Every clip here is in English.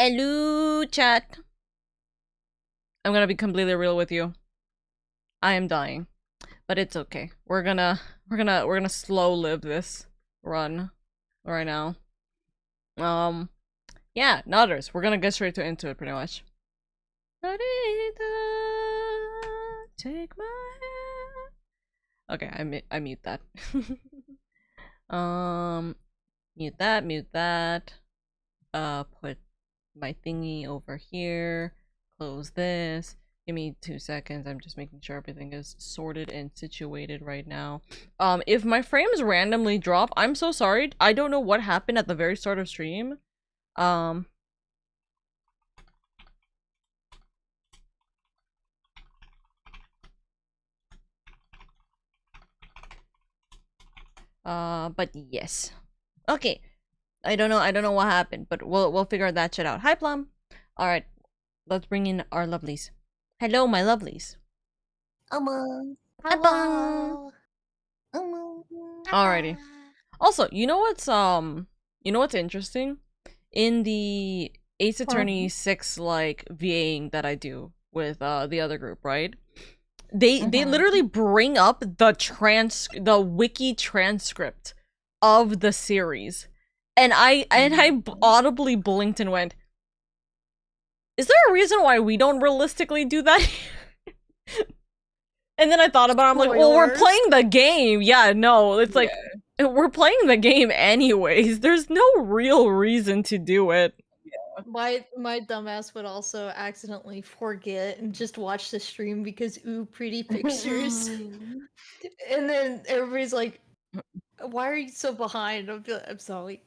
Hello, chat. I'm gonna be completely real with you. I am dying, but it's okay. We're gonna slow live this run right now. Yeah, Nutters. We're gonna get straight into it, pretty much. Narita, take my hand. Okay, I mute that. Mute that. Put my thingy over here. Close this. Give me 2 seconds. I'm just making sure everything is sorted and situated right now. If my frames randomly drop, I'm so sorry. I don't know what happened at the very start of stream. But yes. Okay. I don't know what happened, but we'll figure that shit out. Hi, Plum. Alright. Let's bring in our lovelies. Hello, my lovelies. Hello. Alrighty. Also, you know what's interesting? In the Ace Attorney 6 like VAing that I do with the other group, right? They literally bring up the wiki transcript of the series. And I audibly blinked and went, is there a reason why we don't realistically do that? And then I thought about it, I'm like, well, we're playing the game. Yeah, no, it's like, we're playing the game anyways. There's no real reason to do it. Yeah. My dumbass would also accidentally forget and just watch the stream because pretty pictures. And then everybody's like, why are you so behind? I'm sorry.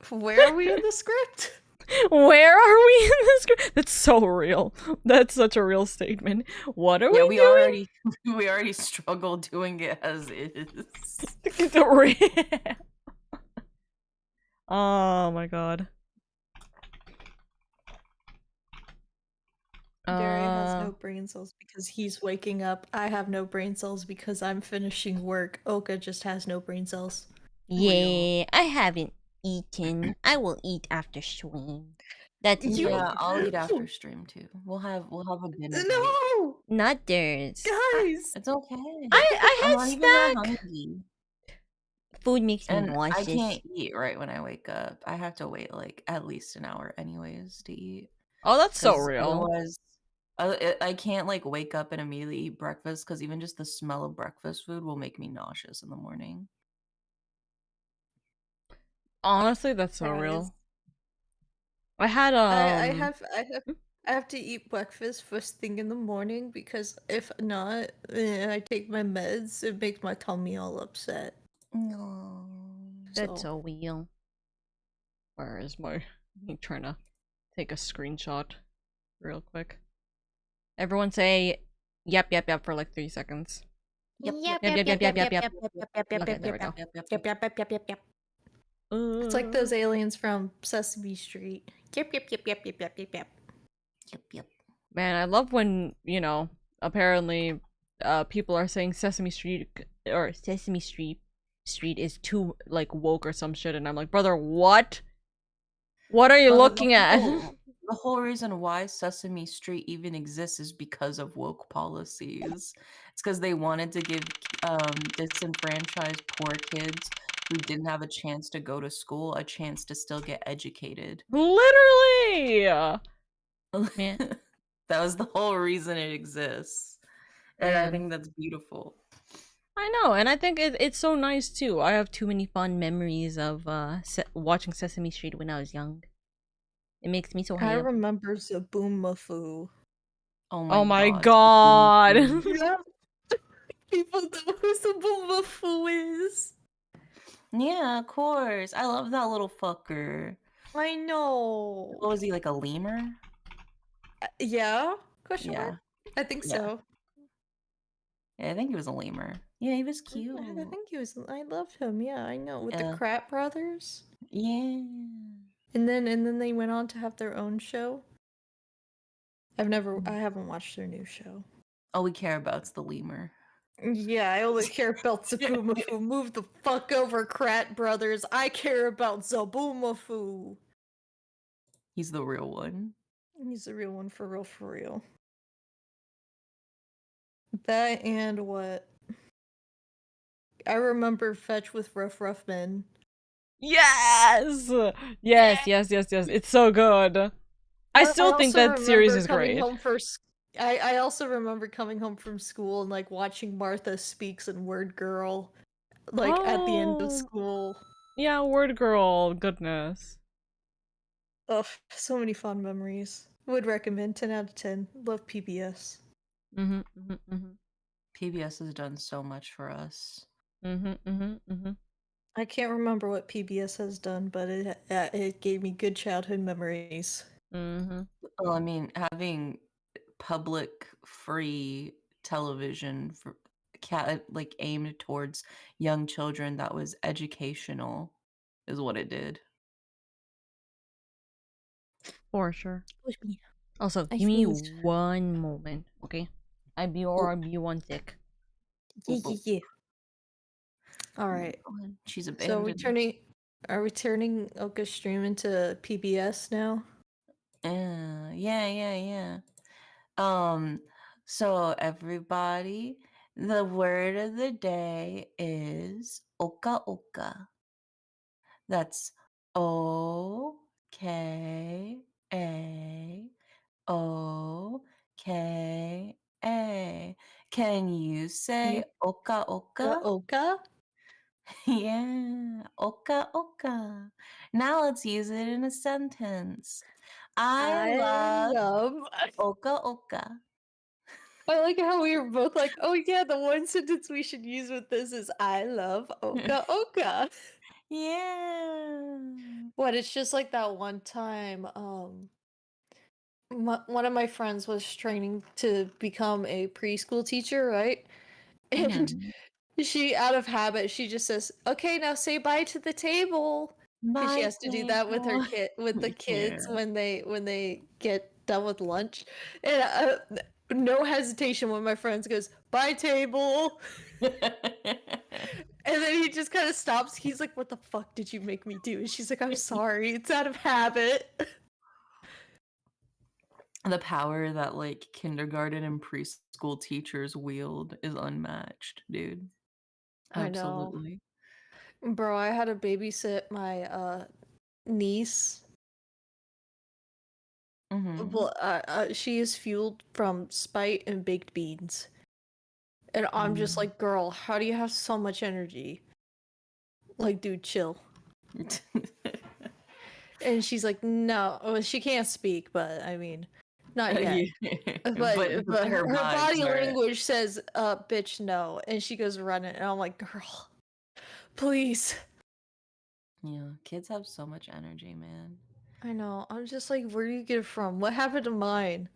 Where are we in the script? Where are we in this script? That's so real. That's such a real statement. What are we doing? We already struggle doing it as is. Oh my god. Gary has no brain cells because he's waking up. I have no brain cells because I'm finishing work. Oka just has no brain cells. Yeah, I haven't eaten. I will eat after stream. That's yeah, I'll eat after stream too. We'll have a dinner. No, not theirs, guys. It's okay. I had I'm snack. Food makes me nauseous. I can't eat right when I wake up. I have to wait like at least an hour anyways to eat. Oh, that's so real. Otherwise, I can't like wake up and immediately eat breakfast because even just the smell of breakfast food will make me nauseous in the morning. Honestly, that's so real. I had I have to eat breakfast first thing in the morning because if not, I take my meds. It makes my tummy all upset. No, that's so real. Where is my? I'm trying to take a screenshot real quick. Everyone say yep for like 3 seconds. Yep. It's like those aliens from Sesame Street. Yep. Man, I love when, you know, apparently people are saying Sesame Street is too like woke or some shit, and I'm like, brother, what? What are you looking at? The whole reason why Sesame Street even exists is because of woke policies. It's because they wanted to give disenfranchised poor kids who didn't have a chance to go to school a chance to still get educated. Literally! Man. That was the whole reason it exists. And I think that's beautiful. I know, and I think it's so nice too. I have too many fond memories of watching Sesame Street when I was young. It makes me so happy. I remember Zaboomafu. Oh my god! Yeah. People know who Zaboomafu is. Yeah, of course. I love that little fucker. I know. What was he, like a lemur? Yeah? Question mark? I think so. Yeah, I think he was a lemur. Yeah, he was cute. I think he was. I loved him. Yeah, I know. With the Kratt brothers. Yeah. And then they went on to have their own show. I haven't watched their new show. All we care about's the lemur. Yeah, I only care about Zaboomafu. Move the fuck over, Kratt brothers. I care about Zaboomafu. He's the real one. He's the real one for real, for real. That and what? I remember Fetch with Rough Men. Yes! Yes. It's so good. I still think also that series remember is coming great. home for I also remember coming home from school and like watching Martha Speaks and Word Girl like at the end of Oh, school. yeah, Word Girl, goodness. Ugh, so many fond memories. Would recommend 10 out of 10. Love PBS. PBS has done so much for us. I can't remember what PBS has done, but it gave me good childhood memories. Well, I mean, having public free television for like aimed towards young children that was educational is what it did. For sure. Push me. Also, I give me sneezed. one moment, okay? I'll be one tick. Yeah. All right. She's So abandoned. are we turning Oka stream into PBS now? Yeah. So everybody, the word of the day is Oka Oka. That's OKAOKA. Can you say Oka Oka? Oka? Yeah, Oka Oka. Now let's use it in a sentence. I love love. Oka Oka. I like how we were both like, oh yeah, the one sentence we should use with this is I love Oka Oka. Yeah. What, it's just like that one time, one of my friends was training to become a preschool teacher, right? And Mhm. she, out of habit, she just says, "Okay, now say bye to the table," because she Bye, has to do that with table. with the Yeah. kids when they get done with lunch. And no hesitation when my friends goes, "Bye, table," and then he just kind of stops. He's like, "What the fuck did you make me do?" And she's like, "I'm sorry, it's out of habit." The power that like kindergarten and preschool teachers wield is unmatched, dude. I know, Absolutely. bro. I had to babysit my niece. Mm-hmm. Well, she is fueled from spite and baked beans. And I'm just like, girl, how do you have so much energy? Like, dude, chill. And she's like, no. Well, she can't speak, but I mean, not yet. Yeah. But Her her vibes body are language says, bitch, no. And she goes running. And I'm like, girl, please. yeah, kids have so much energy, man. I know. I'm just like, where do you get it from? What happened to mine?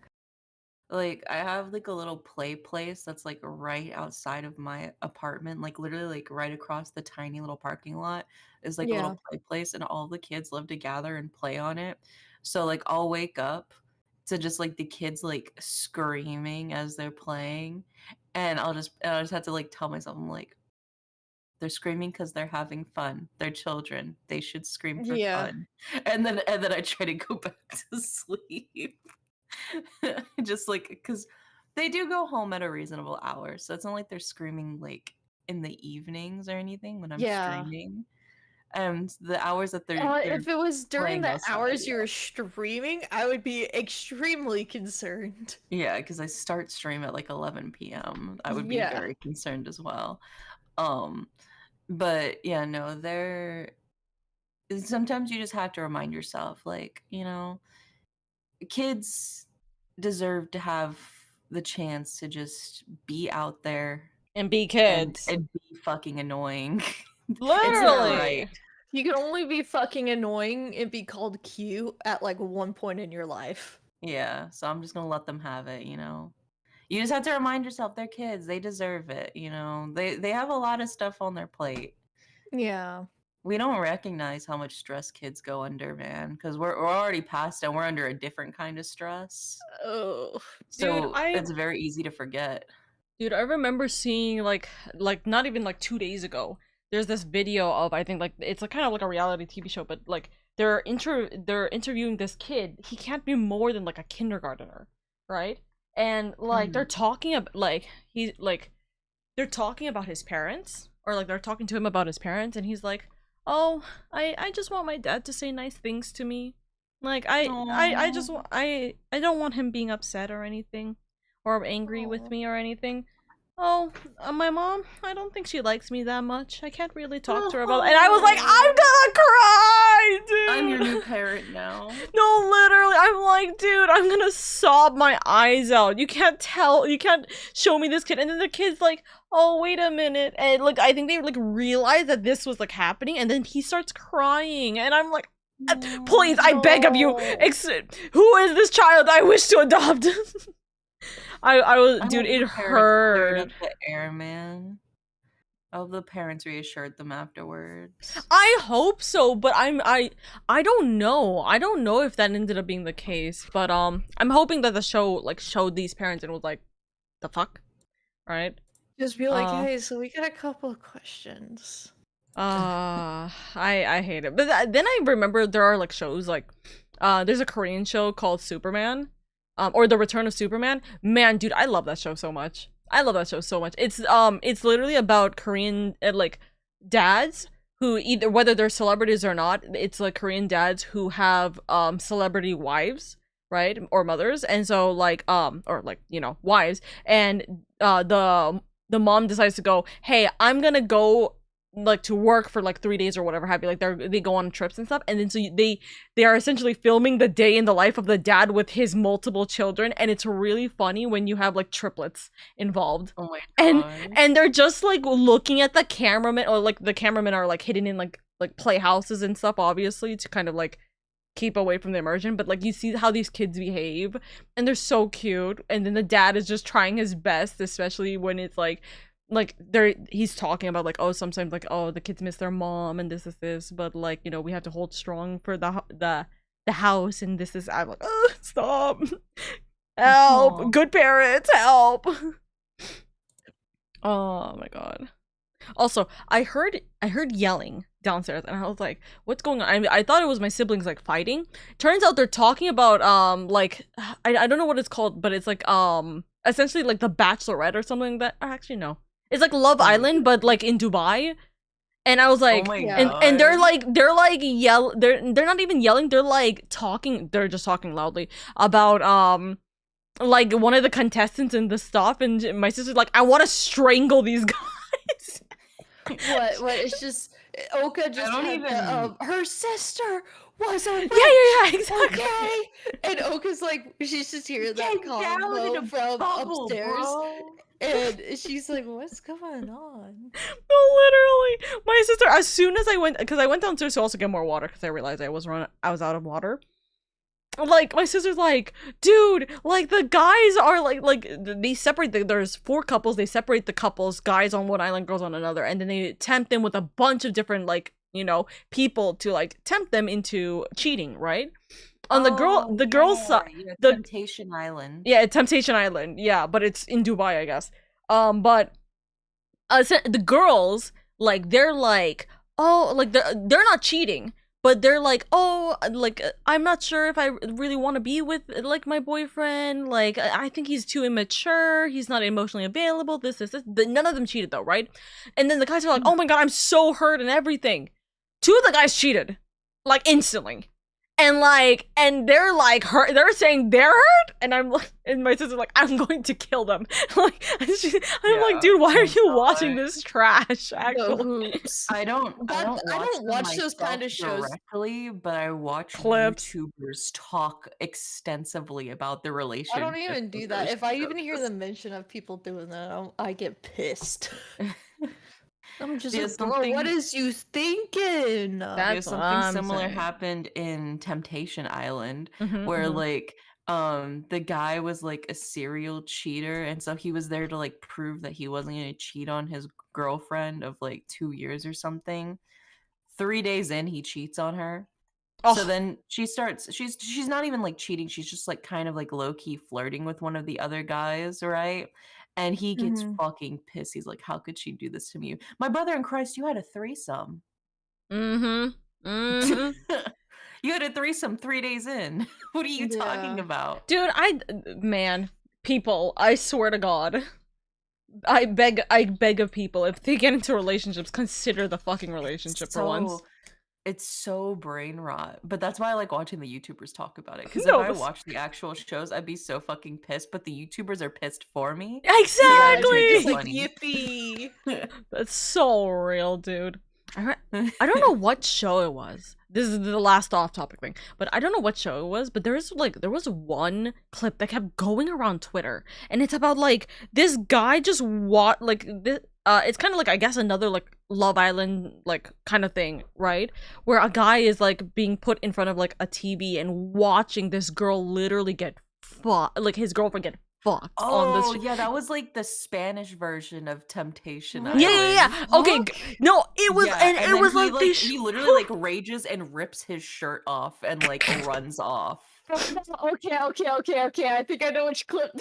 Like I have like a little play place that's like right outside of my apartment, like literally like right across the tiny little parking lot is like a Yeah. little play place and all the kids love to gather and play on it. So like I'll wake up to just like the kids like screaming as they're playing and I'll just have to like tell myself I'm like they're screaming because they're having fun. They're children. They should scream for Yeah. fun. And then I try to go back to sleep. Just like because they do go home at a reasonable hour, so it's not like they're screaming like in the evenings or anything when I'm Yeah. streaming. And the hours that they're If it was during playing the outside, hours you were streaming, I would be extremely concerned. yeah, because I start stream at like 11 p.m. I would be Yeah. very concerned as well. Um, but yeah, no, they're sometimes you just have to remind yourself, like, kids deserve to have the chance to just be out there And be and kids. and be fucking annoying. It's their right. Literally. You can only be fucking annoying and be called cute at like one point in your life. Yeah, so I'm just gonna let them have it, you know. You just have to remind yourself they're kids. They deserve it, you know. They have a lot of stuff on their plate. Yeah. We don't recognize how much stress kids go under, man, because we're already past it. We're under a different kind of stress, Oh. Dude, so it's very easy to forget. I remember seeing like not even like 2 days ago. There's this video of I think like it's kind of like a reality TV show, but like they're interviewing this kid. He can't be more than like a kindergartner, right? And like they're talking about they're talking about his parents, or like they're talking to him about his parents, and he's like, "Oh, I just want my dad to say nice things to me. Like I just I don't want him being upset or anything, or angry with me or anything. Oh, my mom, I don't think she likes me that much. I can't really talk to her about." And I was like, I'm gonna cry, dude. I'm your new parent now. No, literally, I'm like, dude, I'm gonna sob my eyes out. You can't show me this kid. And then the kid's like, oh, wait a minute. And like, I think they like realized that this was like happening, and then he starts crying, and I'm like, please, I beg of you, who is this child I wish to adopt? I was, dude, it hurt. The airman. I hope the parents reassured them afterwards. I hope so, but I don't know. I don't know if that ended up being the case, but I'm hoping that the show like showed these parents and was like, the fuck, right? Just be like, hey, so we got a couple of questions. I hate it. But then I remember there are like shows like there's a Korean show called Superman, or The Return of Superman. Man, dude, I love that show so much. I love that show so much. It's literally about Korean like dads who, either whether they're celebrities or not, it's like Korean dads who have celebrity wives, right? Or mothers. And so like or like, you know, wives, and the mom decides to go, hey, I'm gonna go like to work for like 3 days or whatever have you. Like they go on trips and stuff, and then so they are essentially filming the day in the life of the dad with his multiple children, and it's really funny when you have like triplets involved. Oh my god. And they're just like looking at the cameraman, or like the cameramen are like hidden in like playhouses and stuff, obviously, to kind of like keep away from the immersion, but like you see how these kids behave, and they're so cute, and then the dad is just trying his best, especially when it's like he's talking about like, oh, sometimes like, oh, the kids miss their mom and this is this, but like, you know, we have to hold strong for the house, and this is, I'm like, oh, stop. Help. Aww. Good parents, help. Oh my god. Also, I heard yelling downstairs, and I was like, what's going on? I thought it was my siblings like fighting. Turns out they're talking about like I don't know what it's called, but it's like essentially like The Bachelorette or something like that. Actually, no. It's like Love Island, but like in Dubai. And I was like, and they're like they're not even yelling, they're like talking, they're just talking loudly about like one of the contestants in the stuff, and my sister's like, I want to strangle these guys. What? It's just Oka just had her sister was a witch. Yeah, exactly. Okay. And Oka's like, she's just hearing that combo from upstairs. Bro. And she's like, what's going on? No, literally. My sister, as soon as I went, because I went downstairs to also get more water, because I realized I was out of water. Like, my sister's like, dude, like, the guys are like they separate there's 4 couples, they separate the couples, guys on one island, girls on another, and then they tempt them with a bunch of different, like, you know, people to like tempt them into cheating, right? On the girls side, the Temptation Island. Yeah, Temptation Island. Yeah, but it's in Dubai, I guess. But the girls, like, they're like, oh, like they're not cheating, but they're like, oh, like, I'm not sure if I really want to be with like my boyfriend. Like, I think he's too immature. He's not emotionally available. This. None of them cheated though, right? And then the guys are like, oh my god, I'm so hurt and everything. 2 of the guys cheated, like, instantly. And like, and they're like hurt. They're saying they're hurt, and I'm like, and my sister's like, I'm going to kill them. Like, I'm like, dude, why are you watching this trash? Actually, I don't watch those kind of shows directly, but I watch clips. YouTubers talk extensively about the relationship. I don't even do that. If I even hear the mention of people doing that, I get pissed. I'm just like, bro, what is you thinking? Something similar happened in Temptation Island, where like the guy was like a serial cheater, and so he was there to like prove that he wasn't gonna cheat on his girlfriend of like 2 years or something. 3 days in, he cheats on her. So then she's not even like cheating, she's just like kind of like low-key flirting with one of the other guys, right? And he gets fucking pissed. He's like, how could she do this to me? My brother in Christ, you had a threesome. You had a threesome 3 days in. What are you talking about? Dude, man, people, I swear to God. I beg of people, if they get into relationships, consider the fucking relationship for once. It's so brain rot, but that's why I like watching the YouTubers talk about it. Because if No, I watched the actual shows, I'd be so fucking pissed. But the YouTubers are pissed for me. Yeah, So you're just exactly. like yippee. That's so real, dude. I don't know what show it was. This is the last off-topic thing, but I don't know what show it was. But there was one clip that kept going around Twitter, and it's about like this guy just this. It's kind of like, I guess, another like Love Island like kind of thing, right? Where a guy is like being put in front of like a TV and watching this girl literally get fucked, like his girlfriend get fucked on this. Oh, yeah, that was like the Spanish version of Temptation What? Island. Yeah. Okay, no, it was, Yeah, and and it then was he like this. he literally like rages and rips his shirt off and like runs off. Okay. I think I know which clip.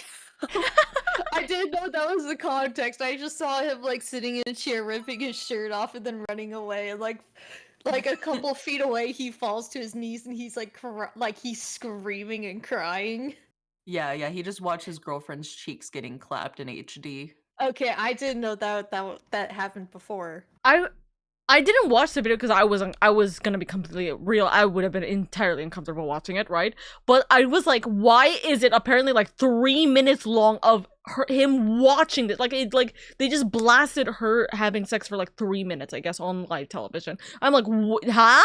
I didn't know that was the context. I just saw him like sitting in a chair, ripping his shirt off, and then running away. And like a couple feet away, he falls to his knees, and he's like, he's screaming and crying. Yeah, he just watched his girlfriend's cheeks getting clapped in HD. Okay, I didn't know that happened before. I didn't watch the video because I was gonna be completely real. I would have been entirely uncomfortable watching it, right? But I was like, why is it apparently like 3 minutes long of him watching this? Like, they just blasted her having sex for like 3 minutes, I guess, on live television. I'm like, huh?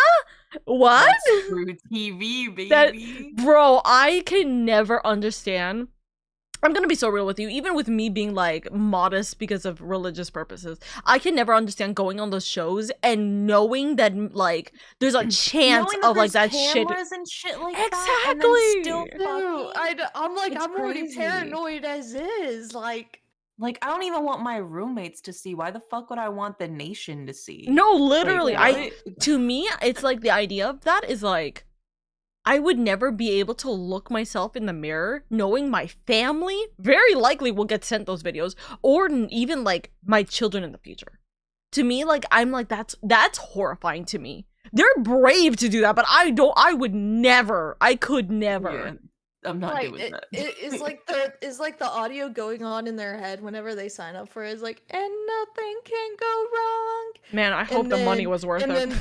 What? That's true TV, baby. Bro, I can never understand. I'm gonna be so real with you, even with me being like modest because of religious purposes, I can never understand going on those shows and knowing that like there's a chance of like that shit and shit like exactly that, and then still I'm like, It's I'm already crazy. paranoid as is. Like I don't even want my roommates to see. Why the fuck would I want the nation to see? no, literally, Like, to me, it's like the idea of that is like, I would never be able to look myself in the mirror knowing my family very likely will get sent those videos, or even like my children in the future. To me, like, I'm like, that's horrifying to me. They're brave to do that, but I could never. yeah, I'm not doing that. It's like the audio going on in their head whenever they sign up for it is like, and nothing can go wrong. Man, I hope the money was worth it. And then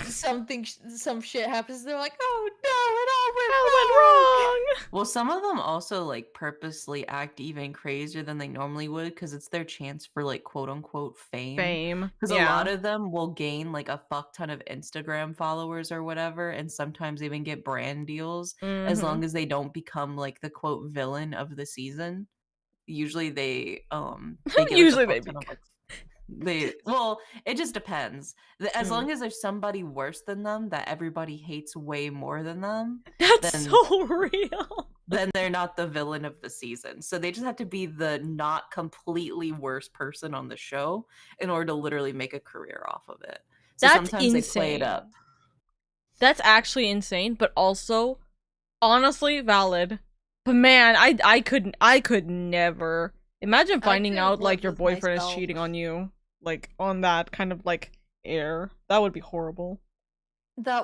some shit happens. They're like, oh no, it all went wrong. Well, some of them also like purposely act even crazier than they normally would because it's their chance for like quote unquote fame. Because a lot of them will gain like a fuck ton of Instagram followers or whatever, and sometimes even get brand deals as long as they don't become like the quote villain of the season. Usually they get Usually like, a fuck ton of, like, well, it just depends. As long as there's somebody worse than them that everybody hates way more than them, that's so real. Then they're not the villain of the season. So they just have to be the not completely worst person on the show in order to literally make a career off of it. So that's sometimes insane. they play it up. That's actually insane, but also honestly valid. But man, I could never imagine finding out like your boyfriend is cheating on you, like on that kind of like air. That would be horrible.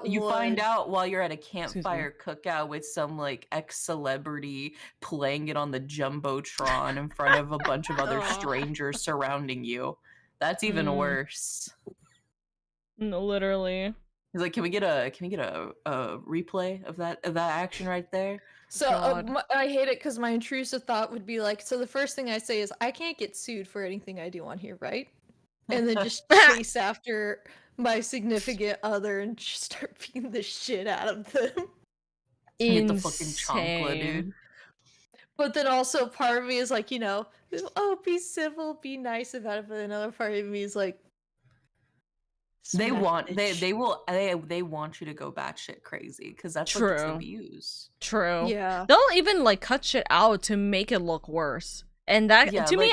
You find out while you're at a campfire cookout with some like ex-celebrity playing it on the Jumbotron in front of a bunch of other strangers surrounding you. That's even worse. No, literally. He's like, can we get a replay of that action right there? So I hate it because my intrusive thought would be like, so the first thing I say is, I can't get sued for anything I do on here, right? And then just chase after my significant other and just start beating the shit out of them. Get the fucking chancla, dude. But then also part of me is like, oh, be civil, be nice about it. But another part of me is like, they want you to go batshit crazy because that's what the views. True. Yeah. They'll even like cut shit out to make it look worse. And that to me,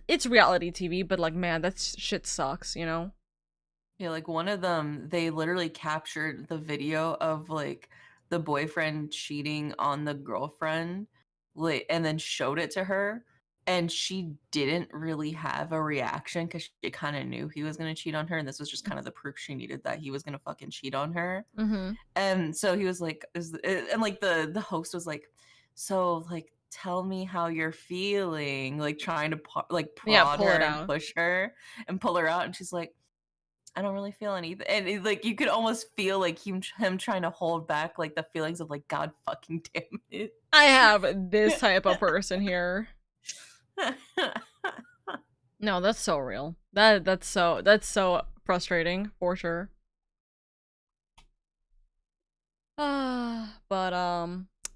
it's reality TV, but like, man, that shit sucks, you know? Yeah, like one of them, they literally captured the video of like the boyfriend cheating on the girlfriend, like, and then showed it to her. and she didn't really have a reaction because she kind of knew he was going to cheat on her, and this was just kind of the proof she needed that he was going to fucking cheat on her. And so he was like, and like the host was like, so like tell me how you're feeling, like trying to prod her and push her and pull her out, and she's like, I don't really feel anything. And like you could almost feel like him trying to hold back like the feelings of like, God fucking damn it, I have this type of person here. No, that's so real. That's so frustrating for sure. But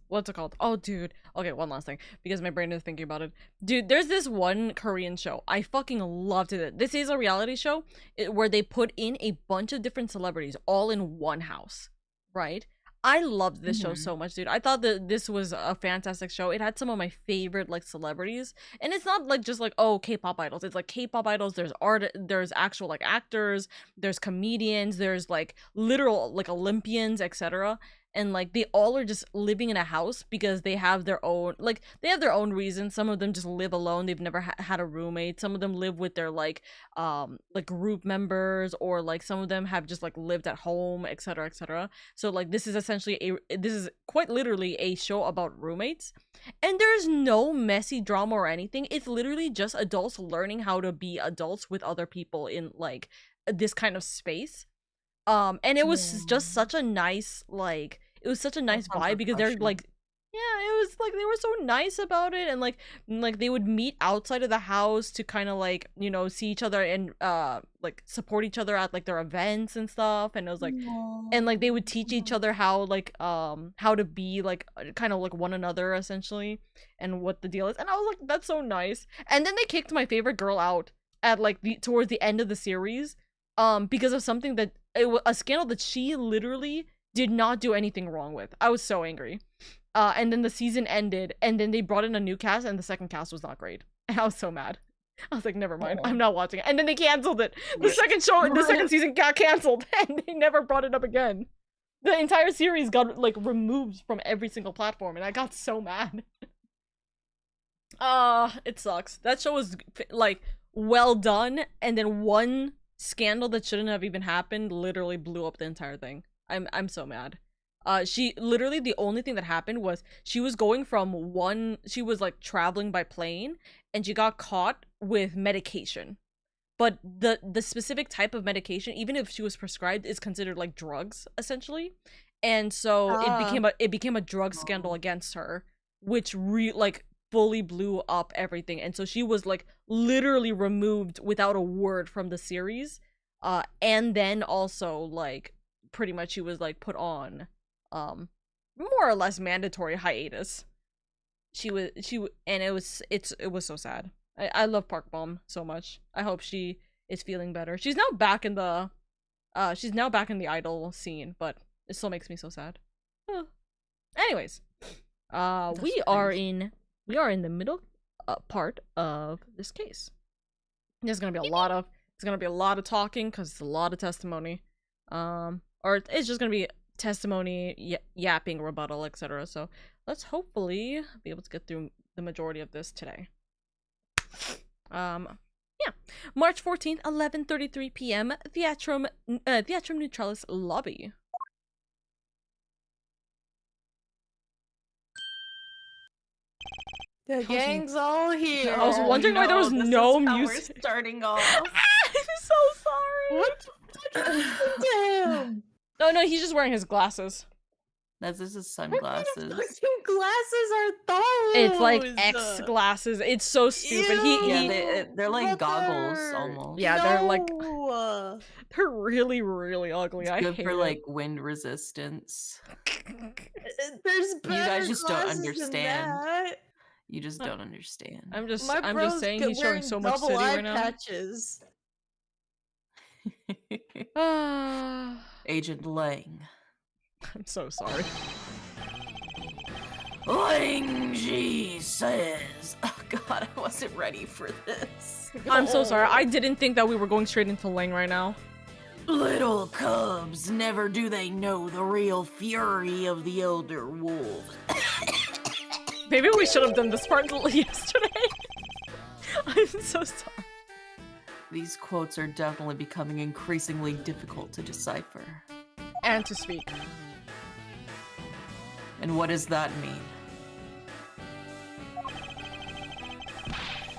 what's it called? Oh, dude. Okay, one last thing because my brain is thinking about it. Dude, there's this one Korean show. I fucking loved it. This is a reality show where they put in a bunch of different celebrities all in one house, right? I loved this show so much, dude. I thought that this was a fantastic show. It had some of my favorite like celebrities, and it's not like just like, oh, K-pop idols. It's like K-pop idols. There's there's actual like actors. There's comedians. There's like literal like Olympians, etc. And like they all are just living in a house because they have their own reasons. Some of them just live alone. They've never had a roommate. Some of them live with their like group members, or like some of them have just like lived at home, etc, etc. So like this is essentially this is quite literally a show about roommates, and there's no messy drama or anything. It's literally just adults learning how to be adults with other people in like this kind of space. And it was just such a nice like, it was such a nice vibe because they're like, yeah, it was like they were so nice about it, and like they would meet outside of the house to kind of like, you know, see each other and like support each other at like their events and stuff. And it was like, and like they would teach each other how to be like kind of like one another essentially, and what the deal is. And I was like, that's so nice. And then they kicked my favorite girl out at like towards the end of the series because of something that a scandal that she literally did not do anything wrong with. I was so angry. And then the season ended, and then they brought in a new cast, and the second cast was not great. And I was so mad. I was like, never mind, I'm not watching it. And then they canceled it. The second season got canceled, and they never brought it up again. The entire series got like removed from every single platform, and I got so mad. It sucks. That show was like well done, and then one scandal that shouldn't have even happened literally blew up the entire thing. I'm so mad. She literally, the only thing that happened was she was like traveling by plane, and she got caught with medication. But the specific type of medication, even if she was prescribed, is considered like drugs essentially. And so it became a drug scandal against her, which fully blew up everything. And so she was like literally removed without a word from the series, and then also like pretty much she was like put on more or less mandatory hiatus. And it was so sad. I love Park Bom so much. I hope she is feeling better. She's now back in the idol scene, but it still makes me so sad. Anyways, we are in the middle part of this case. There's gonna be a lot of talking because it's a lot of testimony, or it's just gonna be testimony, yapping, rebuttal, etc. So let's hopefully be able to get through the majority of this today. Yeah, March 14th, 11:33 p.m. Theatrum Neutralis lobby. The gang's all here. I was wondering why there was no music. We're starting off. I'm so sorry. What the fuck happened to him? No, he's just wearing his glasses. This is sunglasses. What kind of fucking glasses are those? It's like X glasses. It's so stupid. They're like goggles almost. Yeah, they're they're really, really ugly. It's good for like wind resistance. There's better you guys just don't glasses understand. than that. You just don't understand. I'm just saying he's showing so much city right now. Patches. Agent Lang. I'm so sorry. Lang Ji says, oh god, I wasn't ready for this. I'm so sorry. I didn't think that we were going straight into Lang right now. Little cubs, never do they know the real fury of the elder wolves. Maybe we should have done this part yesterday. so sorry. These quotes are definitely becoming increasingly difficult to decipher. And to speak. And what does that mean?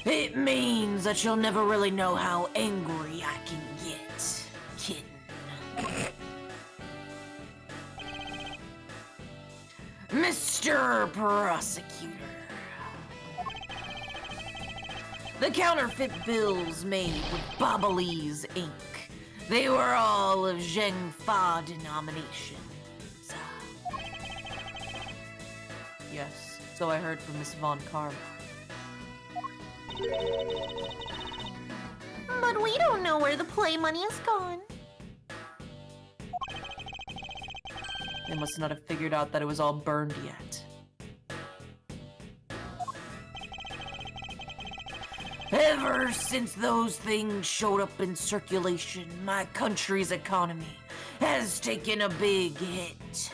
It means that you'll never really know how angry I can get. Kitten. Mr. Prosecutor. The counterfeit bills made with Bobbalese ink. They were all of Zheng Fa denominations. Yes, so I heard from Miss Von Karma. But we don't know where the play money is gone. They must not have figured out that it was all burned yet. Ever since those things showed up in circulation, my country's economy has taken a big hit.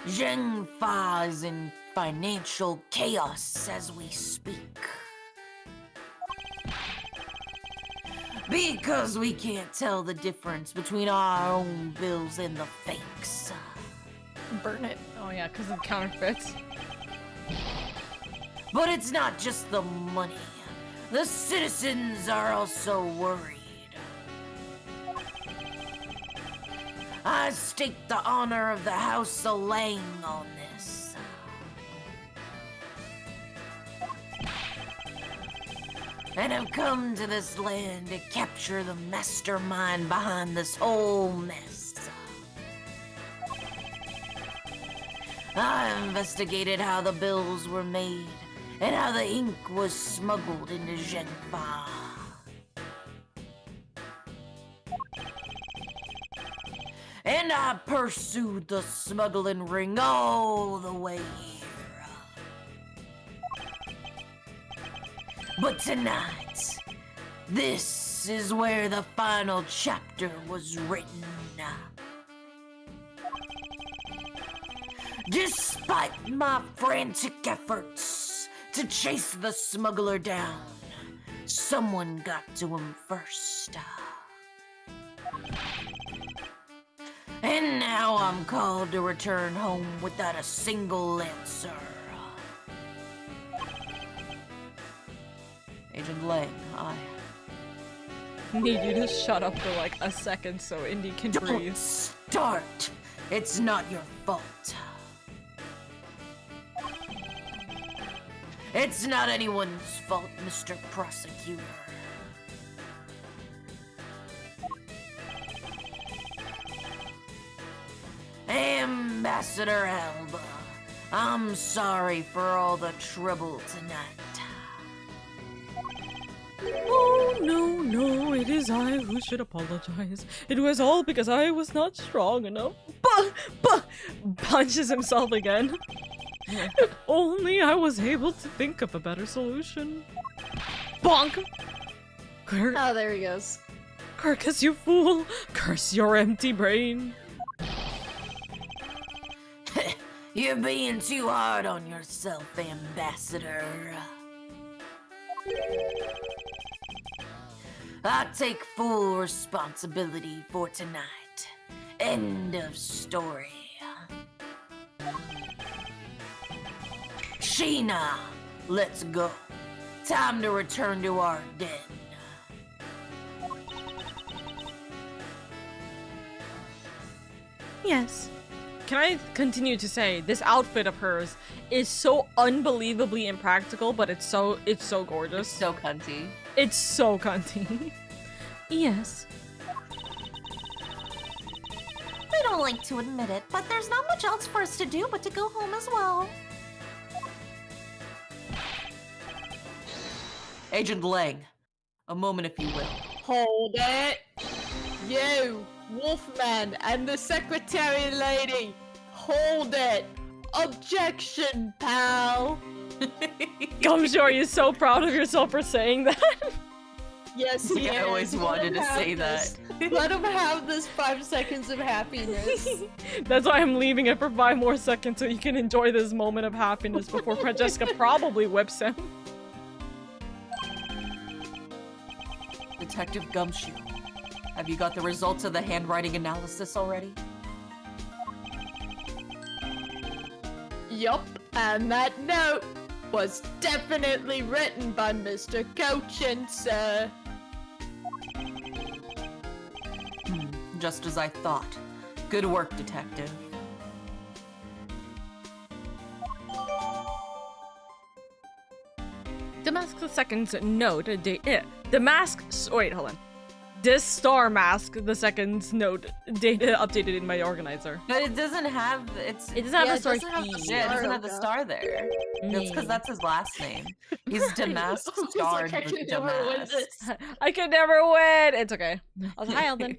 Zheng Fa is in financial chaos as we speak. Because we can't tell the difference between our own bills and the fakes. Burn it. Oh yeah, because of counterfeits. But it's not just the money. The citizens are also worried. I stake the honor of the House of Lang on this. And have come to this land to capture the mastermind behind this whole mess. I investigated how the bills were made and how the ink was smuggled into Zheng Fa. And I pursued the smuggling ring all the way here. But tonight, this is where the final chapter was written. Despite my frantic efforts to chase the smuggler down, someone got to him first. And now I'm called to return home without a single answer. Agent Lang, I... Need you to shut up for like a second so Indy can Don't breathe. start! It's not your fault. It's not anyone's fault, Mr. Prosecutor. Ambassador Alba, I'm sorry for all the trouble tonight. Oh, no, it is I who should apologize. It was all because I was not strong enough. Punches himself again. If only I was able to think of a better solution. Bonk! Oh, there he goes. Kirkus, you fool! Curse your empty brain! You're being too hard on yourself, Ambassador. I take full responsibility for tonight. End of story. Sheena, let's go. Time to return to our den. Yes. Can I continue to say, this outfit of hers is so unbelievably impractical, but it's so gorgeous. It's so cunty. It's so cunty. Yes. We don't like to admit it, but there's not much else for us to do but to go home as well. Agent Lang, a moment if you will. Hold it! You, Wolfman, and the secretary lady! Hold it! Objection, pal! I'm sure you're so proud of yourself for saying that. Yes, he I is. always Let wanted him to have say this. that. Let him have this 5 seconds of happiness. That's why I'm leaving it for 5 more seconds so you can enjoy this moment of happiness before Francesca probably whips him. Detective Gumshoe, have you got the results of the handwriting analysis already? Yup, and that note was definitely written by Mr. Cochin, sir. Just as I thought. Good work, Detective. Damask II's note Damask. Wait, hold on. This star mask the second's note data updated in my organizer. But it doesn't have It doesn't have the star key. Yeah, it doesn't have the star there. That's because that's his last name. He's Damask starred with Damask. I could never win. It's okay. I was hi, Alden.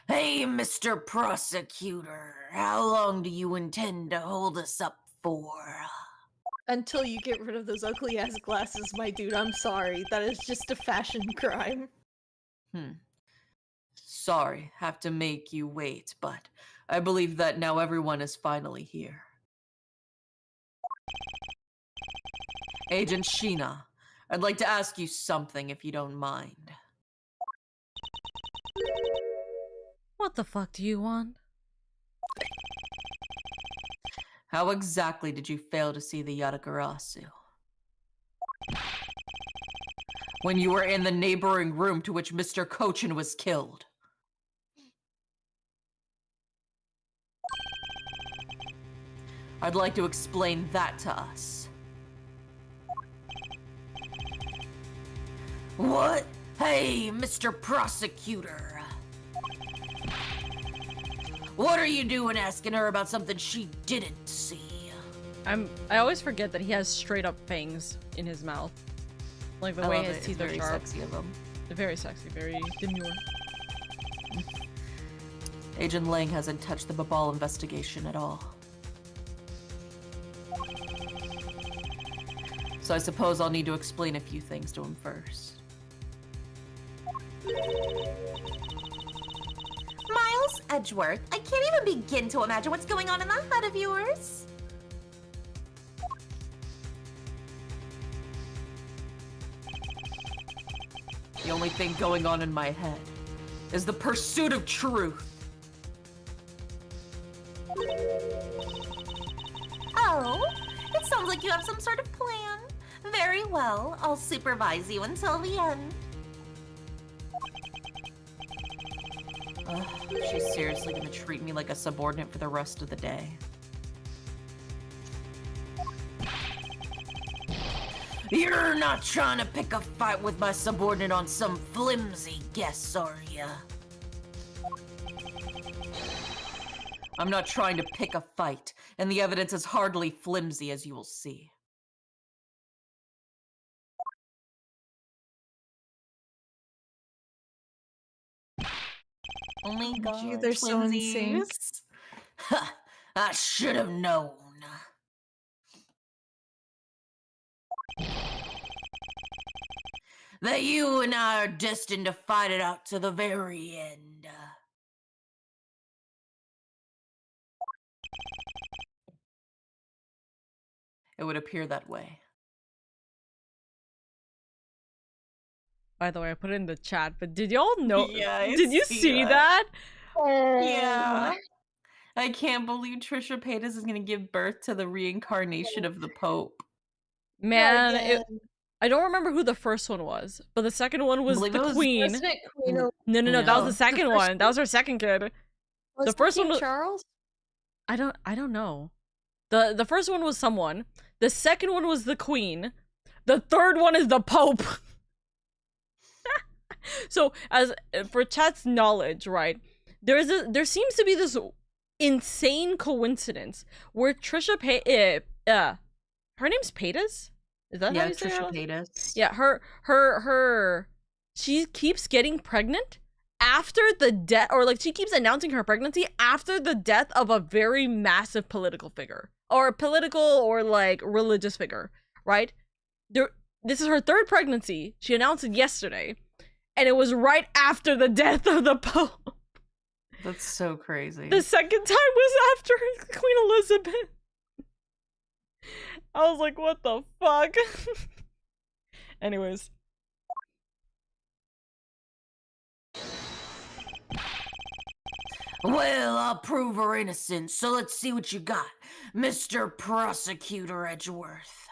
Hey, Mr. Prosecutor, how long do you intend to hold us up for? Until you get rid of those ugly ass glasses, my dude. I'm sorry. That is just a fashion crime. Sorry, have to make you wait, but I believe that now everyone is finally here. Agent Sheena, I'd like to ask you something if you don't mind. What the fuck do you want? How exactly did you fail to see the Yatagarasu? When you were in the neighboring room to which Mr. Cochin was killed. I'd like to explain that to us. What? Hey, Mr. Prosecutor. What are you doing asking her about something she didn't see? I always forget that he has straight up fangs in his mouth. Like the way his teeth are sharp. Sexy of him. They're very sexy, very demure. Agent Lang hasn't touched the Babal investigation at all. So I suppose I'll need to explain a few things to him first. Miles Edgeworth, I can't even begin to imagine what's going on in that head of yours. The only thing going on in my head is the pursuit of truth. Oh, it sounds like you have some sort of plan. Very well, I'll supervise you until the end. She's seriously gonna treat me like a subordinate for the rest of the day. You're not trying to pick a fight with my subordinate on some flimsy guess, are ya? I'm not trying to pick a fight, and the evidence is hardly flimsy, as you will see. Oh my god, they're so in sync. Ha! I should have known. That you and I are destined to fight it out to the very end. It would appear that way. By the way, I put it in the chat, but did y'all know? Yeah, I did you see that? Yeah. I can't believe Trisha Paytas is gonna give birth to the reincarnation of the Pope. Man, I don't remember who the first one was, but the second one was the Queen. No, that was the second one. That was her second kid. Was the first King one was Charles? I don't know. The first one was someone. The second one was the Queen. The third one is the Pope. So, as for chat's knowledge, right? There seems to be this insane coincidence where Trisha her name's Paytas? Is that how you say Trisha her? Paytas. Yeah, her she keeps getting pregnant after the death, or like she keeps announcing her pregnancy after the death of a very massive political figure, or political or like religious figure, right? This is her third pregnancy. She announced it yesterday, and it was right after the death of the Pope. That's so crazy. The second time was after Queen Elizabeth. I was like, what the fuck? Anyways. Well, I'll prove her innocent, so let's see what you got, Mr. Prosecutor Edgeworth.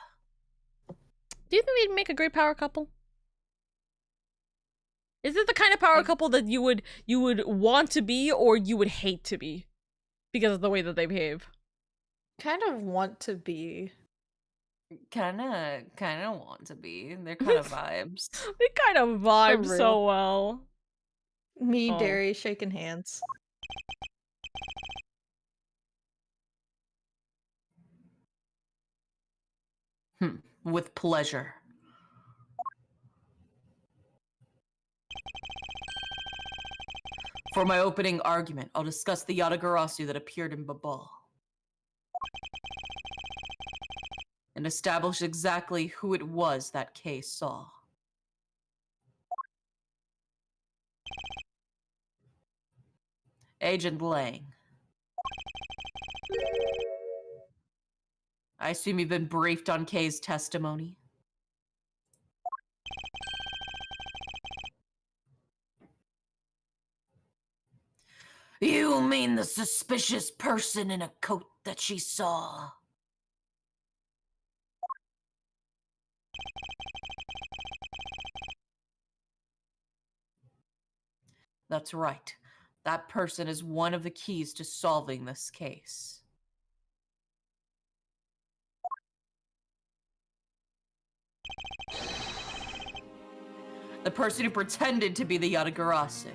Do you think they'd make a great power couple? Is it the kind of power couple that you would want to be or you would hate to be because of the way that they behave? Kind of want to be. Kind of want to be. They're kind of vibes. They kind of vibe real. so well. Me, Oh. Derry, shaking hands. With pleasure. For my opening argument, I'll discuss the Yatagarasu that appeared in Babal. And establish exactly who it was that Kay saw. Agent Lang. I assume you've been briefed on Kay's testimony? You mean the suspicious person in a coat that she saw? That's right. That person is one of the keys to solving this case. The person who pretended to be the Yatagarasu.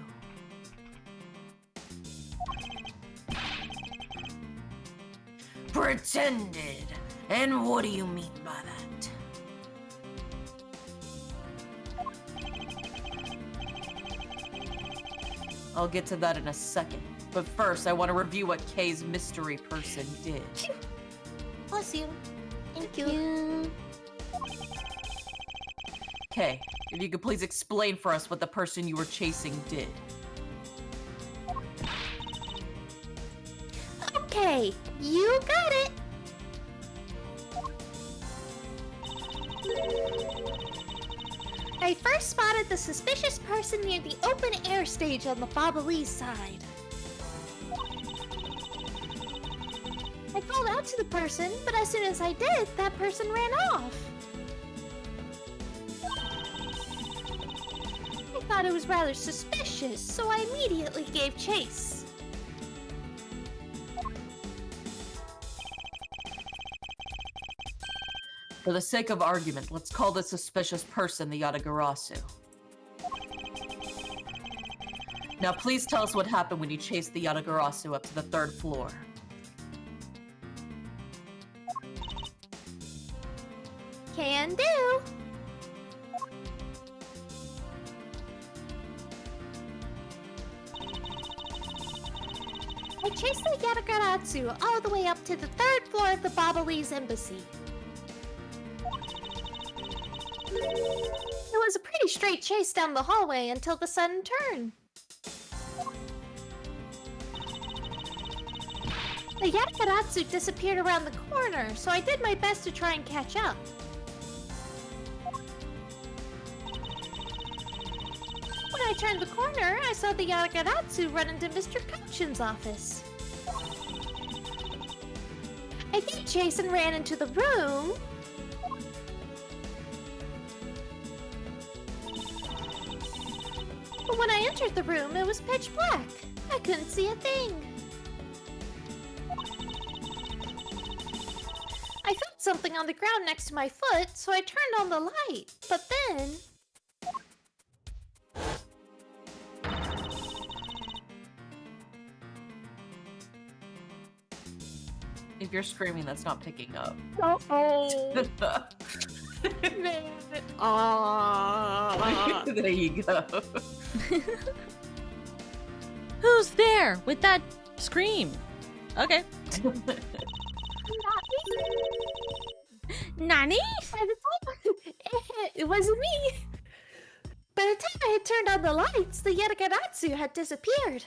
Pretended? And what do you mean by that? I'll get to that in a second. But first, I want to review what Kay's mystery person did. Bless you. Thank you. Kay, if you could please explain for us what the person you were chasing did. Okay, you got it. I first spotted the suspicious person near the open air stage on the Babalese side. I called out to the person, but as soon as I did, that person ran off. I thought it was rather suspicious, so I immediately gave chase. For the sake of argument, let's call this suspicious person the Yatagarasu. Now please tell us what happened when you chased the Yatagarasu up to the 3rd floor. Can do. I chased the Yatagarasu all the way up to the 3rd floor of the Babalese embassy. It was a pretty straight chase down the hallway until the sudden turn. The Yatagarasu disappeared around the corner, so I did my best to try and catch up. When I turned the corner, I saw the Yatagarasu run into Mr. Cochin's office. I gave chase and ran into the room. But when I entered the room, it was pitch black. I couldn't see a thing. I felt something on the ground next to my foot, so I turned on the light. But then... If you're screaming, that's not picking up. Oh, There you go. Who's there with that scream? Okay. Nani? it wasn't me. By the time I had turned on the lights, the Yatagaratsu had disappeared.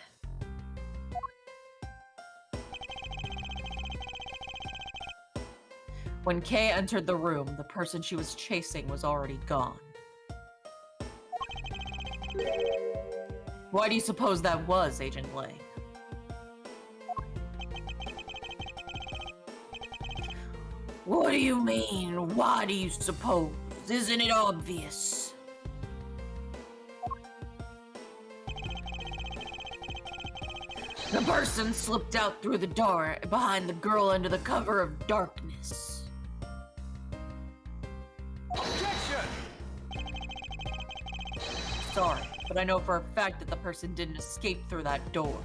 When Kay entered the room, the person she was chasing was already gone. Why do you suppose that was, Agent Lang? What do you mean, why do you suppose? Isn't it obvious? The person slipped out through the door behind the girl under the cover of darkness. Objection! Sorry, but I know for a fact that the person didn't escape through that door.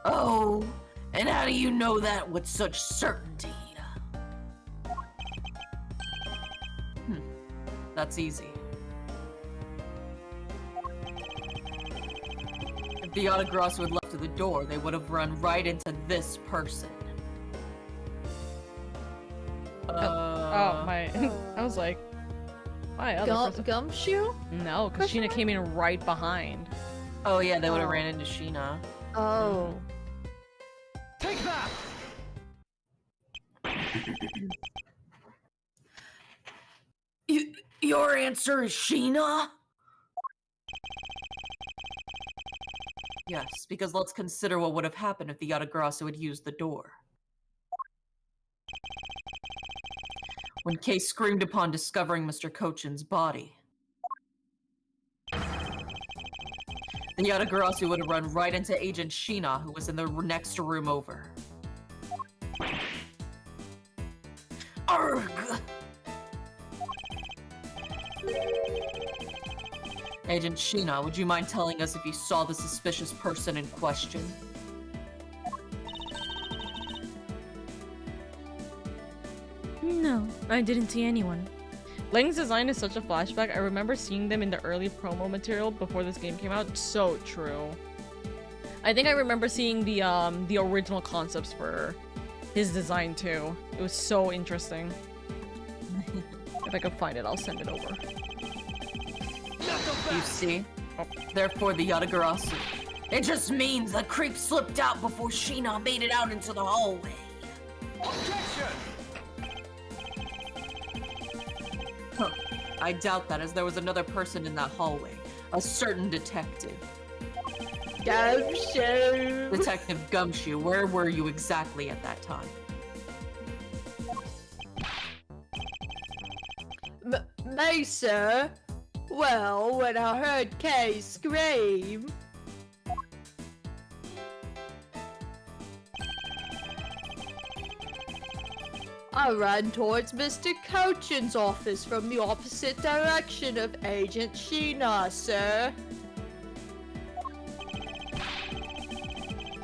Oh, and how do you know that with such certainty? That's easy. If the Yatagarasu had left through the door, they would have run right into this person. Oh, my. I was like, my other person. Gumshoe? No, because Sheena came in right behind. Oh yeah, they would have ran into Sheena. Oh. Take that! Your answer is Sheena? Yes, because let's consider what would have happened if the Yatagarasu had used the door. When Kay screamed upon discovering Mr. Cochin's body, the Yatagarasu would have run right into Agent Sheena, who was in the next room over. Arg! Agent Sheena, would you mind telling us if you saw the suspicious person in question? No, I didn't see anyone. Lang's design is such a flashback. I remember seeing them in the early promo material before this game came out. So true. I think I remember seeing the original concepts for his design too. It was so interesting. If I could find it, I'll send it over. You see? Therefore, the Yatagarasu. It just means the creep slipped out before Sheena made it out into the hallway. Objection! Huh. I doubt that, as there was another person in that hallway. A certain detective. Gumshoe! Detective Gumshoe, where were you exactly at that time? Me, sir? Well, when I heard Kay scream... I ran towards Mr. Cochin's office from the opposite direction of Agent Sheena, sir.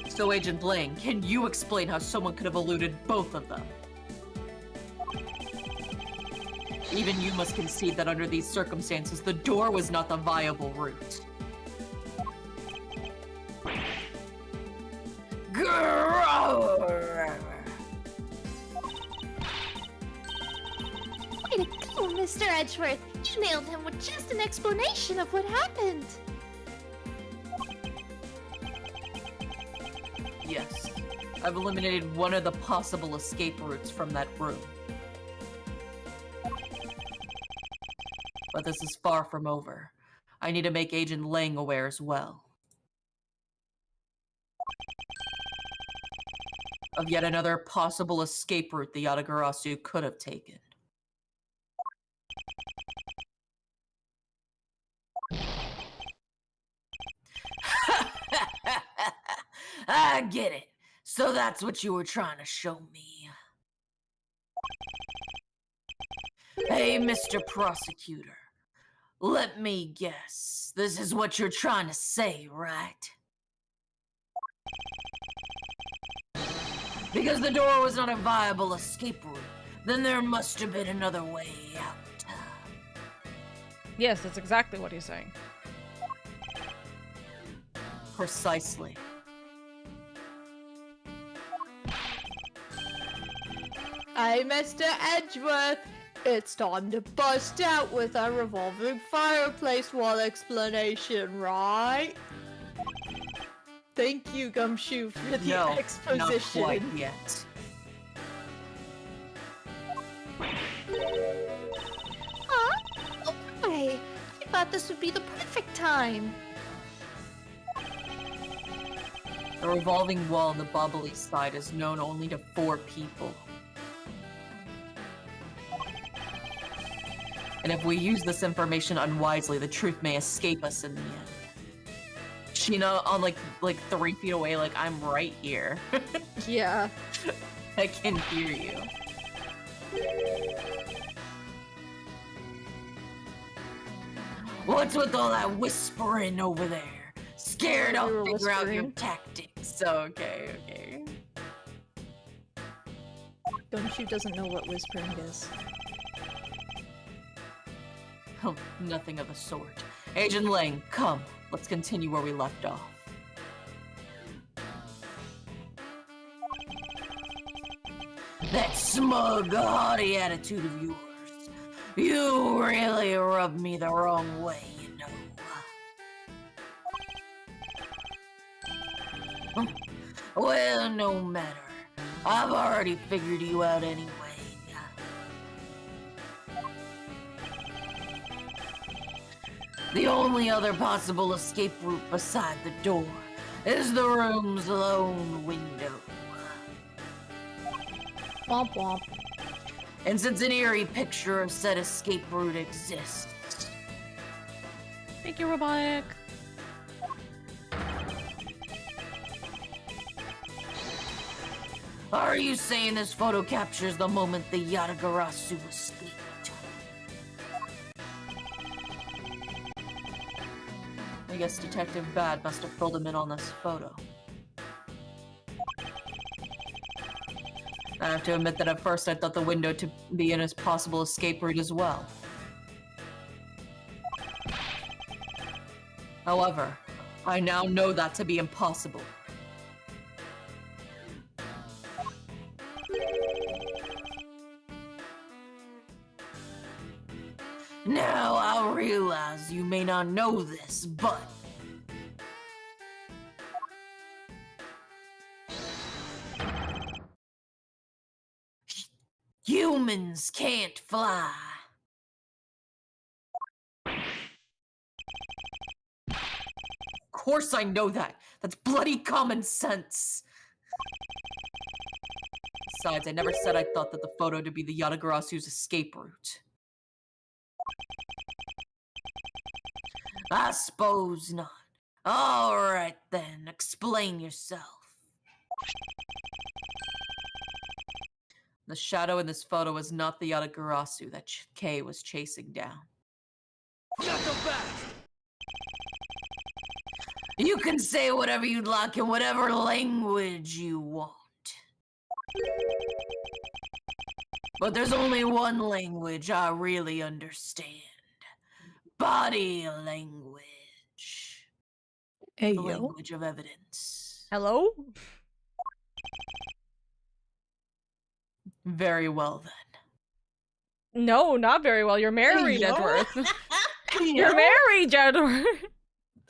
So, Agent Lang, can you explain how someone could have eluded both of them? Even you must concede that under these circumstances, the door was not the viable route. Way to go, Mr. Edgeworth! You nailed him with just an explanation of what happened! Yes, I've eliminated one of the possible escape routes from that room. But this is far from over. I need to make Agent Lang aware as well. Of yet another possible escape route the Yatagarasu could have taken. I get it. So that's what you were trying to show me. Hey, Mr. Prosecutor. Let me guess. This is what you're trying to say, right? Because the door was not a viable escape route, then there must have been another way out. Yes, that's exactly what he's saying. Precisely. Hey, Mr. Edgeworth, It's time to bust out with a revolving fireplace wall explanation, right? Thank you, Gumshoe, for the No, exposition. not quite yet. Huh? Okay. I thought this would be the perfect time. The revolving wall on the bubbly side is known only to 4 people. And if we use this information unwisely, the truth may escape us in the end. Sheena on like 3 feet away, like, I'm right here. Yeah. I can hear you. What's with all that whispering over there? Scared We were I'll figure out your whispering. tactics. Okay. Gumshoe doesn't know what whispering is. Oh, nothing of the sort. Agent Lang, come. Let's continue where we left off. That smug, haughty attitude of yours. You really rub me the wrong way, you know. Well, no matter. I've already figured you out anyway. The only other possible escape route beside the door is the room's lone window. Womp womp. And since an eerie picture of said escape route exists, Thank you, Robotic. are you saying this photo captures the moment the Yatagarasu escaped? I guess Detective Bad must have filled him in on this photo. I have to admit that at first I thought the window to be in a possible escape route as well. However, I now know that to be impossible. Now I realize you may not know this, but humans can't fly. Of course I know that. That's bloody common sense. Besides, I never said I thought that the photo to be the Yatagarasu's escape route. I suppose not. Alright then, explain yourself. The shadow in this photo is not the Yatagarasu that Kay was chasing down. Knock him back! You can say whatever you'd like in whatever language you want. But there's only one language I really understand. Body language. Hey, The yo. language of evidence. Hello? Very well then. No, not very well. You're married, yo. Edward. You're married, Edward.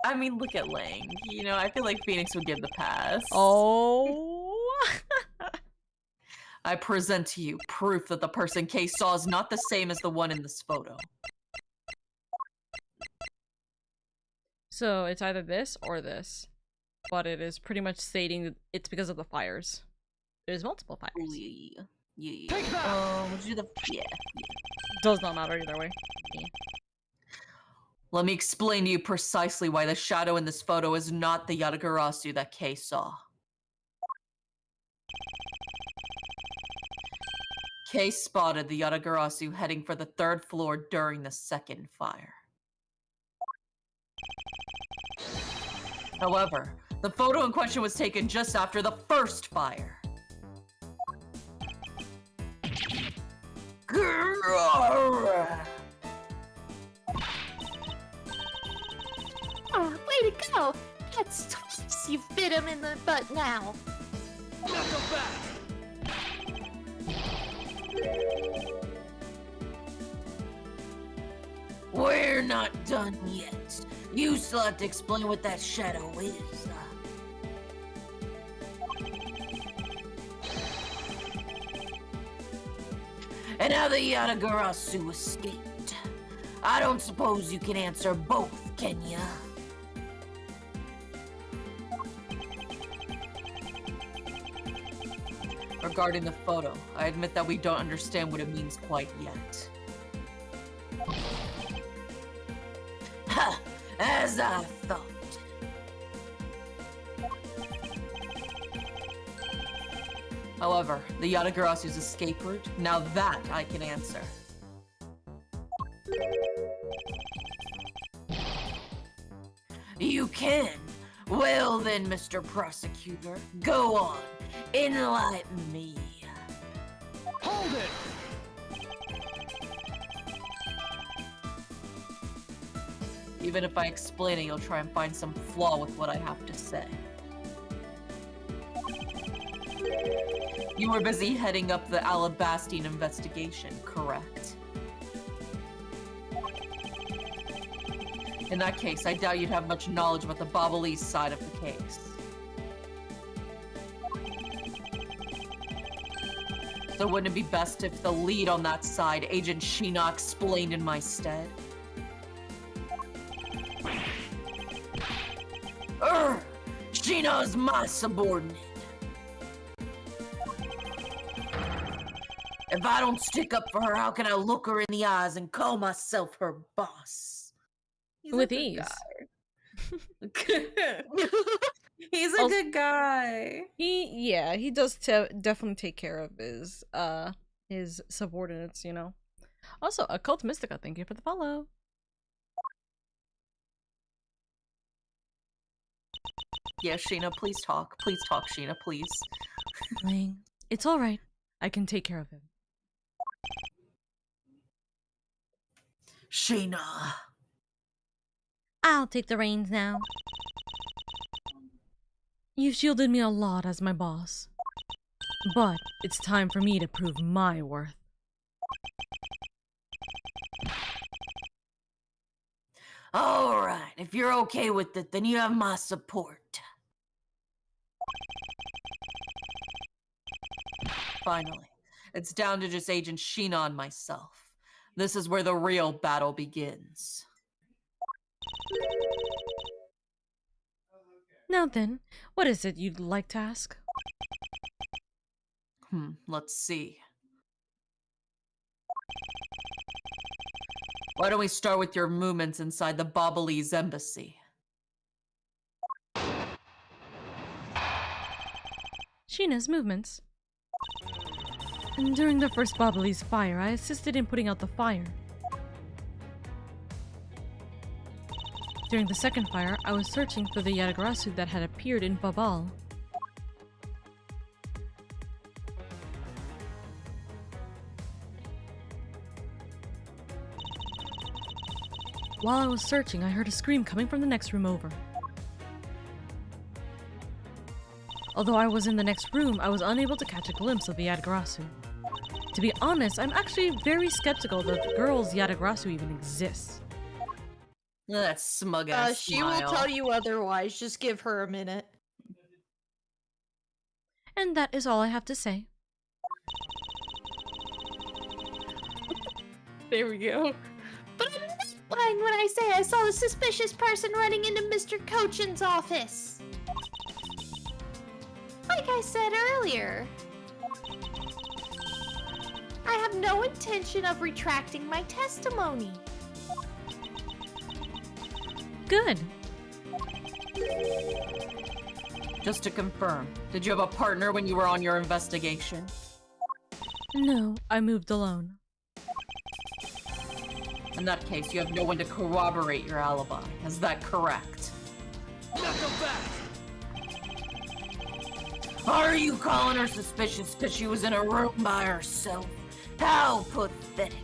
I mean, look at Lang. You know, I feel like Phoenix would give the pass. Oh. I present to you proof that the person Kay saw is not the same as the one in this photo. So it's either this or this. But it is pretty much stating that it's because of the fires. There's multiple fires. Yeah. Take that! Would you do the... Yeah. Does not matter either way. Let me explain to you precisely why the shadow in this photo is not the Yatagarasu that Kay saw. Kay spotted the Yatagarasu heading for the 3rd floor during the 2nd fire. However, the photo in question was taken just after the 1st fire. Oh, way to go! That's twice you've bit him in the butt now. Knock him back! We're not done yet. You still have to explain what that shadow is. And how the Yatagarasu escaped. I don't suppose you can answer both, can ya? Regarding the photo, I admit that we don't understand what it means quite yet. Ha! As I thought. However, the Yatagarasu's escape route, now that I can answer. You can? Well then, Mr. Prosecutor, go on. Enlighten me. Hold it! Even if I explain it, you'll try and find some flaw with what I have to say. You were busy heading up the Alabastine investigation, correct? In that case, I doubt you'd have much knowledge about the Bobolese side of the case. So wouldn't it be best if the lead on that side, Agent Sheena, explained in my stead? Sheena's my subordinate. If I don't stick up for her, how can I look her in the eyes and call myself her boss? With ease. He's a good guy. He does definitely take care of his subordinates, you know. Also, Occult Mystica, thank you for the follow. Yeah, Sheena, please talk. Please talk, Sheena, please. Ling, it's all right. I can take care of him. Sheena. I'll take the reins now. You've shielded me a lot as my boss. But it's time for me to prove my worth. Alright, if you're okay with it, then you have my support. Finally, it's down to just Agent Sheena and myself. This is where the real battle begins. Now then, what is it you'd like to ask? Let's see. Why don't we start with your movements inside the Bobolese embassy? Sheena's movements. During the first Bobolese fire, I assisted in putting out the fire. During the second fire, I was searching for the Yatagarasu that had appeared in Babal. While I was searching, I heard a scream coming from the next room over. Although I was in the next room, I was unable to catch a glimpse of the Yatagarasu. To be honest, I'm actually very skeptical that the girl's Yatagarasu even exists. That smug ass She smile. will tell you otherwise. Just give her a minute. And that is all I have to say. There we go. But I'm not lying when I say I saw a suspicious person running into Mr. Cochin's office. Like I said earlier, I have no intention of retracting my testimony. Good. Just to confirm, did you have a partner when you were on your investigation? No, I moved alone. In that case, you have no one to corroborate your alibi. Is that correct? Knock him back! Are you calling her suspicious because she was in a room by herself? How pathetic.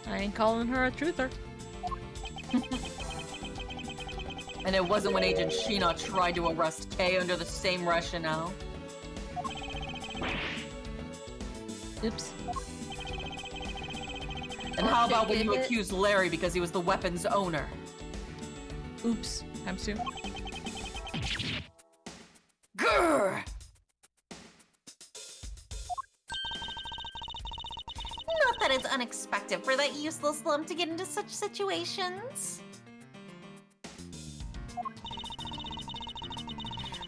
I ain't calling her a truther. And it wasn't when Agent Sheena tried to arrest Kay under the same rationale? Oops. And how about when you Get it? accused Larry because he was the weapon's owner? Oops. Times 2. Grr! Not that it's unexpected for that useless lump to get into such situations.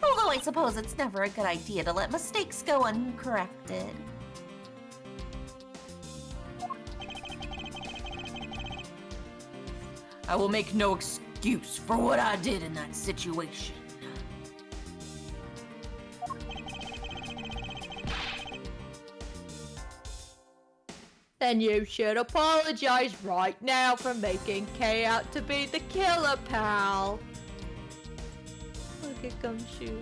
Although I suppose it's never a good idea to let mistakes go uncorrected. I will make no excuse for what I did in that situation. Then you should apologize right now for making Kay out to be the killer, pal. Look at Gumshoe.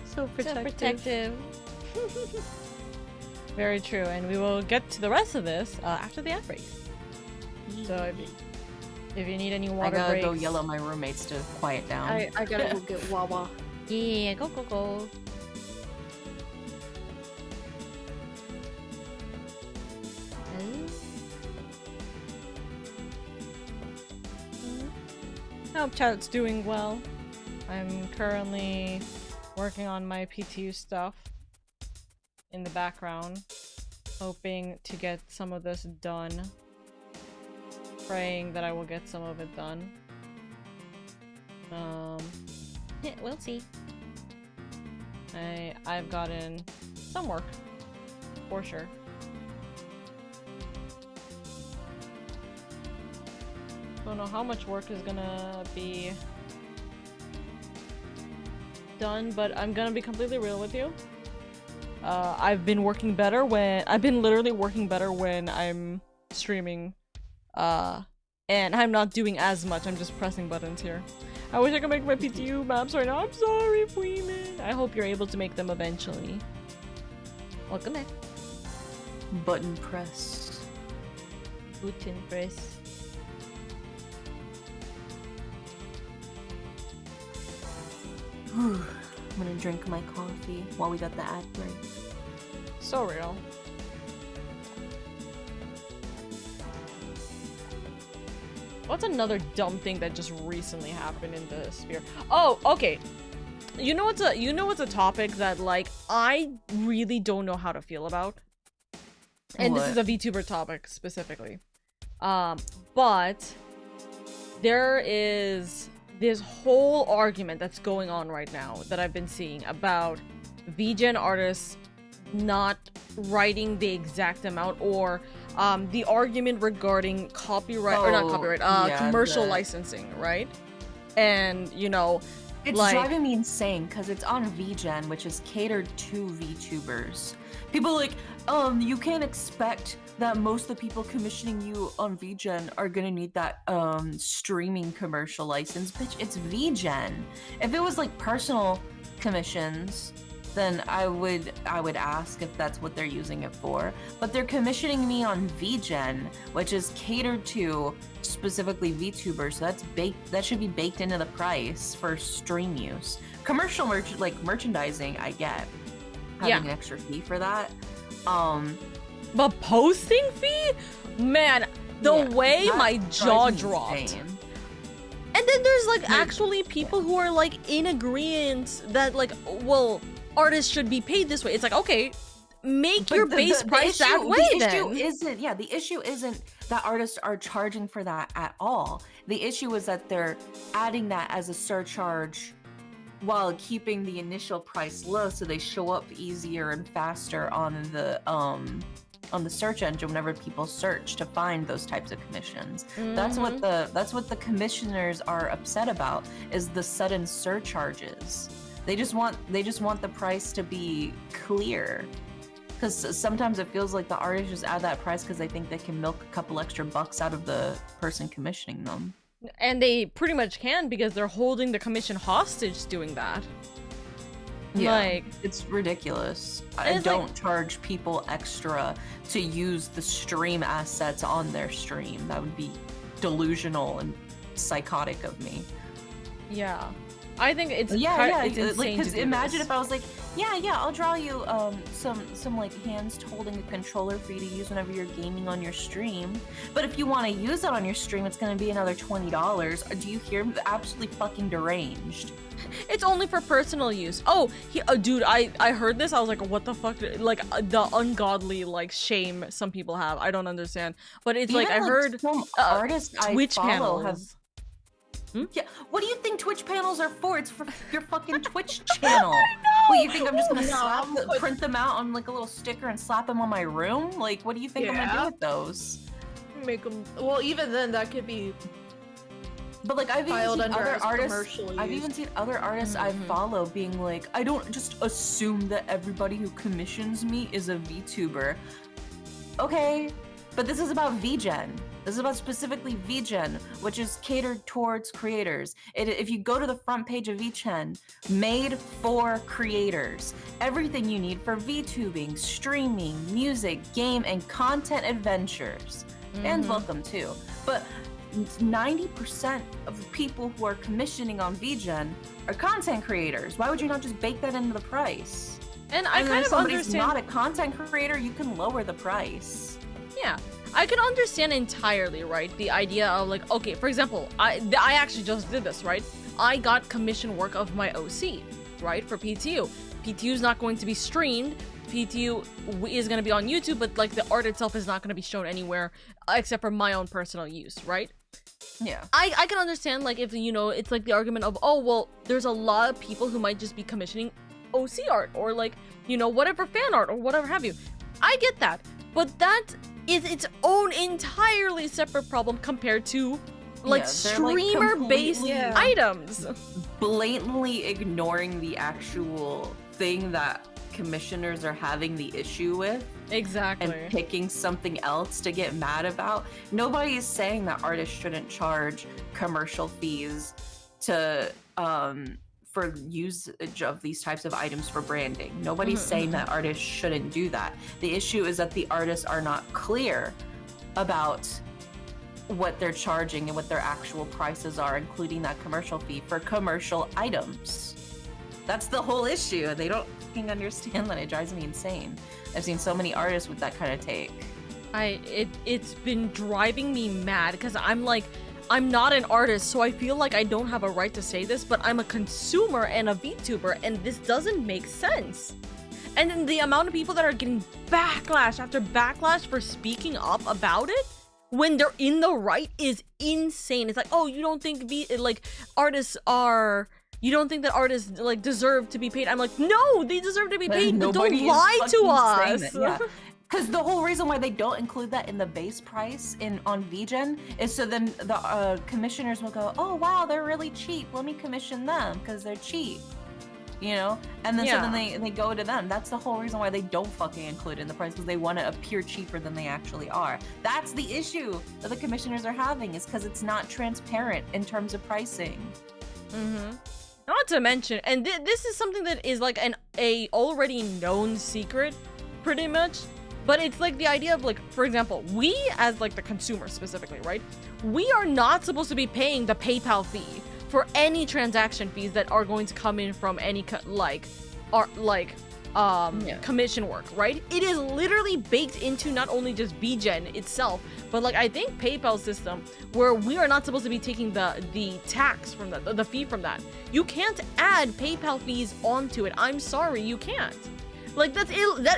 So protective. Very true, and we will get to the rest of this after the ad break. So if you need any water I gotta breaks, go yell at my roommates to quiet down. I gotta go get Wawa. Yeah, go. I hope chat's doing well. I'm currently working on my PTU stuff in the background, hoping to get some of this done. Praying that I will get some of it done. Yeah, we'll see. I've gotten some work, for sure. Don't know how much work is gonna be done, but I'm gonna be completely real with you. I've been literally working better when I'm streaming, and I'm not doing as much. I'm just pressing buttons here. I wish I could make my PTU maps right now. I'm sorry, Freeman. I hope you're able to make them eventually. Welcome back. Button press. Button press. I'm gonna drink my coffee while we got the ad break. So real. What's another dumb thing that just recently happened in the sphere? Oh, okay. You know what's a topic that like I really don't know how to feel about? And What? this is a VTuber topic specifically. But there is this whole argument that's going on right now that I've been seeing about VGen artists not writing the exact amount, or the argument regarding copyright, or not copyright, commercial licensing, right? And you know, it's like, driving me insane because it's on VGen, which is catered to VTubers. People are like, you can't expect that most of the people commissioning you on VGen are gonna need that streaming commercial license. Bitch, it's VGen. If it was like personal commissions, then I would ask if that's what they're using it for. But they're commissioning me on VGen, which is catered to specifically VTubers. So that should be baked into the price for stream use. Commercial merchandising, I get having an extra fee for that. But posting fee? Man, the way my jaw dropped. Insane. And then there's like actually people who are like in agreement that like, well, artists should be paid this way. It's like, okay, make your base price that way then. The issue isn't that artists are charging for that at all. The issue is that they're adding that as a surcharge while keeping the initial price low, so they show up easier and faster on the search engine whenever people search to find those types of commissions. That's what the commissioners are upset about, is the sudden surcharges. They just want the price to be clear, because sometimes it feels like the artists just add that price because they think they can milk a couple extra bucks out of the person commissioning them. And they pretty much can, because they're holding the commission hostage doing that. Yeah, like, it's ridiculous. I don't charge people extra to use the stream assets on their stream. That would be delusional and psychotic of me. Yeah. I think it's it's insane because to do imagine this. if I was like, Yeah, I'll draw you some like hands holding a controller for you to use whenever you're gaming on your stream. But if you want to use it on your stream, it's gonna be another $20. Do you hear me? Absolutely fucking deranged. It's only for personal use. Oh, dude, I heard this. I was like, what the fuck? Like the ungodly like shame some people have. I don't understand. But it's Even, like I heard some artists Twitch I follow panels. have. Yeah, what do you think Twitch panels are for? It's for your fucking Twitch channel. What, you think I'm just gonna print them out on like a little sticker and slap them on my room? Like, what do you think I'm gonna do with those? Make them. Well, even then, that could be. But like, I've even seen other artists. I've even seen other artists I follow being like, I don't just assume that everybody who commissions me is a VTuber. Okay, but this is about VGen. This is about specifically VGen, which is catered towards creators. If you go to the front page of VGen, made for creators. Everything you need for VTubing, streaming, music, game, and content adventures. Fans welcome too. But 90% of the people who are commissioning on VGen are content creators. Why would you not just bake that into the price? And I kind if of somebody's understand. not a content creator, you can lower the price. Yeah, I can understand entirely, right? The idea of like, okay, for example, I actually just did this, right? I got commission work of my OC, right, for PTU. PTU is not going to be streamed. PTU is going to be on YouTube, but like the art itself is not going to be shown anywhere except for my own personal use, right? Yeah. I can understand, like, if, you know, it's like the argument of, oh, well, there's a lot of people who might just be commissioning OC art or like, you know, whatever fan art or whatever have you. I get that, but that is its own entirely separate problem compared to like streamer-based items. Blatantly ignoring the actual thing that commissioners are having the issue with. Exactly. And picking something else to get mad about. Nobody is saying that artists shouldn't charge commercial fees to for usage of these types of items for branding. Nobody's saying that artists shouldn't do that. The issue is that the artists are not clear about what they're charging and what their actual prices are, including that commercial fee for commercial items. That's the whole issue. They don't fucking understand that. It drives me insane. I've seen so many artists with that kind of take. It's been driving me mad because I'm like, I'm not an artist, so I feel like I don't have a right to say this, but I'm a consumer and a VTuber, and this doesn't make sense. And then the amount of people that are getting backlash after backlash for speaking up about it when they're in the right is insane. It's like, oh, you don't think artists are... You don't think that artists like deserve to be paid? I'm like, no, they deserve to be paid, but don't lie to us. Yeah. Because the whole reason why they don't include that in the base price on VGen is so then the commissioners will go, oh wow, they're really cheap. Let me commission them because they're cheap, you know. And then so then they go to them. That's the whole reason why they don't fucking include it in the price, because they want to appear cheaper than they actually are. That's the issue that the commissioners are having, is because it's not transparent in terms of pricing. Not to mention, and this is something that is like a already known secret, pretty much. But it's like the idea of like, for example, we as like the consumer specifically, right? We are not supposed to be paying the PayPal fee for any transaction fees that are going to come in from any commission work, right? It is literally baked into not only just VGen itself, but like I think PayPal system, where we are not supposed to be taking the tax from that, the fee from that. You can't add PayPal fees onto it. I'm sorry, you can't. Like that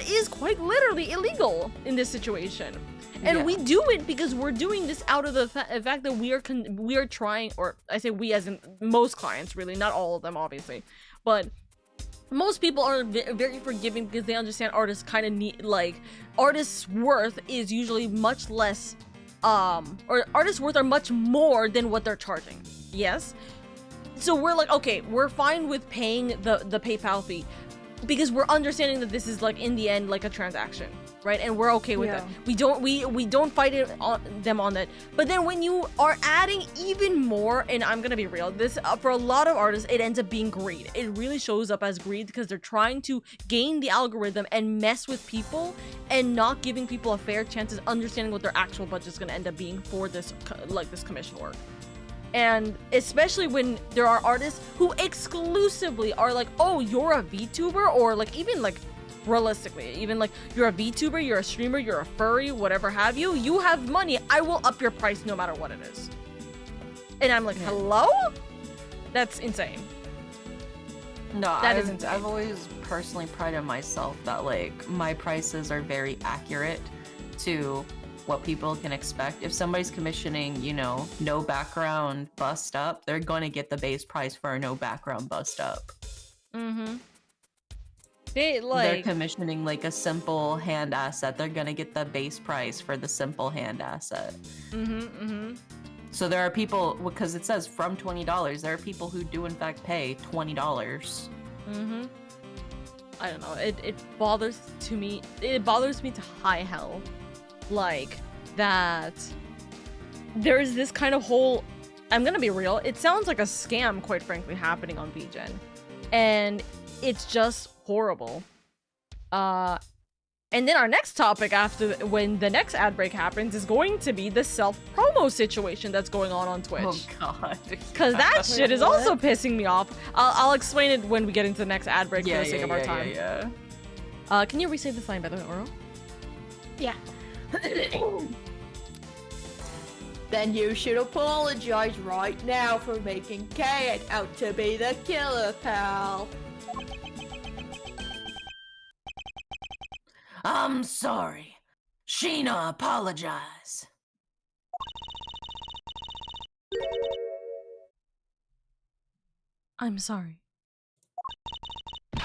is quite literally illegal in this situation. And we do it because we're doing this out of the fact that we are trying, or I say we as in most clients, really, not all of them obviously, but most people are very forgiving because they understand artists kind of need, like, artists' worth is usually much less, or artists' worth are much more than what they're charging. Yes? So we're like, okay, we're fine with paying the PayPal fee because we're understanding that this is like in the end like a transaction, right? And we're okay with that. We don't fight them on that. But then when you are adding even more, and I'm gonna be real, this for a lot of artists it ends up being greed. It really shows up as greed because they're trying to gain the algorithm and mess with people and not giving people a fair chance of understanding what their actual budget is gonna end up being for this this commission work. And especially when there are artists who exclusively are like, oh, you're a VTuber, or like even like realistically, even like you're a VTuber, you're a streamer, you're a furry, whatever have you, you have money, I will up your price no matter what it is. And I'm like, hello? That's insane. No, That is insane. I've always personally prided myself that like my prices are very accurate to what people can expect. If somebody's commissioning, you know, no background bust up, they're going to get the base price for a no background bust up. Mm-hmm. They're commissioning like a simple hand asset, they're going to get the base price for the simple hand asset. Mm-hmm, mm-hmm. So there are people, because it says from $20, there are people who do in fact pay $20. Mm-hmm. I don't know. It bothers me to high hell, like that. There's this kind of whole. I'm gonna be real. It sounds like a scam, quite frankly, happening on VGen, and it's just horrible. And then our next topic after when the next ad break happens is going to be the self-promo situation that's going on Twitch. Oh god. Because that shit is also pissing me off. I'll explain it when we get into the next ad break for the sake of our time. Can you resave this line by the way, Oro? Yeah. Then you should apologize right now for making Kate out to be the killer pal. I'm sorry. Sheena, apologize. I'm sorry. It's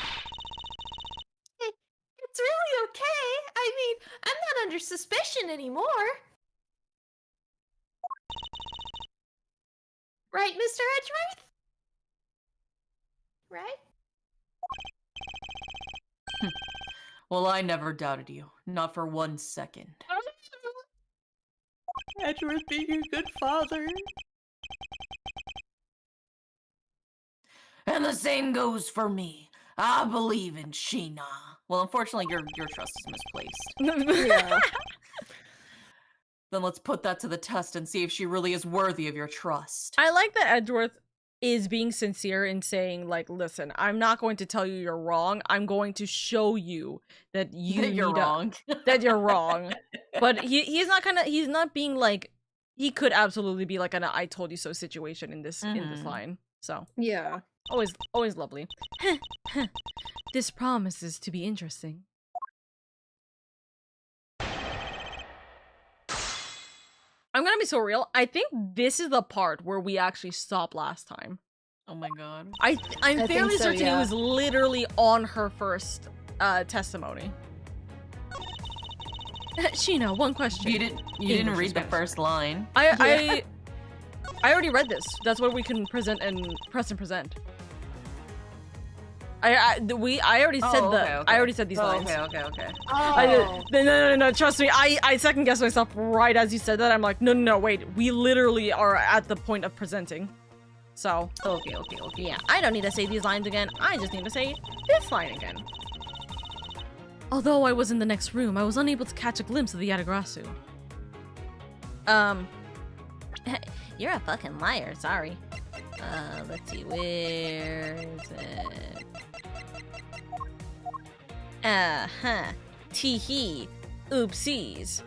really okay. I mean, I'm not under suspicion anymore. Right, Mr. Edgeworth? Right? Well, I never doubted you. Not for 1 second. Edgeworth being a good father. And the same goes for me. I believe in Sheena. Well, unfortunately, your trust is misplaced. Yeah. Then let's put that to the test and see if she really is worthy of your trust. I like that Edgeworth is being sincere in saying, like, listen, I'm not going to tell you you're wrong. I'm going to show you that You're wrong. that you're wrong. But he's not being like, he could absolutely be like an I told you so situation in this line. So Yeah. always lovely. This promises to be interesting. I'm gonna be so real. I think this is the part where we actually stopped last time. Oh my god. I'm fairly so, certain yeah. it was literally on her first testimony. Sheena, one question. You didn't read the first line. I already read this. That's what we can present and press and present. I already said okay. I already said these lines. Okay. Oh. No, trust me. I second guessed myself right as you said that. I'm like, no, wait. We literally are at the point of presenting. So. Okay. Yeah, I don't need to say these lines again. I just need to say this line again. Although I was in the next room, I was unable to catch a glimpse of the Yatagrasu. You're a fucking liar, sorry. Let's see, where is it? Tee-hee. Oopsies.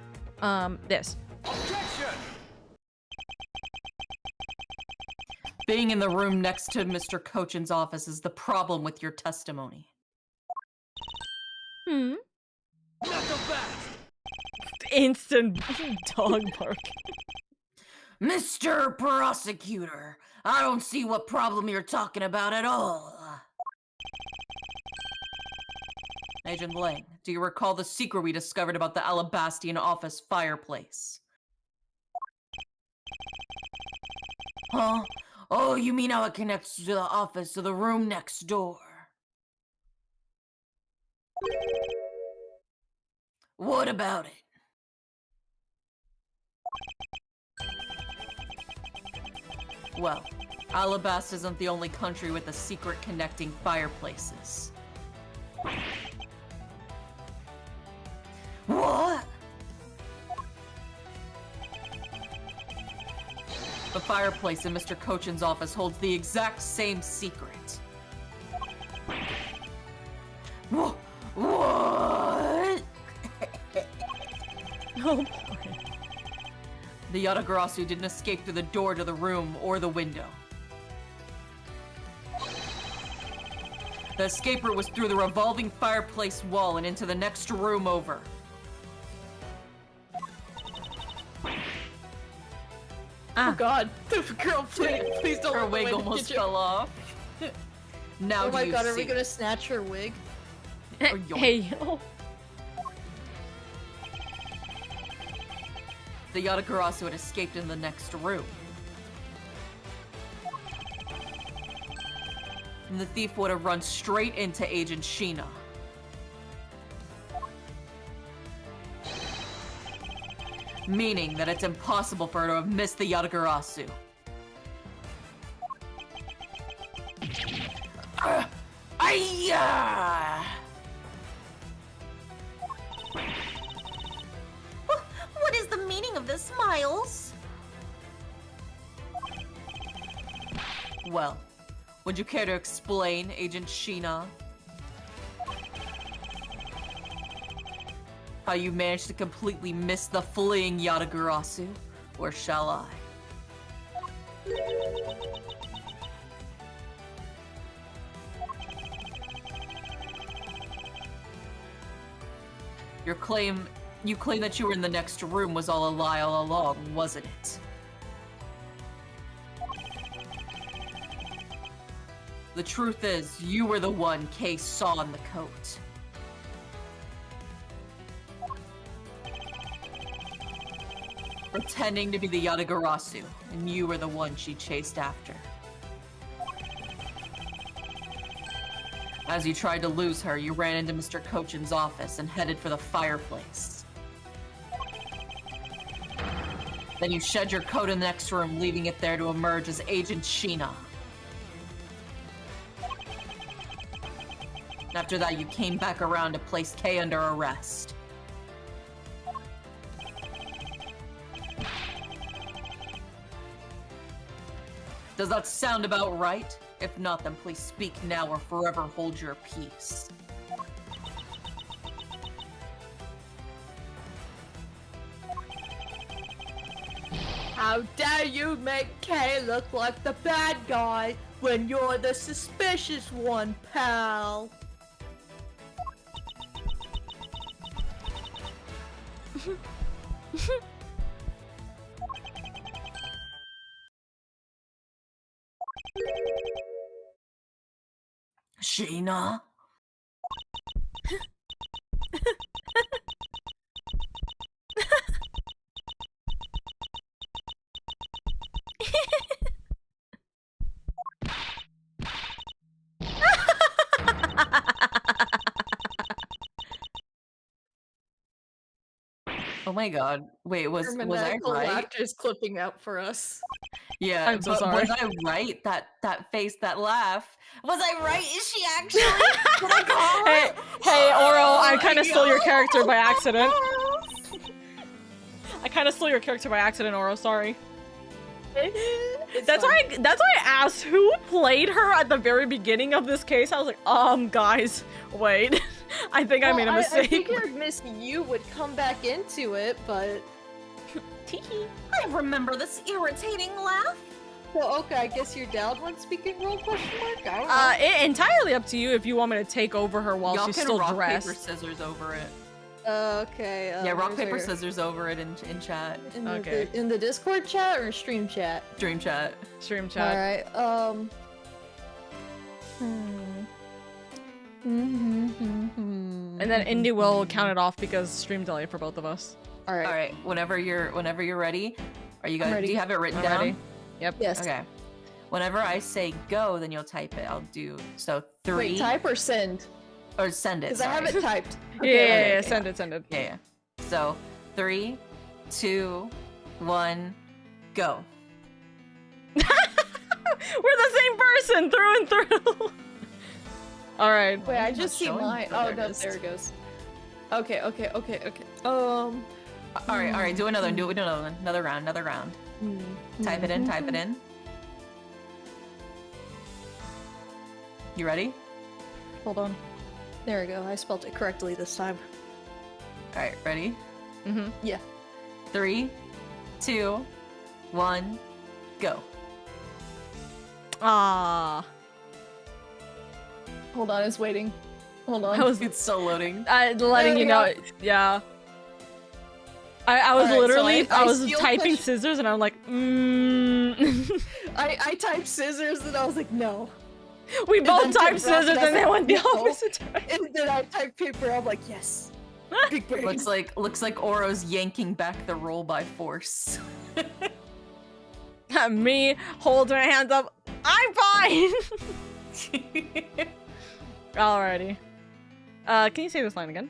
This. Objection! Being in the room next to Mr. Cochin's office is the problem with your testimony. Not the best! Instant dog bark. Mr. Prosecutor, I don't see what problem you're talking about at all. Agent Lang, do you recall the secret we discovered about the Alabastian office fireplace? Huh? Oh, you mean how it connects to the office of the room next door? What about it? Well, Alabast isn't the only country with a secret connecting fireplaces. What? The fireplace in Mr. Cochin's office holds the exact same secret. What? Oh boy. The Yatagarasu didn't escape through the door to the room or the window. The escape route was through the revolving fireplace wall and into the next room over. Oh god. Girl, please don't Her let the wig wind almost get you. fell off. Now Oh do my you god, see? are we gonna snatch her wig? Hey, oh. The Yatagarasu had escaped in the next room. And the thief would have run straight into Agent Sheena. Meaning that it's impossible for her to have missed the Yatagarasu. Ayya! What is the meaning of this, Miles? Well, would you care to explain, Agent Sheena? How you managed to completely miss the fleeing Yatagarasu? Or shall I? You claim that you were in the next room was all a lie all along, wasn't it? The truth is, you were the one Kay saw in the coat. Pretending to be the Yatagarasu, and you were the one she chased after. As you tried to lose her, you ran into Mr. Cochin's office and headed for the fireplace. Then you shed your coat in the next room, leaving it there to emerge as Agent Sheena. After that, you came back around to place Kay under arrest. Does that sound about right? If not, then please speak now or forever hold your peace. How dare you make Kay look like the bad guy when you're the suspicious one, pal? Sheena? Oh my god. Wait, was I right? Laughter's clipping out for us. Yeah, I'm so but sorry. was I right? That face, that laugh. Was I right? Is she actually? Did I call Hey, it? hey, Oro, I Oh kind my of stole your God. character by accident. I kind of stole your character by accident, Oro. Sorry. That's why I asked who played her at the very beginning of this case. I was like, guys, wait. I think I made a mistake. I figured Miss Yu would come back into it, but I remember this irritating laugh. well, okay. I guess you're down when speaking role question mark. I don't know. It entirely up to you if you want me to take over her while Y'all she's can still rock, dressed. paper, scissors over it. Okay. Yeah, rock, where's paper, our- scissors over it in chat. Okay. In the Discord chat or stream chat? Dream chat. Stream chat. All right. And then Indy will count it off because stream delay for both of us. All right. All right. Whenever you're ready, are you guys? ready. Do you have it written I'm down? ready. Yep. Yes. Okay. Whenever I say go, then you'll type it. I'll do so 3. Wait, type or send? Or send it. Because I Sorry. have it typed. Yeah, send it. Yeah. So 3, 2, 1, go. We're the same person through and through. All right. Wait, I Not just see showing? mine. Oh, Oh, there it no, is. there it goes. Okay. All right. Do another one. Do another one. Another round. Type it in, type it in. You ready? Hold on. There we go. I spelled it correctly this time. Alright, ready? Yeah. 3, 2, 1, go. Ah. Hold on, it's waiting. Hold on. I was It's still loading. letting you know. Yeah. I was Alright, literally so I I was steal typing question- scissors and I'm like, I typed scissors and I was like, no. We And both then typed Tim dropped it, scissors I was and they like, went the no. opposite direction. And then I typed paper, I'm like, yes. Big brain. Looks like Oro's yanking back the roll by force. Me hold my hands up. I'm fine. Alrighty. Can you say this line again?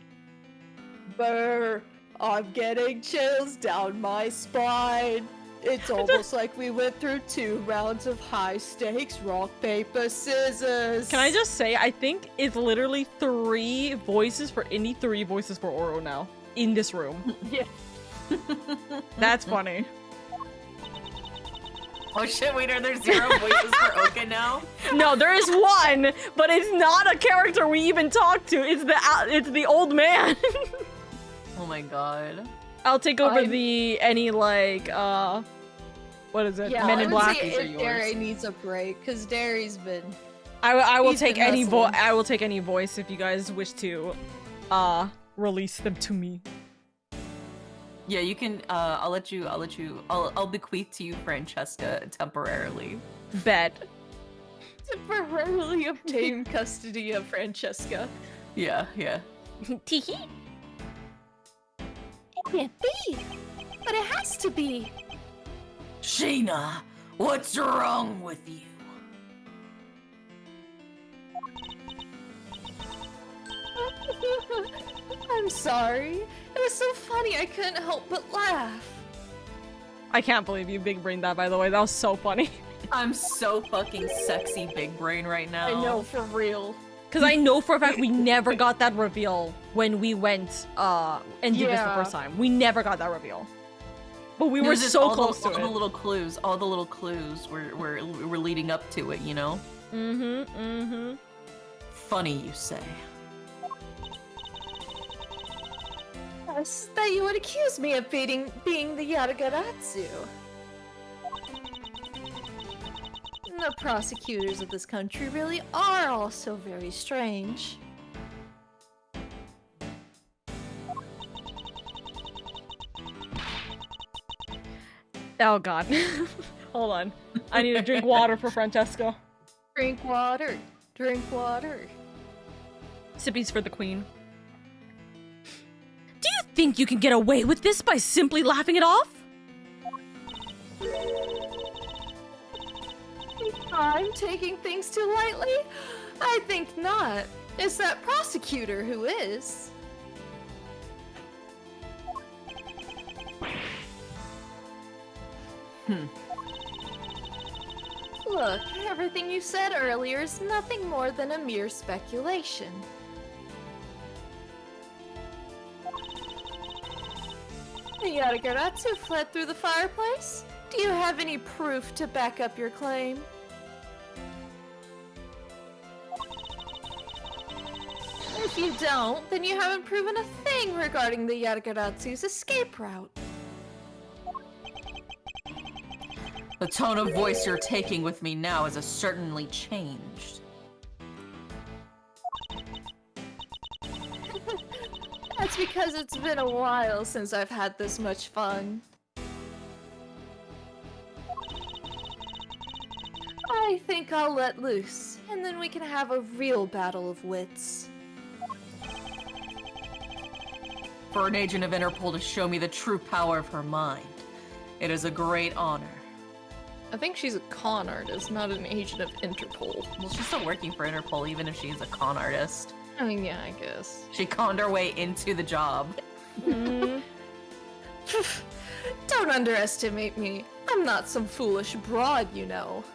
Brr, I'm getting chills down my spine. It's almost like we went through 2 rounds of high stakes rock, paper, scissors. Can I just say, I think it's literally 3 voices for 3 voices for Oro now in this room. Yeah. That's funny. Oh shit, wait, are there 0 voices for Oka now? No, there is one, but it's not a character we even talk to. It's the old man. Oh my god. I'll take over any like what is it? Yeah, Men in Black. These are if yours. Derry needs a break, because Derry's been... I will He's take been any hustling. I will take any voice if you guys wish to release them to me. Yeah, you can I'll bequeath to you Francesca temporarily. Bet. temporarily obtain custody of Francesca. Yeah, yeah. Teehee. It can't be, but it has to be. Sheena, what's wrong with you? I'm sorry. It was so funny I couldn't help but laugh. I can't believe you big brained that, by the way. That was so funny. I'm so fucking sexy big brain right now. I know, for real. Because I know for a fact we never got that reveal when we went and did this the Yeah. first time. We never got that reveal. But we It were was just so all close the, to all it. the little clues, all the little clues were leading up to it, you know? Funny, you say. Yes, that you would accuse me of being the Yatagaratsu. The prosecutors of this country really are also very strange. Oh god. Hold on. I need to drink water for Francesca. Drink water. Drink water. Sippies for the queen. Do you think you can get away with this by simply laughing it off? I'm taking things too lightly? I think not. It's that prosecutor who is. Look, everything you said earlier is nothing more than a mere speculation. The Yatagaratsu fled through the fireplace? Do you have any proof to back up your claim? If you don't, then you haven't proven a thing regarding the Yatagaratsu's escape route. The tone of voice you're taking with me now has certainly changed. That's because it's been a while since I've had this much fun. I think I'll let loose, and then we can have a real battle of wits. For an agent of Interpol to show me the true power of her mind, it is a great honor. I think she's a con artist, not an agent of Interpol. Well, she's still working for Interpol even if she's a con artist. I mean, yeah, I guess. She conned her way into the job. Don't underestimate me. I'm not some foolish broad, you know.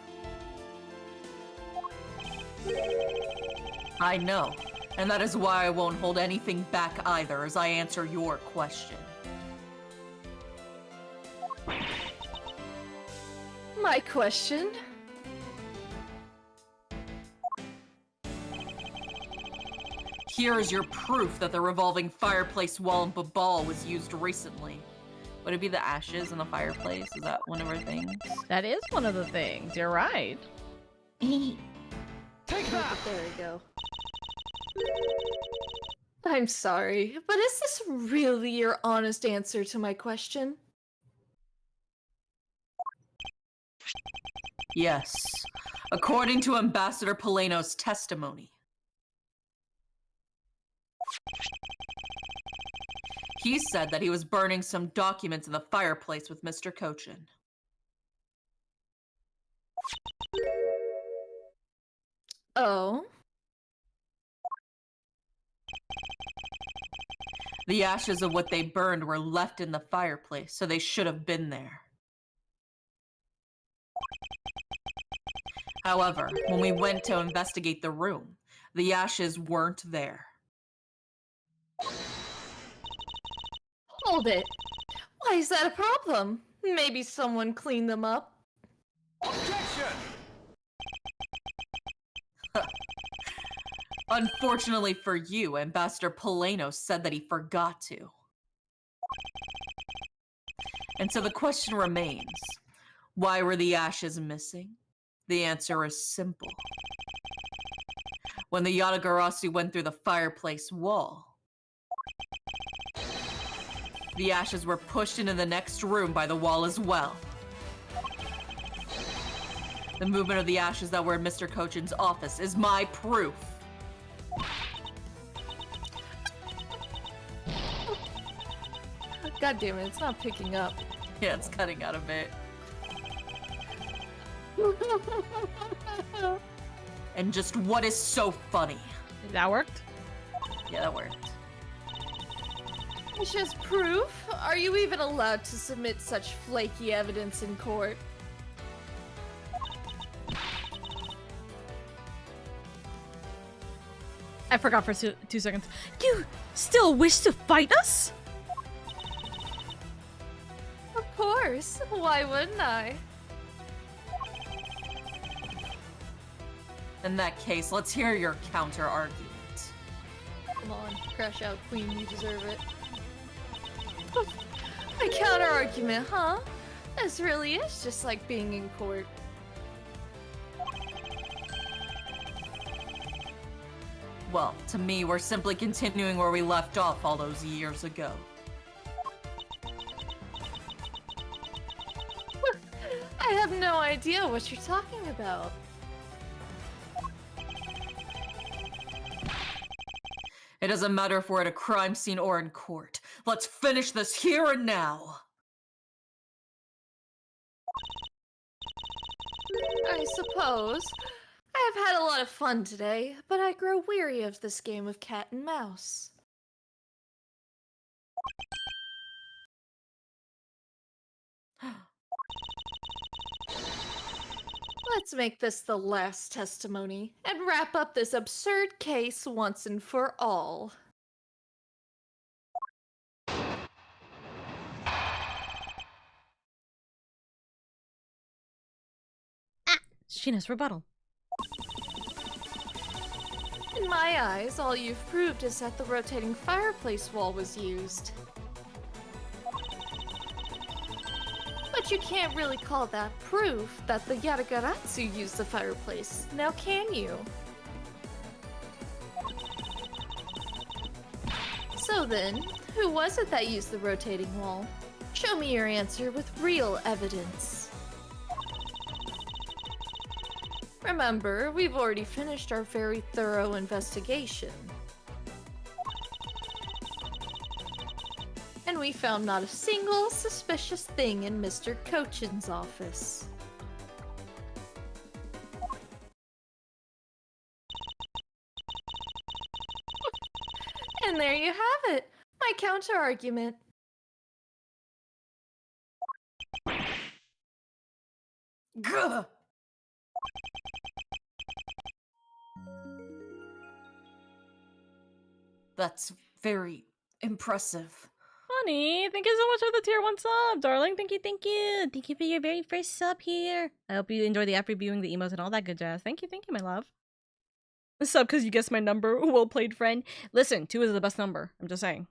I know, and that is why I won't hold anything back either as I answer your question. My question. Here is your proof that the revolving fireplace wall in Babal was used recently. Would it be the ashes in the fireplace? Is that one of our things? That is one of the things. You're right. Take that! There we go. I'm sorry, but is this really your honest answer to my question? Yes. According to Ambassador Poleno's testimony. He said that he was burning some documents in the fireplace with Mr. Cochin. Oh? The ashes of what they burned were left in the fireplace, so they should have been there. However, when we went to investigate the room, the ashes weren't there. Hold it. Why is that a problem? Maybe someone cleaned them up. Objection! Unfortunately for you, Ambassador Poleno said that he forgot to. And so the question remains, why were the ashes missing? The answer is simple. When the Yatagarasu went through the fireplace wall, the ashes were pushed into the next room by the wall as well. The movement of the ashes that were in Mr. Cochin's office is my proof. God damn it, it's not picking up. Yeah, it's cutting out a bit. And just what is so funny? That worked? Yeah, that worked. It's just proof? Are you even allowed to submit such flaky evidence in court? I forgot for 2 seconds. You still wish to fight us? Of course. Why wouldn't I? In that case, let's hear your counter argument. Come on, crash out, queen. You deserve it. My counter argument, huh? This really is just like being in court. Well, to me, we're simply continuing where we left off all those years ago. I have no idea what you're talking about. It doesn't matter if we're at a crime scene or in court. Let's finish this here and now. I suppose. I have had a lot of fun today, but I grow weary of this game of cat and mouse. Let's make this the last testimony and wrap up this absurd case once and for all. Sheena's rebuttal. In my eyes, all you've proved is that the rotating fireplace wall was used. But you can't really call that proof that the Yatagarasu used the fireplace, now can you? So then, who was it that used the rotating wall? Show me your answer with real evidence. Remember, we've already finished our very thorough investigation. And we found not a single suspicious thing in Mr. Cochin's office. And there you have it, my counter-argument. Gah! That's very impressive. Sunny, thank you so much for the tier 1 sub, darling. Thank you, thank you. Thank you for your very first sub here. I hope you enjoy the app reviewing, the emos, and all that good jazz. Thank you, my love. Sub because you guessed my number. Well played, friend. Listen, 2 is the best number. I'm just saying.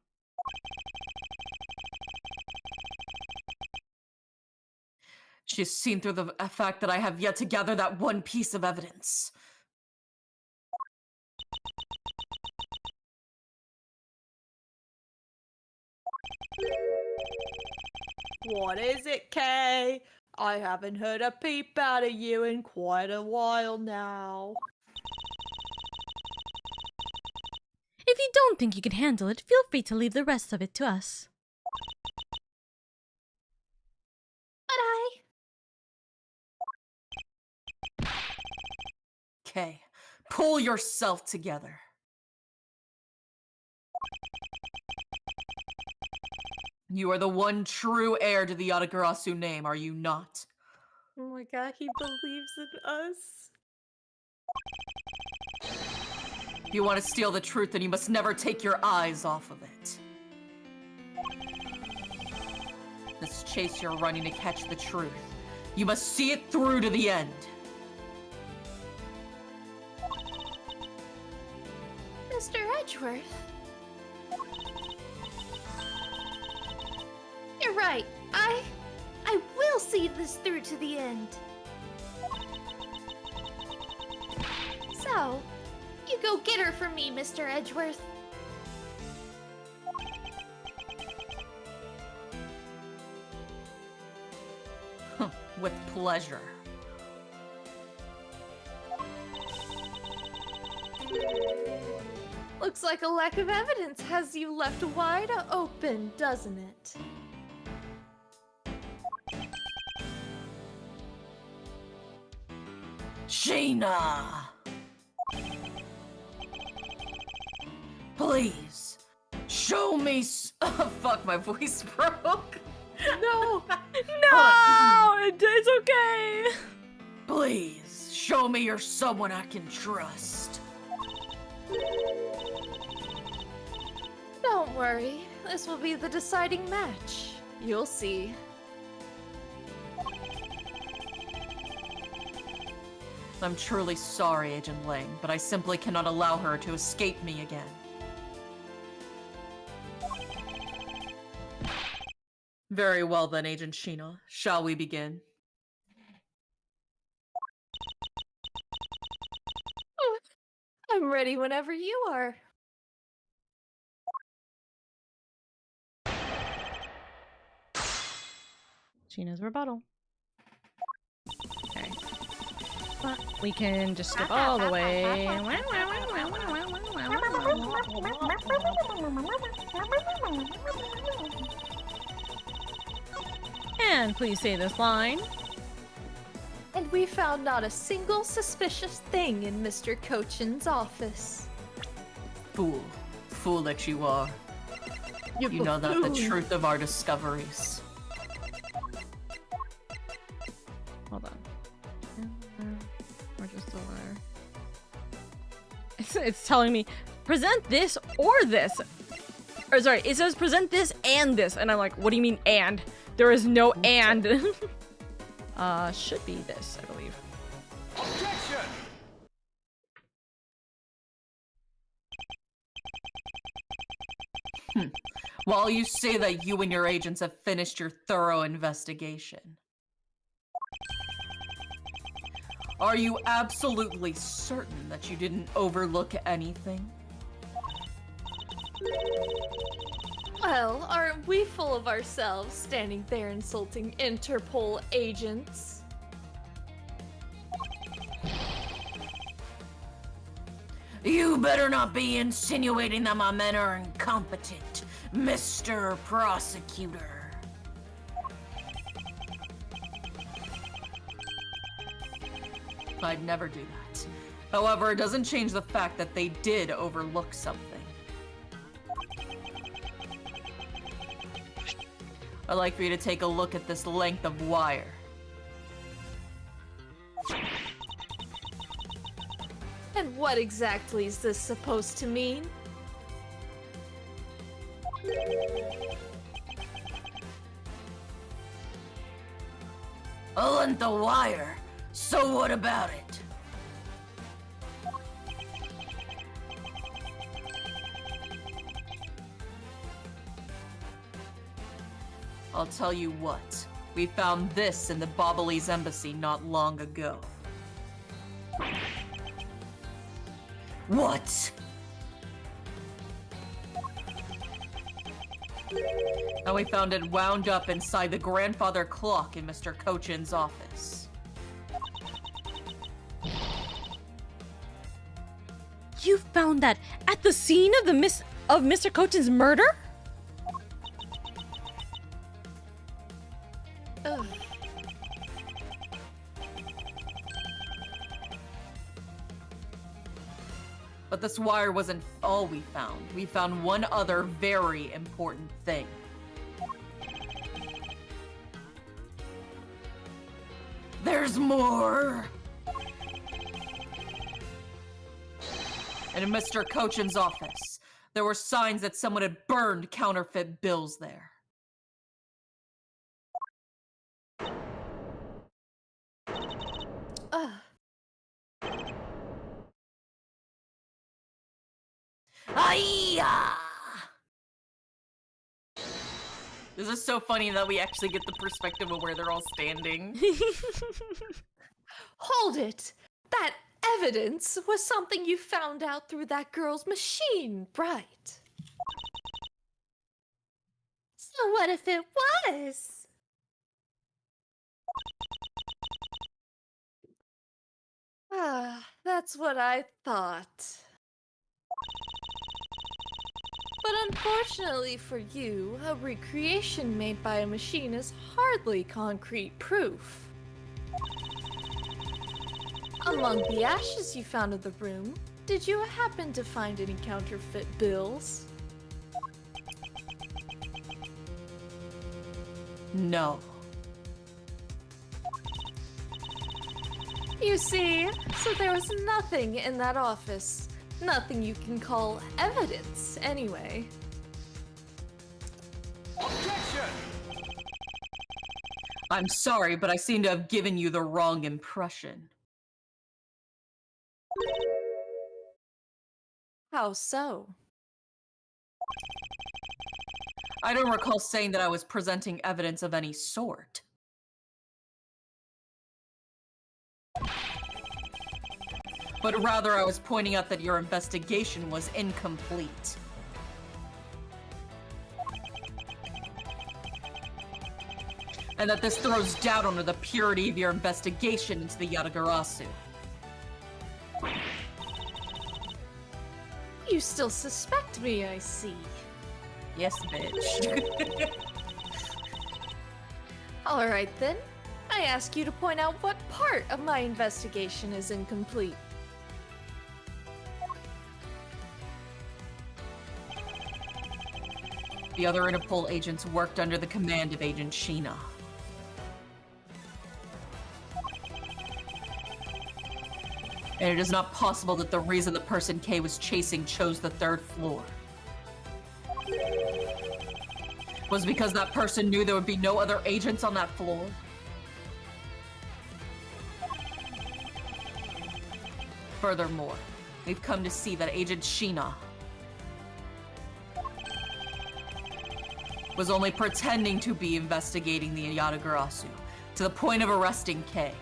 She's seen through the fact that I have yet to gather that one piece of evidence. What is it, Kay? I haven't heard a peep out of you in quite a while now. If you don't think you can handle it, feel free to leave the rest of it to us. But Okay, pull yourself together. You are the one true heir to the Yatagarasu name, are you not? Oh my god, he believes in us. If you want to steal the truth, then you must never take your eyes off of it. This chase you're running to catch the truth. You must see it through to the end. Mr. Edgeworth. You're right. I will see this through to the end. So, you go get her for me, Mr. Edgeworth. With pleasure. Looks like a lack of evidence has you left wide open, doesn't it? Sheena! Please, show me oh, fuck, my voice broke. No! No! It's okay! Please, show me you're someone I can trust. Don't worry. This will be the deciding match. You'll see. I'm truly sorry, Agent Lang, but I simply cannot allow her to escape me again. Very well then, Agent Sheena. Shall we begin? I'm ready whenever you are. Sheena's rebuttal. Okay. But we can just skip all the way. And please say this line. And we found not a single suspicious thing in Mr. Cochin's office. Fool. Fool that you are. You know not the truth of our discoveries. Hold on. We're just still there. It's telling me, present this or this. Or sorry, it says present this and this. And I'm like, what do you mean and? There is no and. Should be this, I believe. Objection! While you say that you and your agents have finished your thorough investigation, are you absolutely certain that you didn't overlook anything? Well, aren't we full of ourselves standing there insulting Interpol agents? You better not be insinuating that my men are incompetent, Mr. Prosecutor. I'd never do that. However, it doesn't change the fact that they did overlook something. I'd like for you to take a look at this length of wire. And what exactly is this supposed to mean? sent the wire. So what about it? I'll tell you what. We found this in the Bobbly's embassy not long ago. What? And we found it wound up inside the grandfather clock in Mr. Cochin's office. You found that at the scene of Mr. Cochin's murder? Ugh. But this wire wasn't all we found. We found one other very important thing. There's more! And in Mr. Cochin's office, there were signs that someone had burned counterfeit bills there. Ugh. Hiya! This is so funny that we actually get the perspective of where they're all standing. Hold it! That evidence was something you found out through that girl's machine, right? So what if it was? Ah, that's what I thought. But unfortunately for you, a recreation made by a machine is hardly concrete proof. Among the ashes you found in the room, did you happen to find any counterfeit bills? No. You see, so there was nothing in that office. Nothing you can call evidence, anyway. Objection! I'm sorry, but I seem to have given you the wrong impression. How so? I don't recall saying that I was presenting evidence of any sort. But rather I was pointing out that your investigation was incomplete. And that this throws doubt on the purity of your investigation into the Yatagarasu. You still suspect me, I see. Yes, bitch. Alright then. I ask you to point out what part of my investigation is incomplete. The other Interpol agents worked under the command of Agent Sheena. And it is not possible that the reason the person K was chasing chose the 3rd floor was because that person knew there would be no other agents on that floor. Furthermore, we've come to see that Agent Sheena was only pretending to be investigating the Yatagarasu to the point of arresting K.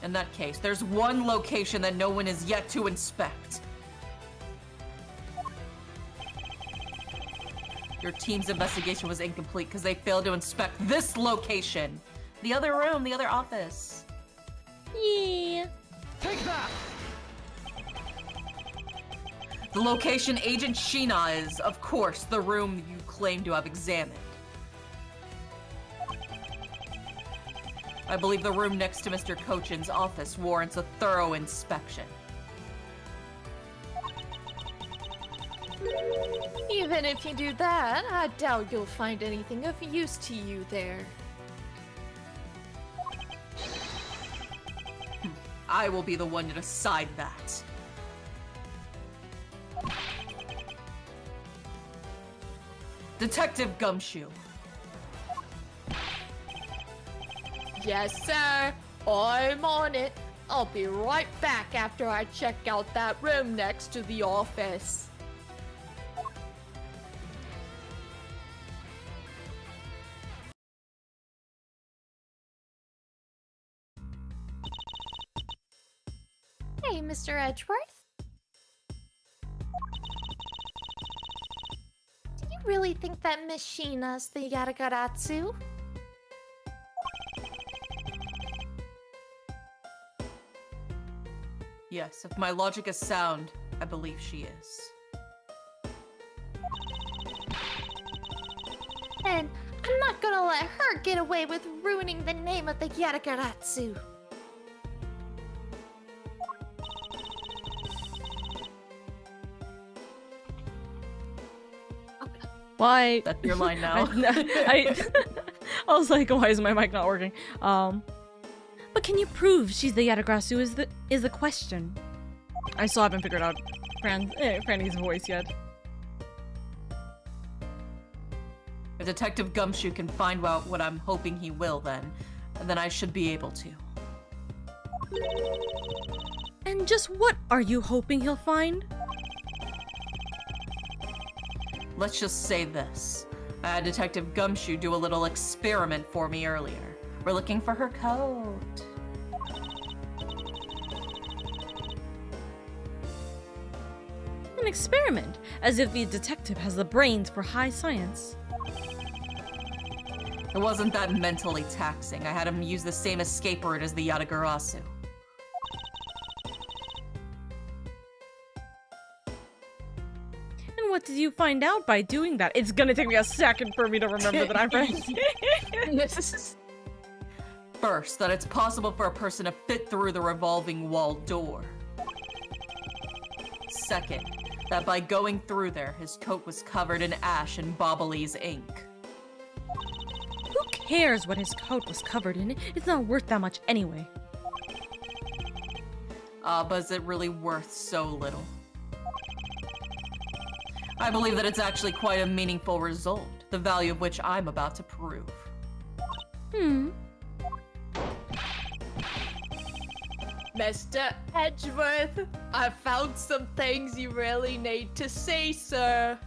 In that case, there's one location that no one is yet to inspect. Your team's investigation was incomplete because they failed to inspect this location. The other room, the other office. Yeah. Take that! The location Agent Sheena is, of course, the room you claim to have examined. I believe the room next to Mr. Cochin's office warrants a thorough inspection. Even if you do that, I doubt you'll find anything of use to you there. I will be the one to decide that. Detective Gumshoe. Yes, sir. I'm on it. I'll be right back after I check out that room next to the office. Hey, Mr. Edgeworth. Do you really think that Miss Sheena's the Yatagaratsu? Yes, if my logic is sound, I believe she is. And I'm not gonna let her get away with ruining the name of the Yatagaratsu. Why? That's your line now. I was like, why is my mic not working? But can you prove she's the Yatagarasu is the question. I still haven't figured out Franny's voice yet. If Detective Gumshoe can find out what I'm hoping he will, then I should be able to. And just what are you hoping he'll find? Let's just say this. I had Detective Gumshoe do a little experiment for me earlier. We're looking for her coat. An experiment, as if the detective has the brains for high science. It wasn't that mentally taxing. I had him use the same escape route as the Yatagarasu. And what did you find out by doing that? It's gonna take me a second for me to remember that I'm right. First, that it's possible for a person to fit through the revolving wall door. Second, that by going through there, his coat was covered in ash and Bobbly's ink. Who cares what his coat was covered in? It's not worth that much anyway. But is it really worth so little? I believe that it's actually quite a meaningful result, the value of which I'm about to prove. Mr. Edgeworth, I found some things you really need to see, sir.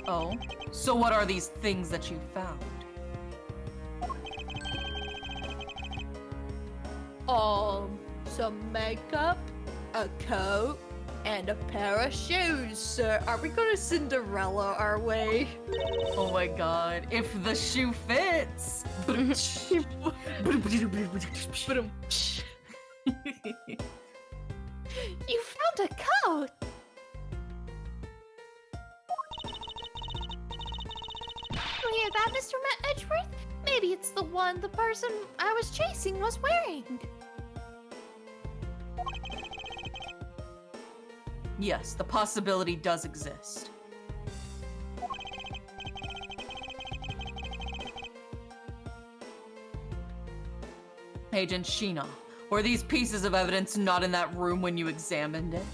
Oh? So what are these things that you found? Some makeup, a coat, and a pair of shoes, sir. Are we gonna Cinderella our way? Oh my god, if the shoe fits! You found a coat! You hear that, Mr. Edgeworth? Maybe it's the one the person I was chasing was wearing. Yes, the possibility does exist. Agent Sheena, were these pieces of evidence not in that room when you examined it?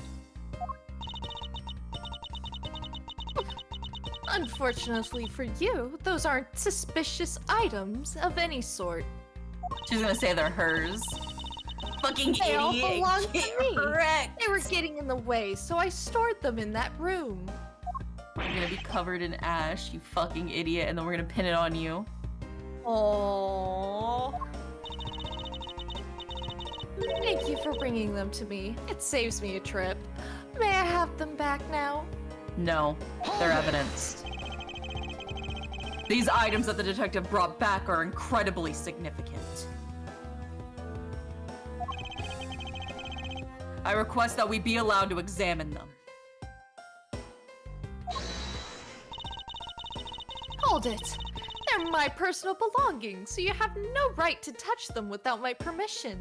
Unfortunately for you, those aren't suspicious items of any sort. She's gonna say they're hers. Fucking They all idiot. belong to Get me. wrecked. They were getting in the way, so I stored them in that room. You're gonna be covered in ash, you fucking idiot, and then we're gonna pin it on you. Aww. Thank you for bringing them to me. It saves me a trip. May I have them back now? No, they're evidenced. These items that the detective brought back are incredibly significant. I request that we be allowed to examine them. Hold it. They're my personal belongings, so you have no right to touch them without my permission.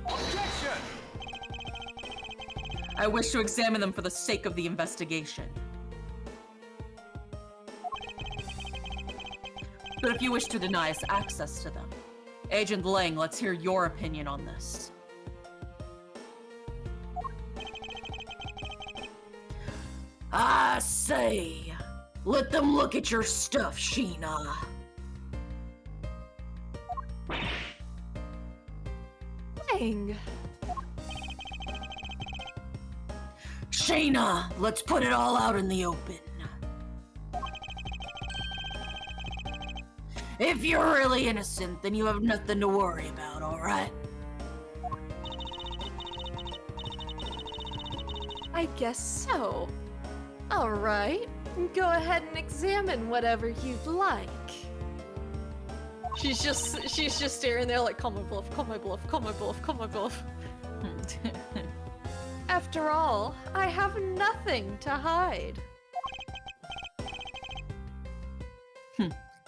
Objection! I wish to examine them for the sake of the investigation. But if you wish to deny us access to them, Agent Lang, let's hear your opinion on this. I say, let them look at your stuff, Sheena. Dang. Sheena, let's put it all out in the open. If you're really innocent, then you have nothing to worry about, alright? I guess so. Alright. Go ahead and examine whatever you'd like. She's just staring there like, call my bluff, call my bluff, call my bluff, call my bluff. After all, I have nothing to hide.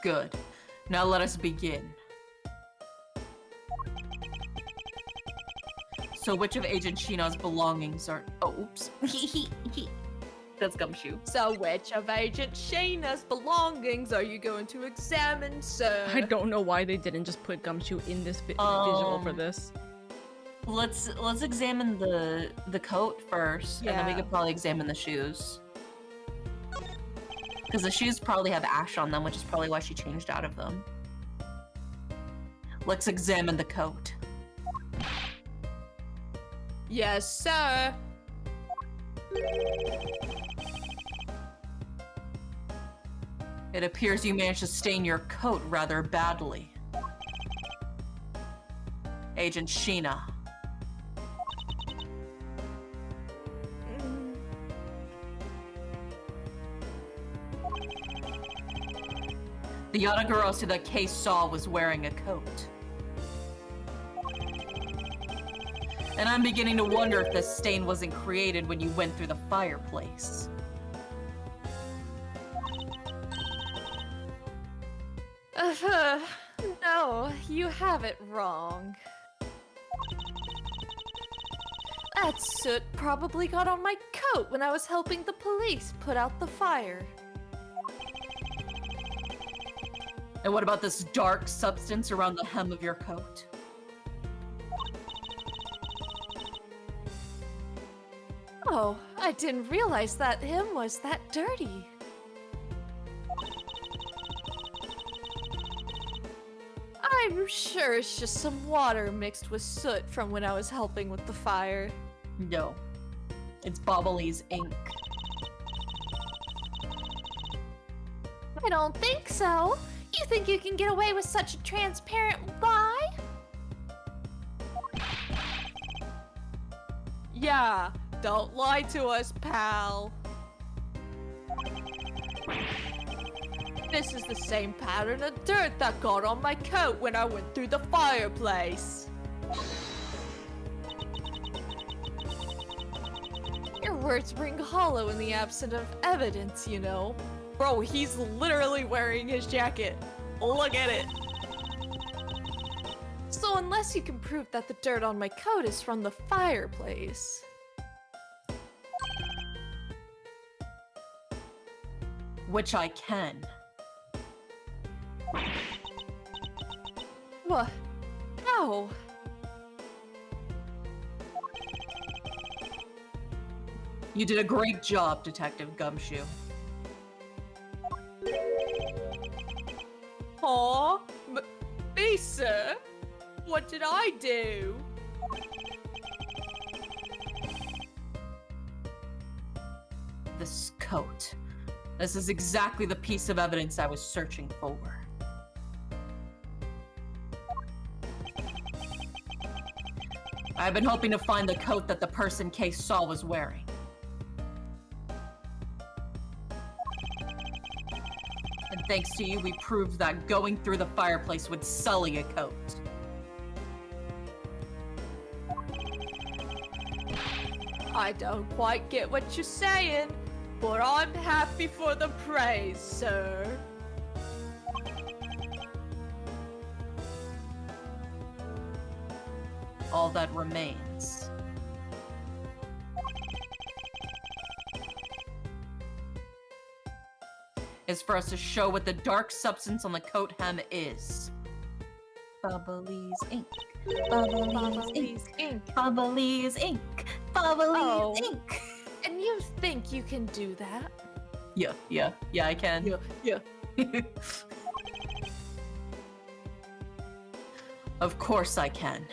Good. Now let us begin. So which of Agent Sheena's belongings are— oh, oops. That's Gumshoe. So which of Agent Sheena's belongings are you going to examine, sir? I don't know why they didn't just put Gumshoe in this visual for this. Let's examine the coat first, and then we Yeah. could probably examine the shoes. Because the shoes probably have ash on them, which is probably why she changed out of them. Let's examine the coat. Yes, sir. It appears you managed to stain your coat rather badly. Agent Sheena. The Yanagorosu that Kay saw was wearing a coat. And I'm beginning to wonder if this stain wasn't created when you went through the fireplace. No, you have it wrong. That soot probably got on my coat when I was helping the police put out the fire. And what about this dark substance around the hem of your coat? Oh, I didn't realize that him was that dirty. I'm sure it's just some water mixed with soot from when I was helping with the fire. No. It's Bobbly's ink. I don't think so. You think you can get away with such a transparent lie? Yeah, don't lie to us, pal. This is the same pattern of dirt that got on my coat when I went through the fireplace. Your words ring hollow in the absence of evidence, you know. Bro, he's literally wearing his jacket. Look at it. So unless you can prove that the dirt on my coat is from the fireplace. Which I can. What? How? You did a great job, Detective Gumshoe. Aw, me, sir? What did I do? This coat. This is exactly the piece of evidence I was searching for. I've been hoping to find the coat that the person Kay saw was wearing. And thanks to you, we proved that going through the fireplace would sully a coat. I don't quite get what you're saying, but I'm happy for the praise, sir. All that remains is for us to show what the dark substance on the coat hem is. Bubbly's ink. Bubbly's ink. ink. Bubbly's ink. Bubbly's Oh. ink. And You think you can do that? Yeah, I can. Yeah. Of course I can.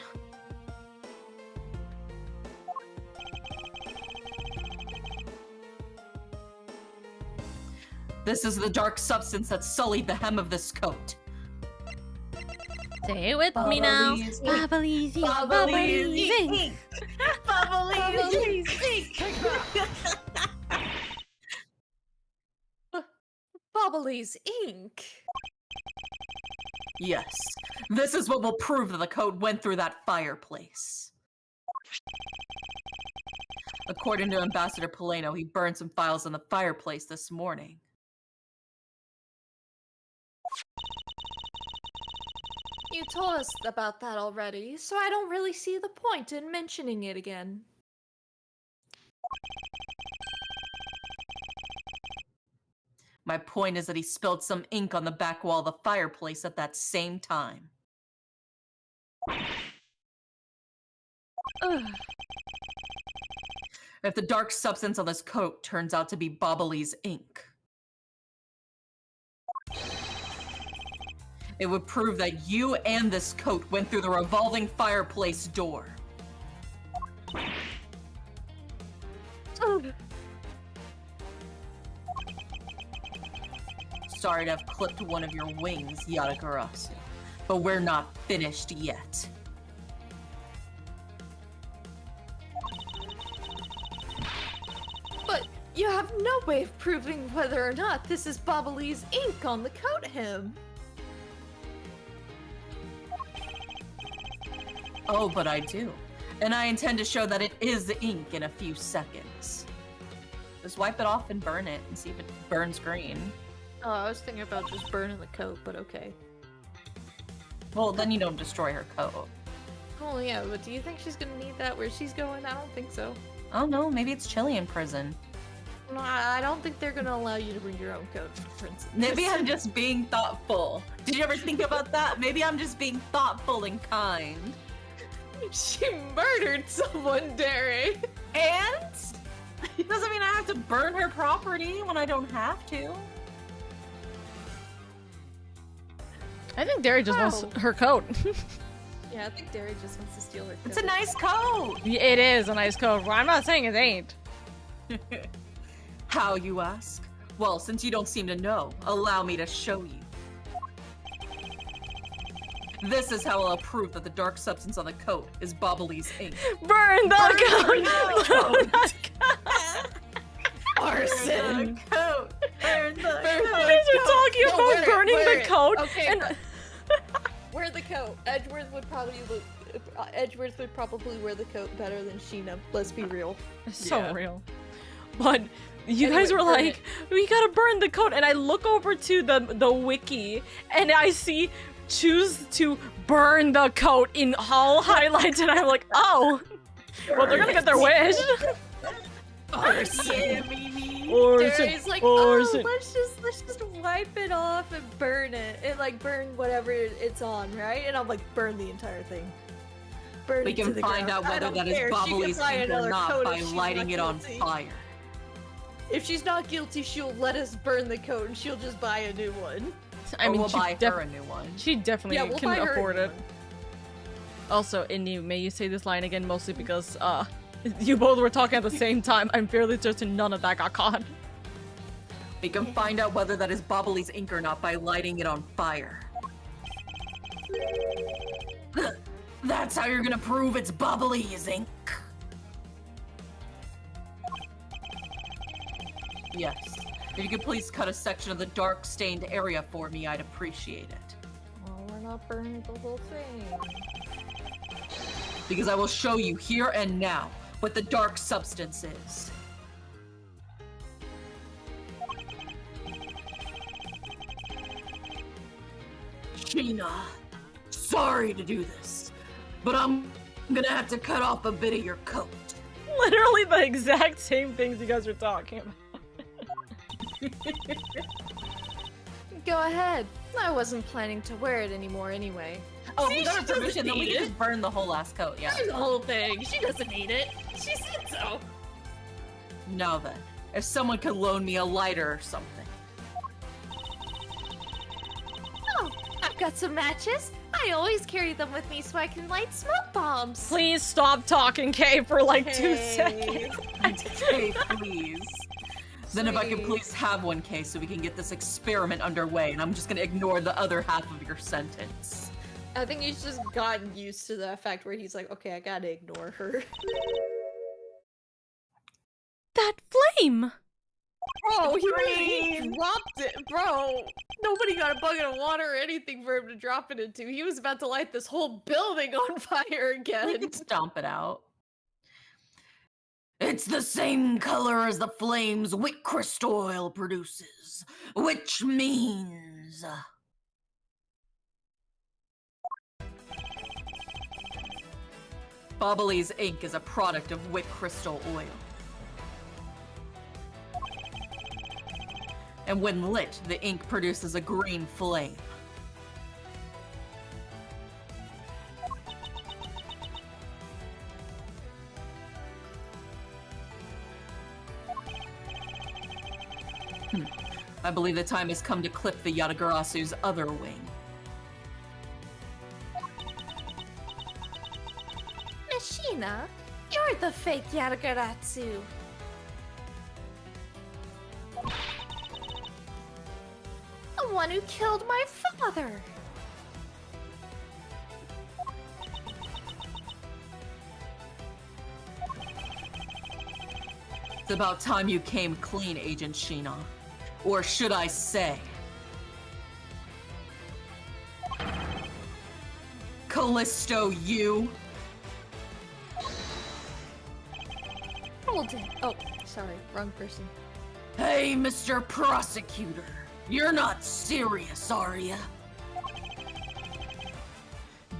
This is the dark substance that sullied the hem of this coat. Say it with me now. Bubblies. Bubblies, Bubblies. ink. Bubbly's ink. Yes, this is what will prove that the coat went through that fireplace. According to Ambassador Poleno, he burned some files in the fireplace this morning. You told us about that already, so I don't really see the point in mentioning it again. My point is that he spilled some ink on the back wall of the fireplace at that same time. If the dark substance on this coat turns out to be Bobbly's ink, it would prove that you and this coat went through the revolving fireplace door. Sorry to have clipped one of your wings, Yatagarasu, but we're not finished yet. But you have no way of proving whether or not this is Bobbly's ink on the coat hem. Oh, but I do. And I intend to show that it is ink in a few seconds. Just wipe it off and burn it and see if it burns green. Oh, I was thinking about just burning the coat, but okay. Well, then you don't destroy her coat. Oh yeah, but do you think she's gonna need that where she's going? I don't think so. Oh no, maybe it's chilly in prison. No, I don't think they're gonna allow you to bring your own coat, for instance. Maybe I'm just being thoughtful. Did you ever think about that? Maybe I'm just being thoughtful and kind. She murdered someone, Derry! And? It doesn't mean I have to burn her property when I don't have to. I think Derry just wants her coat. Yeah, I think Derry just wants to steal her coat. It's a nice coat! Yeah, it is a nice coat. Well, I'm not saying it ain't. How, you ask? Well, since you don't seem to know, allow me to show you. This is how I'll prove that the dark substance on the coat is Bobbly's ink. Burn the coat! Burn the Arson! coat! Burn the coat! You guys are talking No, about wear it, burning wear the it. coat. Okay, And wear the coat. Edgeworth would probably wear the coat better than Sheena. Let's be real. so Yeah. real. But you Anyway, guys were burn like, we gotta burn the coat, and I look over to the wiki, and I see choose to burn the coat in all highlights, and I'm like, oh, well, they're gonna get their wish. Arson! Derry's like, arson. oh, let's just wipe it off and burn it, and like burn whatever it's on, right? And I'm like, burn the entire thing. Burn We it to can the find ground. out I whether don't that is care. She can Bobbly's buy ink or another not coat by if she's lighting not it on guilty. fire. If she's not guilty, she'll let us burn the coat, and she'll just buy a new one. I Or mean, we'll she, buy her a new one. she definitely Yeah, we'll can buy her a afford new it. one. Also, Indy, may you say this line again, mostly because you both were talking at the same time. I'm fairly certain none of that got caught. We can find out whether that is Bobbly's ink or not by lighting it on fire. That's how you're gonna prove it's Bobbly's ink. Yes. If you could please cut a section of the dark stained area for me, I'd appreciate it. Well, we're not burning the whole thing. Because I will show you here and now what the dark substance is. Sheena, sorry to do this, but I'm gonna have to cut off a bit of your coat. Literally the exact same things you guys are talking about. Go ahead. I wasn't planning to wear it anymore anyway. Oh, See, we got she her permission, doesn't then we need can it. just burn the whole last coat, yeah. The whole thing. She doesn't need it. She said so. Now then, if someone could loan me a lighter or something. Oh, I've got some matches. I always carry them with me so I can light smoke bombs. Please stop talking, Kay, for like 2 seconds. Kay, please. Then if I could please have one, Kay, so we can get this experiment underway, and I'm just gonna ignore the other half of your sentence. I think he's just gotten used to the fact where he's like, okay, I gotta ignore her. That flame! Bro, he dropped it, bro. Nobody got a bucket of water or anything for him to drop it into. He was about to light this whole building on fire We again. could stomp it out. It's the same color as the flames wick crystal oil produces, which means... Bobbly's ink is a product of wick crystal oil. And when lit, the ink produces a green flame. I believe the time has come to clip the Yatagarasu's other wing. Machina, you're the fake Yatagaratsu. The one who killed my father. It's about time you came clean, Agent Sheena. Or should I say... Callisto, you? Hold it. Oh, sorry, wrong person. Hey, Mr. Prosecutor. You're not serious, are ya?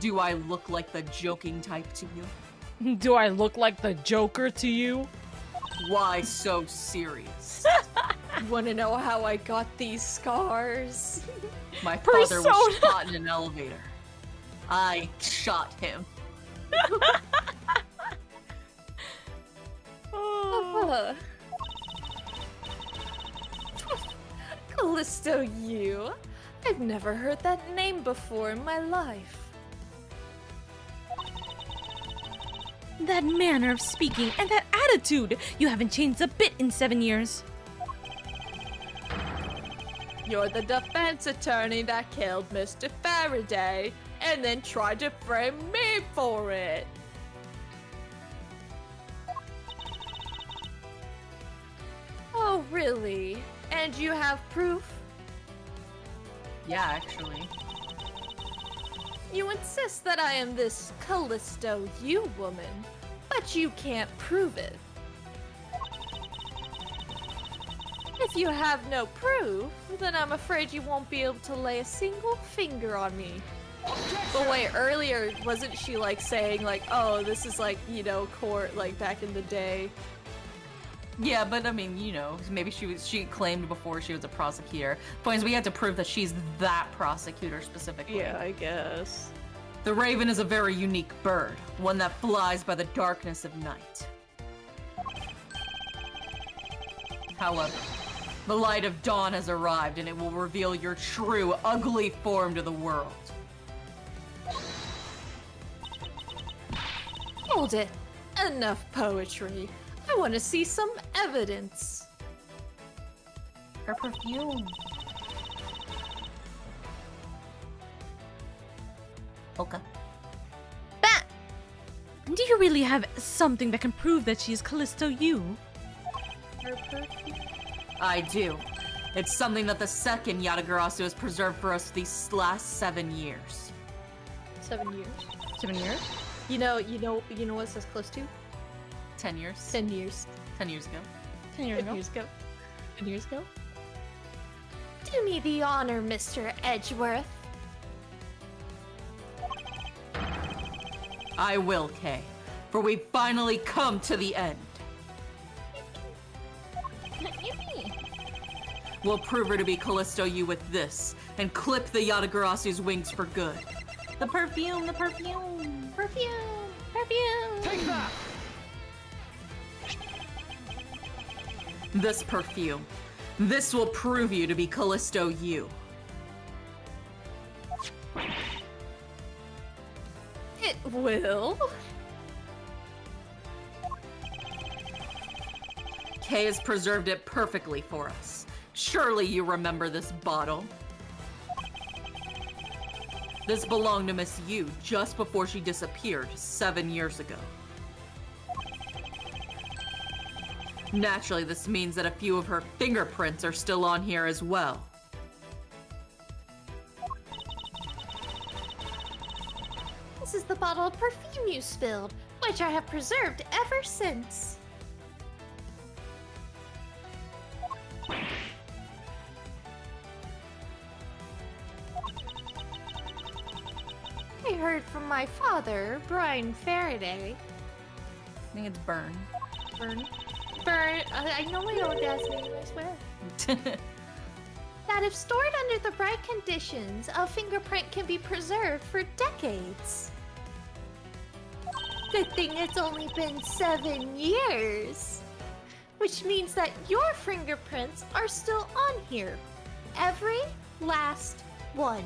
Do I look like the joking type to you? Do I look like the Joker to you? Why so serious? You wanna know how I got these scars? My father was Persona. shot in an elevator. I shot him. Uh, Callisto, you? I've never heard that name before in my life. That manner of speaking and that attitude! You haven't changed a bit in 7 years. You're the defense attorney that killed Mr. Faraday and then tried to frame me for it. Oh, really? And you have proof? Yeah, actually. You insist that I am this Callisto you woman, but you can't prove it. If you have no proof, then I'm afraid you won't be able to lay a single finger on me. But wait, earlier, wasn't she like saying like, oh, this is like, you know, court like back in the day? Yeah, but I mean, you know, maybe she claimed before she was a prosecutor. Point is, we had to prove that she's that prosecutor specifically. Yeah, I guess. The raven is a very unique bird, one that flies by the darkness of night. However, the light of dawn has arrived and it will reveal your true, ugly form to the world. Hold it. Enough poetry. I want to see some evidence. Her perfume. Okay. That! Do you really have something that can prove that she's Callisto you? Her perfume? I do. It's something that the second Yatagarasu has preserved for us these last 7 years. 7 years. 7 years? You know what says close to? 10 years? 10 years. 10 years ago. 10 years 10 ago. years ago. 10 years ago. Do me the honor, Mr. Edgeworth. I will, Kay. For we've finally come to the end. We'll prove her to be Callisto you with this, and clip the Yatagarasu's wings for good. The perfume, the perfume. Perfume! Perfume! Take that! This perfume. This will prove you to be Callisto you. It will. Kay has preserved it perfectly for us. Surely you remember this bottle. This belonged to Miss Yu just before she disappeared 7 years ago. Naturally, this means that a few of her fingerprints are still on here as well. This is the bottle of perfume you spilled, which I have preserved ever since. I heard from my father, Brian Faraday. I think it's Burn. Burn. I know my own dad's name, I swear. That if stored under the right conditions, a fingerprint can be preserved for decades. Good thing it's only been 7 years. Which means that your fingerprints are still on here. Every last one.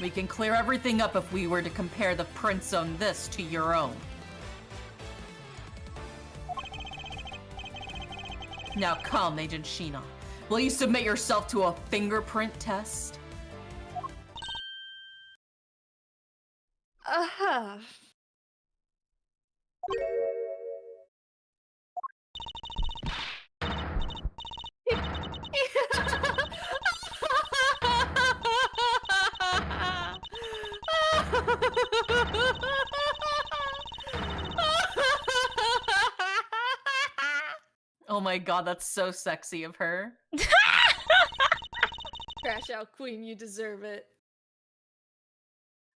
We can clear everything up if we were to compare the prints on this to your own. Now come, Agent Sheena. Will you submit yourself to a fingerprint test? Uh-huh. Oh my god, that's so sexy of her. Crash out, queen, you deserve it.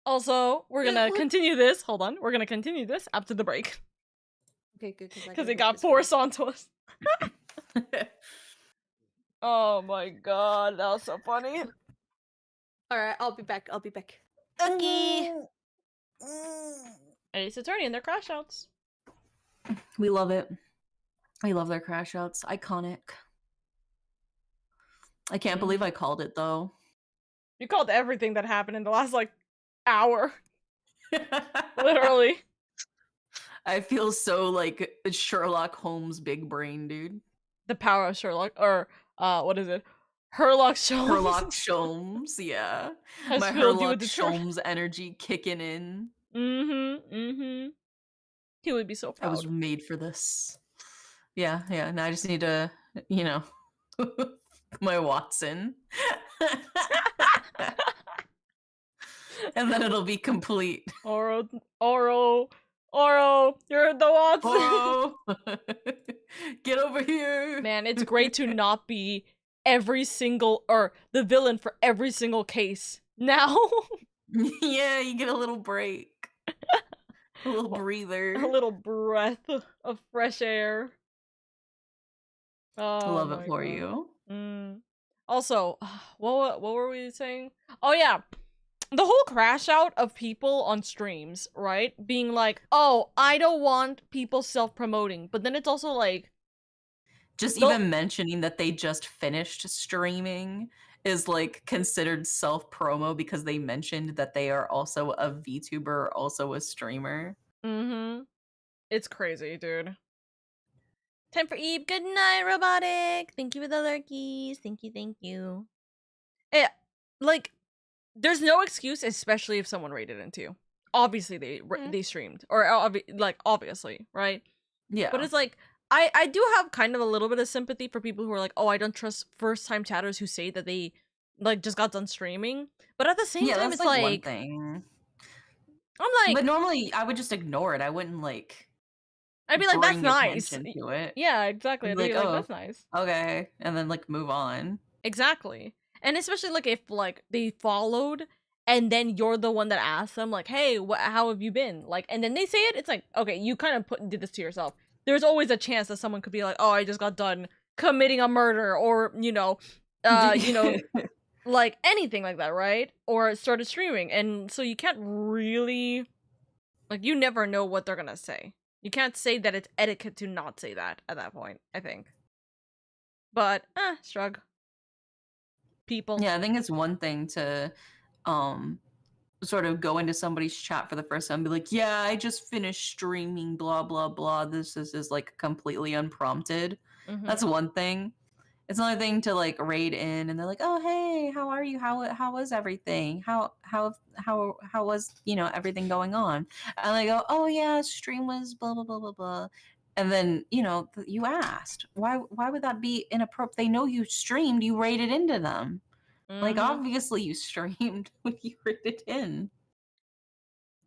Also, we're Yeah, gonna look- continue this. Hold on, we're gonna continue this after the break Okay, good, because it got forced onto us. Oh my god, that was so funny. Alright, I'll be back. Okay. Ace Attorney and their crash outs. We love it. We love their crash outs. Iconic. I can't believe I called it though. You called everything that happened in the last like hour. Literally. I feel so like Sherlock Holmes big brain, dude. The power of Sherlock, or what is it? Herlock Sholmes. Herlock Sholmes, yeah. Has My filled you Herlock with determination. Sholmes energy kicking in. He would be so proud. I was made for this. Yeah. Now I just need to, you know, my Watson. And then it'll be complete. Oro, you're the Watson. Oh, get over here. Man, it's great to not be every single, or the villain for every single case. Now. Yeah, you get a little break. A little breather. A little breath of fresh air. Oh, Love it my for God. you. Also, what were we saying? Oh yeah, the whole crash out of people on streams, right? Being like, oh, I don't want people self-promoting, but then it's also like, Just Don't- even mentioning that they just finished streaming is like considered self-promo because they mentioned that they are also a VTuber, also a streamer. it's crazy, dude. Time for Eve. Good night, Robotic. Thank you for the lurkies. Thank you. Yeah, like, there's no excuse, especially if someone raided into you. Obviously, they streamed, or obviously, right? Yeah. But it's like, I do have kind of a little bit of sympathy for people who are like, oh, I don't trust first-time chatters who say that they like just got done streaming. But at the same time, that's it's like one thing. I'm like, But normally I would just ignore it. I wouldn't like. I'd be like, that's bring nice. attention to it. Yeah, exactly. I'd Be be like, like, oh. that's nice. Okay, and then like move on. Exactly. And especially like if like they followed and then you're the one that asked them like, hey, how have you been? Like, and then they say it, it's like, okay, you kind of did this to yourself. There's always a chance that someone could be like, oh, I just got done committing a murder, or like anything like that, right? Or started streaming, and so you can't really, like, you never know what they're gonna say. You can't say that it's etiquette to not say that at that point, I think. But, shrug. People. Yeah, I think it's one thing to sort of go into somebody's chat for the first time and be like, yeah, I just finished streaming, blah, blah, blah. This is like completely unprompted. That's one thing. It's another thing to like raid in and they're like, oh hey, how are you? How was everything? How was, you know, everything going on? And they go, oh yeah, stream was blah blah blah blah blah. And then, you know, you asked. Why would that be inappropriate? They know you streamed, you raided into them. Like obviously you streamed when you raided in.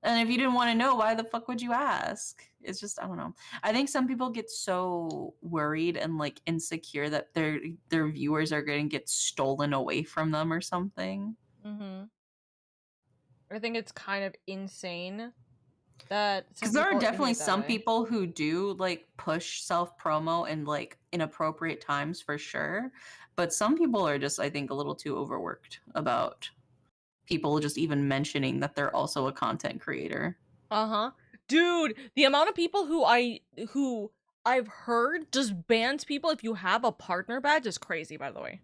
And if you didn't want to know, why the fuck would you ask? It's just, I don't know. I think some people get so worried and like insecure that their viewers are going to get stolen away from them or something. I think it's kind of insane that because there are definitely some people who do like push self promo in like inappropriate times for sure, but some people are just, I think, a little too overworked about people just even mentioning that they're also a content creator. Dude, the amount of people who I've heard just bans people if you have a partner badge is crazy, by the way.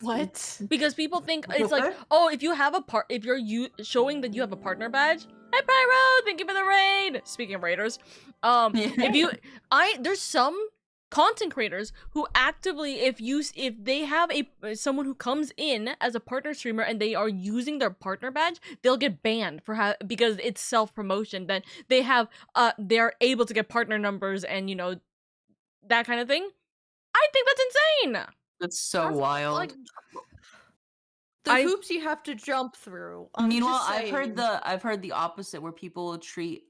What? Because people think it's like, oh, if you have if you're showing that you have a partner badge, hi Pyro, thank you for the raid. Speaking of raiders, there's some content creators who actively, if they have someone who comes in as a partner streamer and they are using their partner badge, they'll get banned for because it's self-promotion. Then they're able to get partner numbers and, you know, that kind of thing. I think that's insane. That's so wild. Like, the hoops you have to jump through. Meanwhile, I've heard the opposite, where people will treat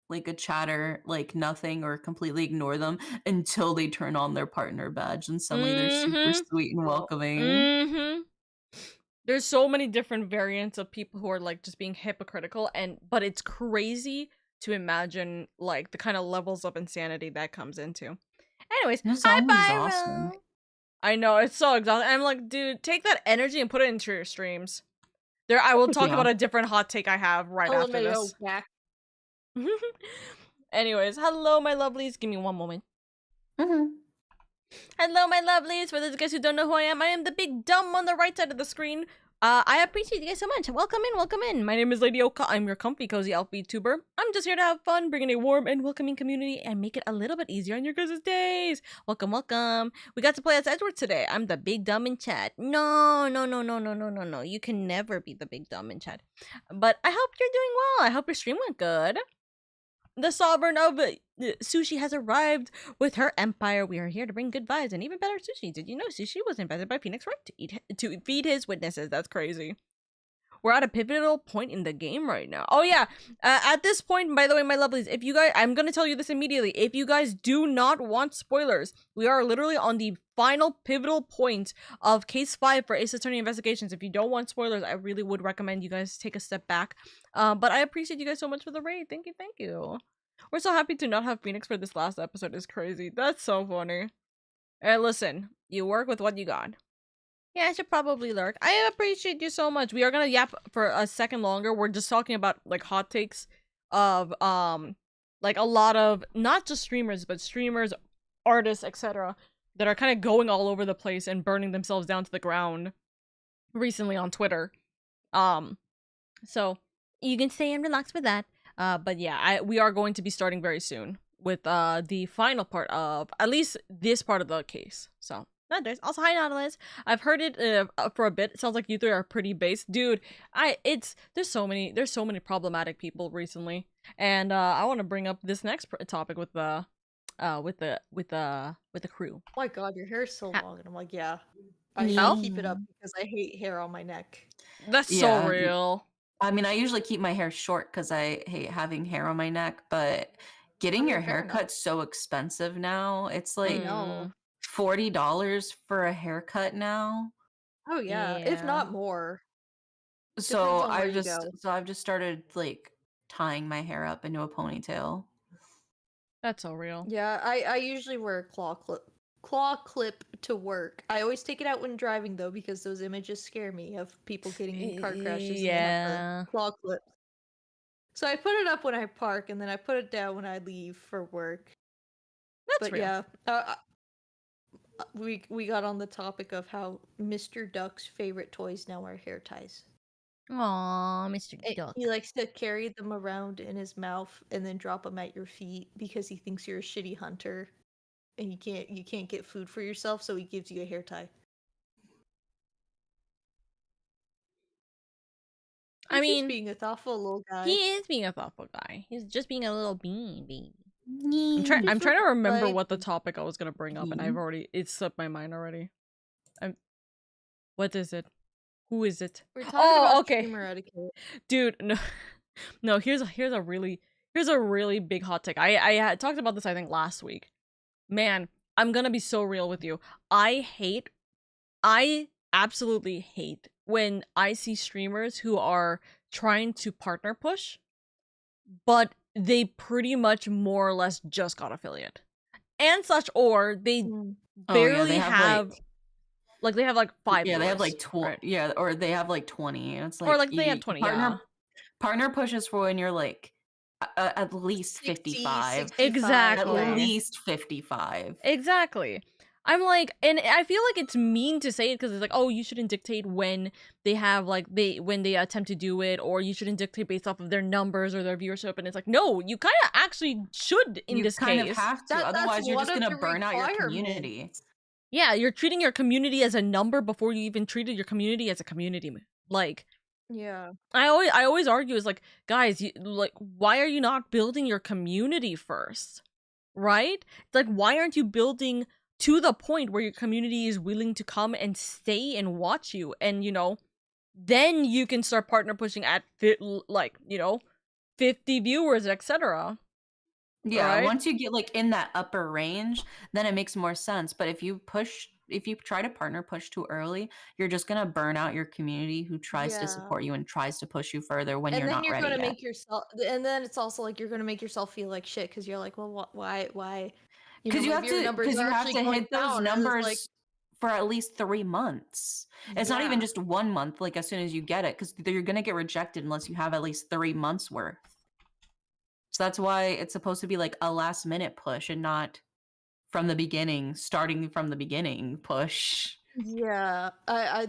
like a chatter like nothing or completely ignore them until they turn on their partner badge, and suddenly they're super sweet and welcoming. There's so many different variants of people who are like just being hypocritical, but it's crazy to imagine like the kind of levels of insanity that comes into. Anyways, hi Byro. Awesome. I know, it's so exhausting. I'm like, dude, take that energy and put it into your streams. I will talk about a different hot take I have right after this. Anyways, hello my lovelies. Give me one moment. Hello my lovelies. For those guys who don't know who I am the big dumb on the right side of the screen. I appreciate you guys so much. Welcome in. My name is LadyOka. I'm your comfy, cozy elf Vtuber. I'm just here to have fun, bring in a warm and welcoming community, and make it a little bit easier on your guys' days. Welcome. We got to play as Edward today. I'm the big dumb in chat. No. You can never be the big dumb in chat. But I hope you're doing well. I hope your stream went good. The sovereign of sushi has arrived with her empire. We are here to bring good vibes and even better sushi. Did you know sushi was invented by Phoenix Wright to feed his witnesses? That's crazy. We're at a pivotal point in the game right now. Oh yeah, at this point, by the way, my lovelies, if you guys, I'm gonna tell you this immediately. If you guys do not want spoilers, we are literally on the final pivotal point of case 5 for Ace Attorney Investigations. If you don't want spoilers, I really would recommend you guys take a step back. But I appreciate you guys so much for the raid. Thank you. We're so happy to not have Phoenix for this last episode. Is crazy. That's so funny. Alright, listen. You work with what you got. Yeah, I should probably lurk. I appreciate you so much. We are gonna yap for a second longer. We're just talking about like hot takes of like a lot of not just streamers, but streamers, artists, etc. that are kind of going all over the place and burning themselves down to the ground recently on Twitter. So you can stay and relax with that. But yeah, we are going to be starting very soon with the final part of at least this part of the case. So also, hi Nautilus. I've heard it for a bit. It sounds like you three are pretty based, dude. There's so many problematic people recently, and I want to bring up this next topic with the crew. Oh my god, your hair's so long, and I'm like, yeah, I should keep it up because I hate hair on my neck. That's so real. I mean, I usually keep my hair short because I hate having hair on my neck, but getting your haircut so expensive now. It's like $40 for a haircut now. Oh yeah, if not more. So I've just started like tying my hair up into a ponytail. That's so real. Yeah, I usually wear claw clip claw clip to work. I always take it out when driving though, because those images scare me of people getting in car crashes and they have Yeah. the claw clip. So I put it up when I park, and then I put it down when I leave for work. That's But real. yeah, we got on the topic of how Mr. Duck's favorite toys now are hair ties. Aw, Mr. Duck. He likes to carry them around in his mouth and then drop them at your feet because he thinks you're a shitty hunter and you can't get food for yourself, so he gives you a hair tie. I mean, he's being a thoughtful little guy. he is being a thoughtful guy. He's just being a little bean baby. I'm I'm trying to remember what the Like- topic I was gonna bring up, and it's slipped my mind already. What is it? Who is it? We're talking about okay, streamer etiquette. dude. No, no. Here's a really big hot take. I had talked about this I think last week. Man, I'm gonna be so real with you. I absolutely hate when I see streamers who are trying to partner push, but they pretty much more or less just got affiliate and such, or they barely they have like they have like 5 Yeah, they have viewers, like 20. right? Yeah, or they have like 20. And it's like, Or like they have 20, yeah. Partner pushes for when you're like at least 60, 55. 65, Exactly. At least 55. Exactly. I'm like, and I feel like it's mean to say it because it's like, oh, you shouldn't dictate when they have like when they attempt to do it, or you shouldn't dictate based off of their numbers or their viewership. And it's like, no, you kind of actually should in this case. You kind of have to, otherwise you're just gonna burn out your community. Yeah, you're treating your community as a number before you even treated your community as a community. Like, Yeah. I always argue is like, guys, why are you not building your community first? Right? It's like, why aren't you building to the point where your community is willing to come and stay and watch you, and then you can start partner pushing at 50 viewers, etc. Yeah, right? Once you get like in that upper range, then it makes more sense. But if you try to partner push too early, you're just gonna burn out your community who tries to support you and tries to push you further when you're not ready. And then you're gonna yet. make yourself, and then it's also like you're gonna make yourself feel like shit because you're like, well, why? Because you have to hit those numbers like, for at least 3 months. It's not even just 1 month, like as soon as you get it, because you're gonna get rejected unless you have at least 3 months worth. So that's why it's supposed to be like a last minute push and not from the beginning, starting from the beginning push. Yeah, I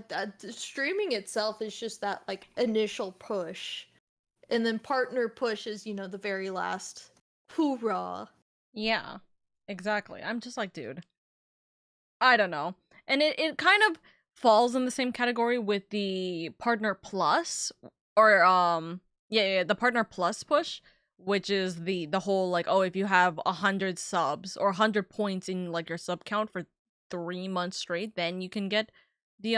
streaming itself is just that like initial push, and then partner push is the very last hoorah. Yeah, exactly. I'm just like, dude, I don't know. And it kind of falls in the same category with the partner plus, or the partner plus push, which is the whole like, oh, if you have 100 subs or 100 points in like your sub count for 3 months straight, then you can get the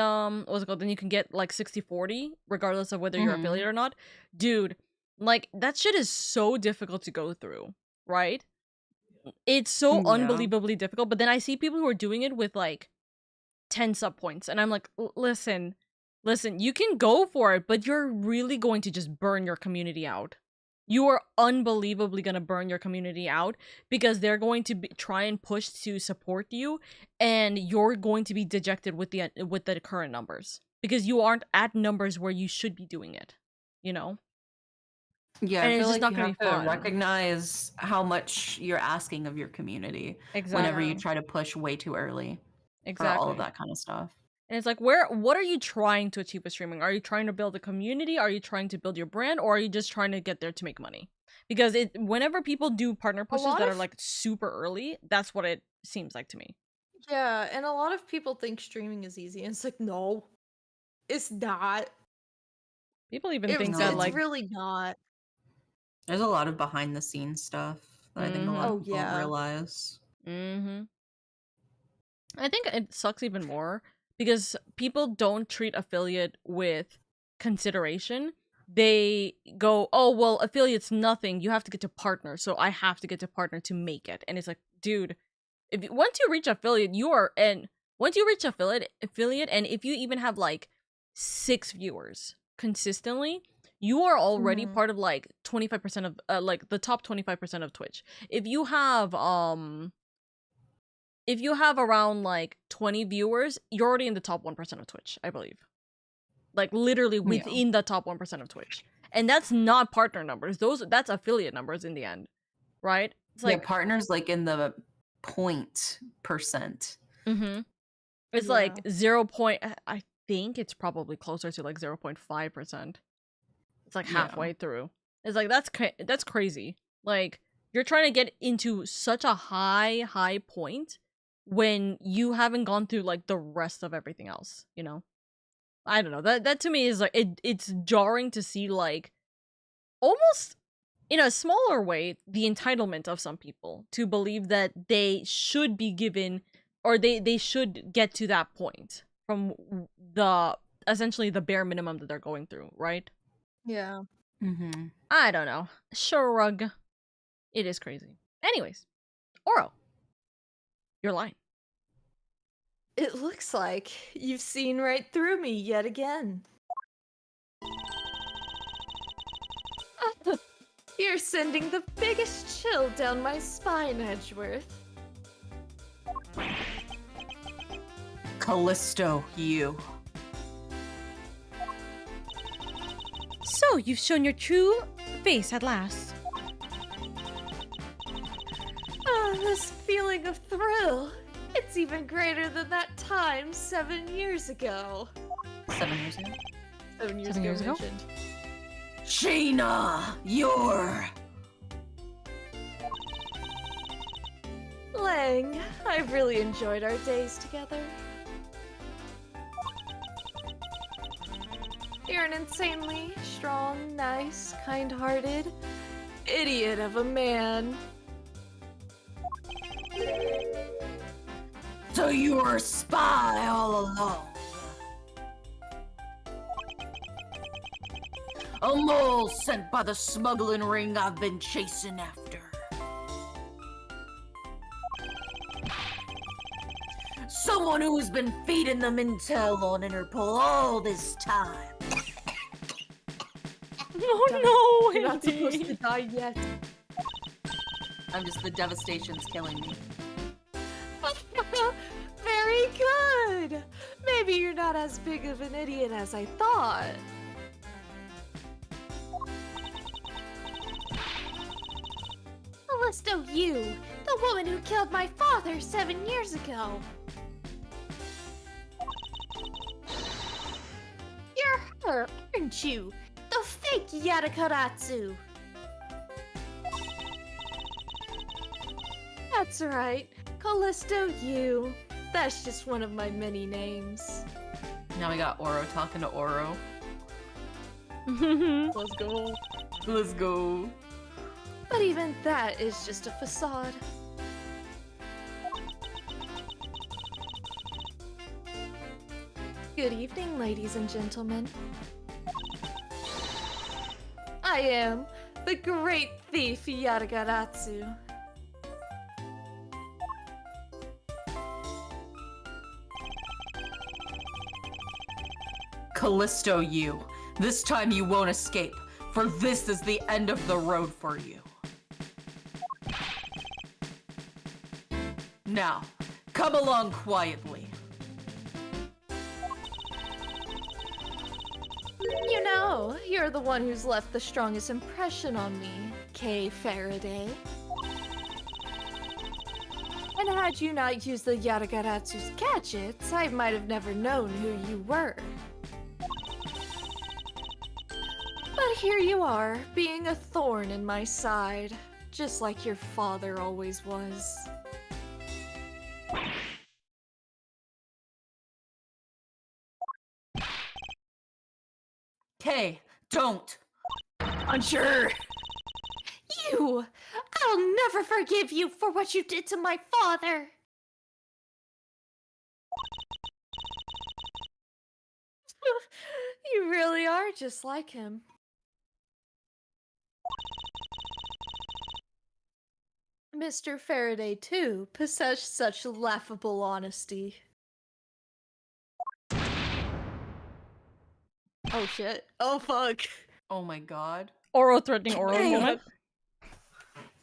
what's it called? Then you can get like 60-40 regardless of whether you're affiliate or not. Dude, like that shit is so difficult to go through, right? It's so unbelievably difficult, but then I see people who are doing it with like 10 sub points, and I'm like, listen, you can go for it, but you're really going to just burn your community out. You are unbelievably going to burn your community out because they're going to try and push to support you, and you're going to be dejected with the current numbers because you aren't at numbers where you should be doing it, Yeah, and I it's feel just like not you going have to be to fun. recognize how much you're asking of your community whenever you try to push way too early for all of that kind of stuff. And it's like, what are you trying to achieve with streaming? Are you trying to build a community? Are you trying to build your brand? Or are you just trying to get there to make money? Because whenever people do partner pushes that are like super early, that's what it seems like to me. Yeah, and a lot of people think streaming is easy, and it's like, no, it's not. People even think that like, it's really not. There's a lot of behind the scenes stuff that I think a lot of people don't realize. I think it sucks even more because people don't treat affiliate with consideration. They go, oh, well, affiliate's nothing. You have to get to partner, so I have to get to partner to make it. And it's like, dude, once you reach affiliate, once you reach affiliate, and if you even have like 6 viewers consistently, you are already part of like 25% of like the top 25% of Twitch. If you have if you have around like 20 viewers, you're already in the top 1% of Twitch, I believe. Like literally within the top 1% of Twitch. And that's not partner numbers. That's affiliate numbers in the end. Right? It's like partners like in the 0.%. Mm-hmm. It's like 0. I think it's probably closer to like 0.5%. It's like halfway through. It's like that's crazy. Like you're trying to get into such a high point when you haven't gone through like the rest of everything else, you know? I don't know. That to me is like it's jarring to see like almost in a smaller way the entitlement of some people to believe that they should be given or they should get to that point from the essentially the bare minimum that they're going through, right? Yeah. Mm-hmm. I don't know. Shrug. It is crazy. Anyways, Oro, your line. It looks like you've seen right through me yet again. You're sending the biggest chill down my spine, Edgeworth. Callisto, you. So, you've shown your true face at last. This feeling of thrill. It's even greater than that time 7 years ago. 7 years ago? 7 years 7 years ago? mentioned. Sheena, you're... Lang, I've really enjoyed our days together. You're an insanely strong, nice, kind-hearted idiot of a man. So you were a spy all along. A mole sent by the smuggling ring I've been chasing after. Someone who's been feeding them intel on Interpol all this time. Oh no, You're not supposed to Andy. die yet. The devastation's killing me. Very good! Maybe you're not as big of an idiot as I thought. Callisto, you, the woman who killed my father 7 years ago. You're her, aren't you? The fake Yadakaratsu. That's right. Callisto, you. That's just one of my many names. Now we got Oro talking to Oro. Let's go. Let's go. But even that is just a facade. Good evening, ladies and gentlemen. I am the great thief Yadagaratsu. Callisto, you. This time you won't escape, for this is the end of the road for you. Now, come along quietly. You know, you're the one who's left the strongest impression on me, Kay Faraday. And had you not used the Yadagaratsu's gadgets, I might have never known who you were. But here you are, being a thorn in my side, just like your father always was. Kay, don't. Unsure. You! I'll never forgive you for what you did to my father! You really are just like him. Mr. Faraday, too, possessed such laughable honesty. Oh shit. Oh fuck. Oh my god. Oro threatening Oro Hey. moment.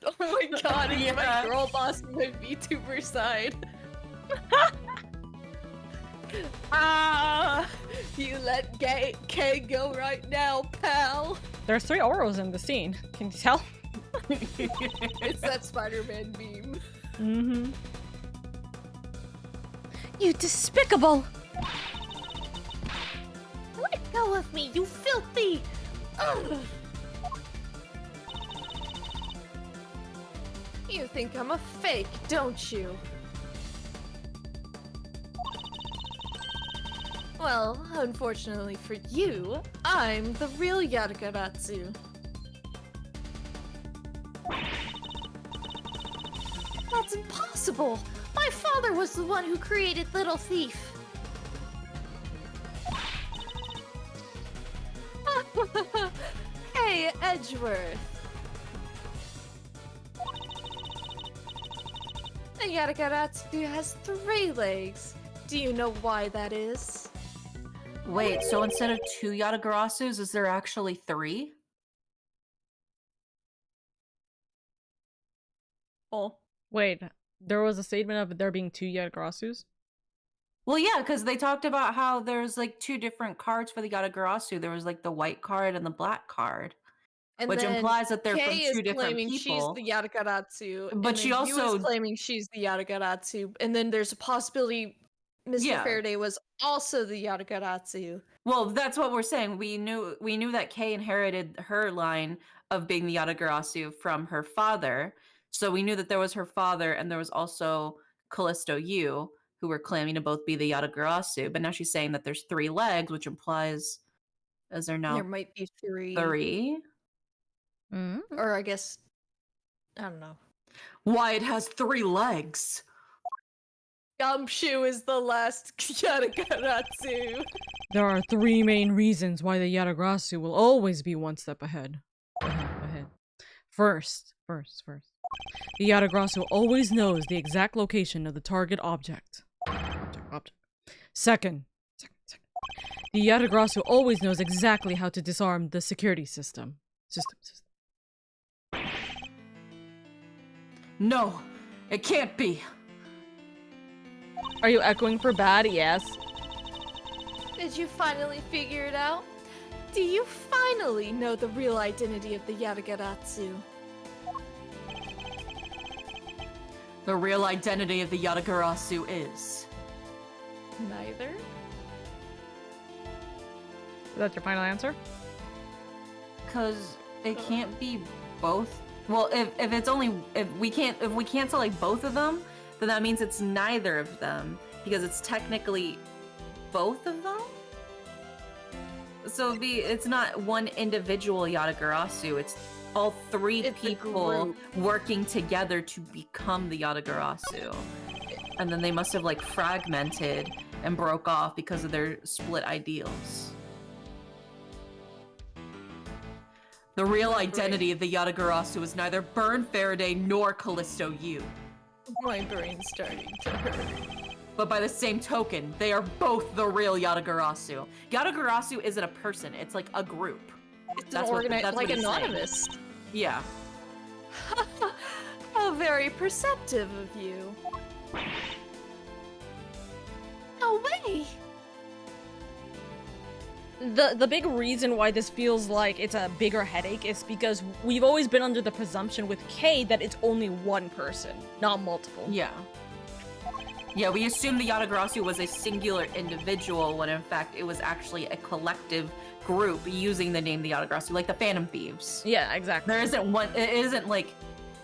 Oh my god, it's Yeah. my girl boss on my VTuber side. Ah! You let K go right now, pal. There's 3 Oros in the scene. Can you tell? It's that Spider-Man meme. Mm-hmm. You despicable! Let go of me, you filthy! Ugh. You think I'm a fake, don't you? Well, unfortunately for you, I'm the real Yatagaratsu. That's impossible! My father was the one who created Little Thief. Hey, Edgeworth. The Yatagaratsu has 3 legs. Do you know why that is? Wait, so instead of 2 Yatagarasus, is there actually 3? Oh. Wait, there was a statement of there being 2 Yatagarasus? Well, yeah, because they talked about how there's like 2 different cards for the Yatagarasu. There was like the white card and the black card. And Which then implies that they're Kay from 2 is different claiming people. she's the Yatagaratsu, But and she then you also- is claiming she's the Yatagaratsu, and then there's a possibility Mr. Yeah. Faraday was also the Yatagaratsu. Well, that's what we're saying. We knew that Kay inherited her line of being the Yatagarasu from her father. So we knew that there was her father, and there was also Callisto Yu, who were claiming to both be the Yatagarasu. But now she's saying that there's 3 legs, which implies, is there now There might be 3. 3? Mm-hmm. Or I guess, I don't know. Why, it has 3 legs. Gumshoe is the last Yatagaratsu. There are 3 main reasons why the Yatagarasu will always be 1 step ahead. First. The Yatagarasu always knows the exact location of the target object. Second. The Yatagarasu always knows exactly how to disarm the security system. No, it can't be. Are you echoing for bad? Yes. Did you finally figure it out? Do you finally know the real identity of the Yatagaratsu? The real identity of the Yatagarasu is... Neither? Is that your final answer? Because it can't be both. Well, if it's only if we cancel like both of them, then that means it's neither of them because it's technically both of them. So it's not one individual Yatagarasu. It's all 3 It's a people group. working together to become the Yatagarasu, and then they must have like fragmented and broke off because of their split ideals. The real identity of the Yatagarasu is neither Burn Faraday nor Callisto Yu. My brain's starting to hurt. But by the same token, they are both the real Yatagarasu. Yatagarasu isn't a person, it's like a group. It's That's an what- organized, that's like what he's saying. anonymous. Yeah. How very perceptive of you. No way! The big reason why this feels like it's a bigger headache is because we've always been under the presumption with K that it's only 1 person, not multiple. Yeah. Yeah, we assumed the Yatagarasu was a singular individual when in fact it was actually a collective group using the name the Yatagarasu, like the Phantom Thieves. Yeah, exactly. There isn't one, it isn't like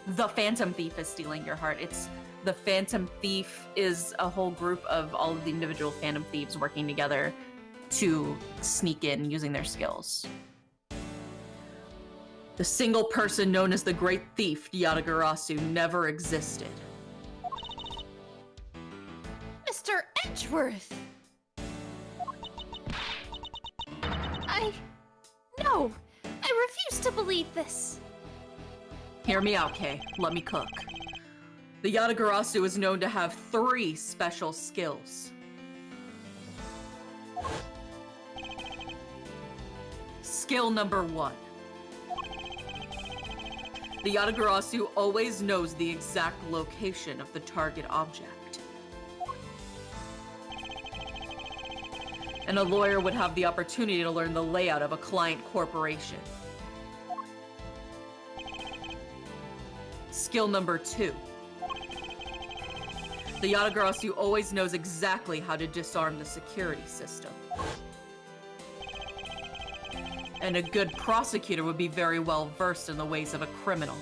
the Phantom Thief is stealing your heart. It's the Phantom Thief is a whole group of all of the individual Phantom Thieves working together to sneak in using their skills. The single person known as the Great Thief, Yatagarasu, never existed. Mr. Edgeworth! No! I refuse to believe this! Hear me out, Kay. Let me cook. The Yatagarasu is known to have 3 special skills. Skill number 1. The Yatagarasu always knows the exact location of the target object. and a lawyer would have the opportunity to learn the layout of a client corporation. Skill number 2. The Yatagarasu always knows exactly how to disarm the security system. And a good prosecutor would be very well versed in the ways of a criminal.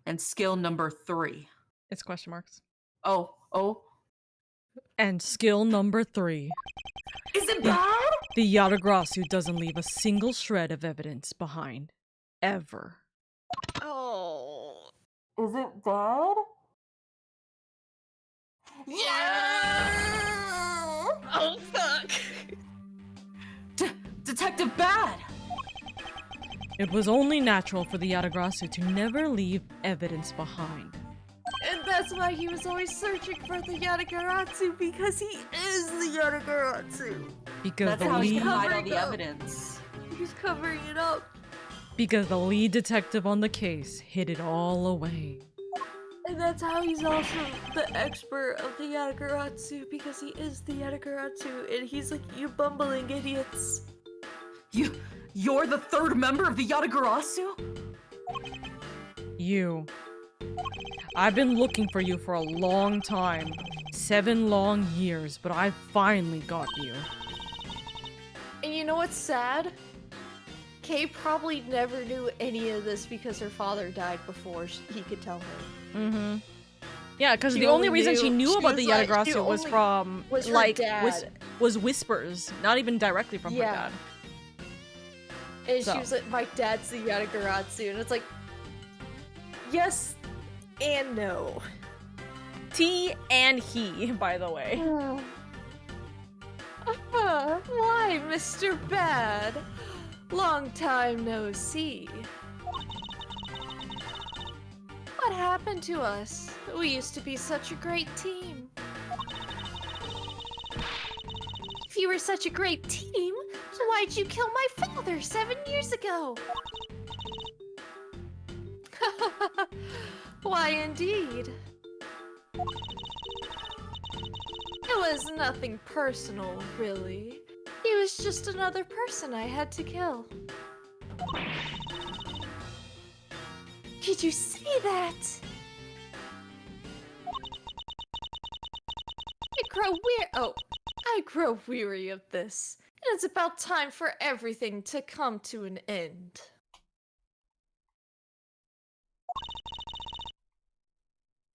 And skill number 3. It's question marks. Oh. And skill number 3. Is it bad? The Yatagarasu doesn't leave a single shred of evidence behind. Ever. Oh. Is it bad? Yeah. Oh fuck. Detective Bad! It was only natural for the Yatagarasu to never leave evidence behind. And that's why he was always searching for the Yatagarasu, because he is the Yatagarasu. Because That's the how he lead can hide all covering the up. evidence. He's covering it up. because the lead detective on the case hid it all away. And that's how he's also the expert of the Yatagarasu, because he is the Yatagarasu, and he's like, you bumbling idiots. You're the third member of the Yatagarasu? You. I've been looking for you for a long time. 7 long years, but I finally got you. And you know what's sad? Kay probably never knew any of this because her father died before he could tell her. Mm-hmm. Yeah, because She the only only reason she knew- knew she about the was like- she Yatagarasu was only from, was her like, dad. was whispers, not even directly from her Yeah. dad. And So. she was like, my dad's the Yatagarasu, and it's like, yes and no. T and he, by the way. Why, Mr. Bad? Long time no see. What happened to us? We used to be such a great team. If you were such a great team, why'd you kill my father 7 years ago? Why, indeed. It was nothing personal, really. He was just another person I had to kill. Did you see that? I grow weary of this. And it's about time for everything to come to an end.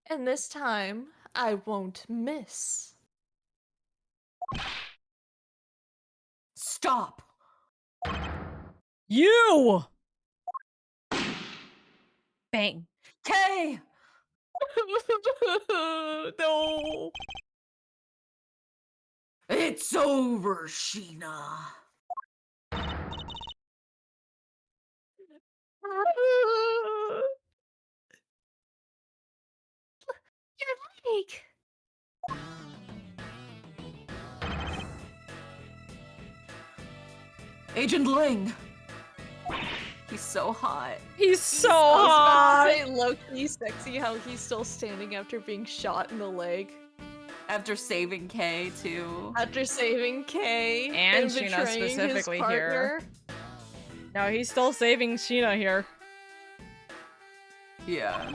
And this time, I won't miss. Stop! You! Bang. Kay! No. It's over, Sheena. Your leg. Agent Ling! He's so hot. He's so I was about hot! to say low-key sexy how he's still standing after being shot in the leg. After saving Kay, too. After saving Kay And and Sheena betraying specifically his here. partner. No, he's still saving Sheena here. Yeah.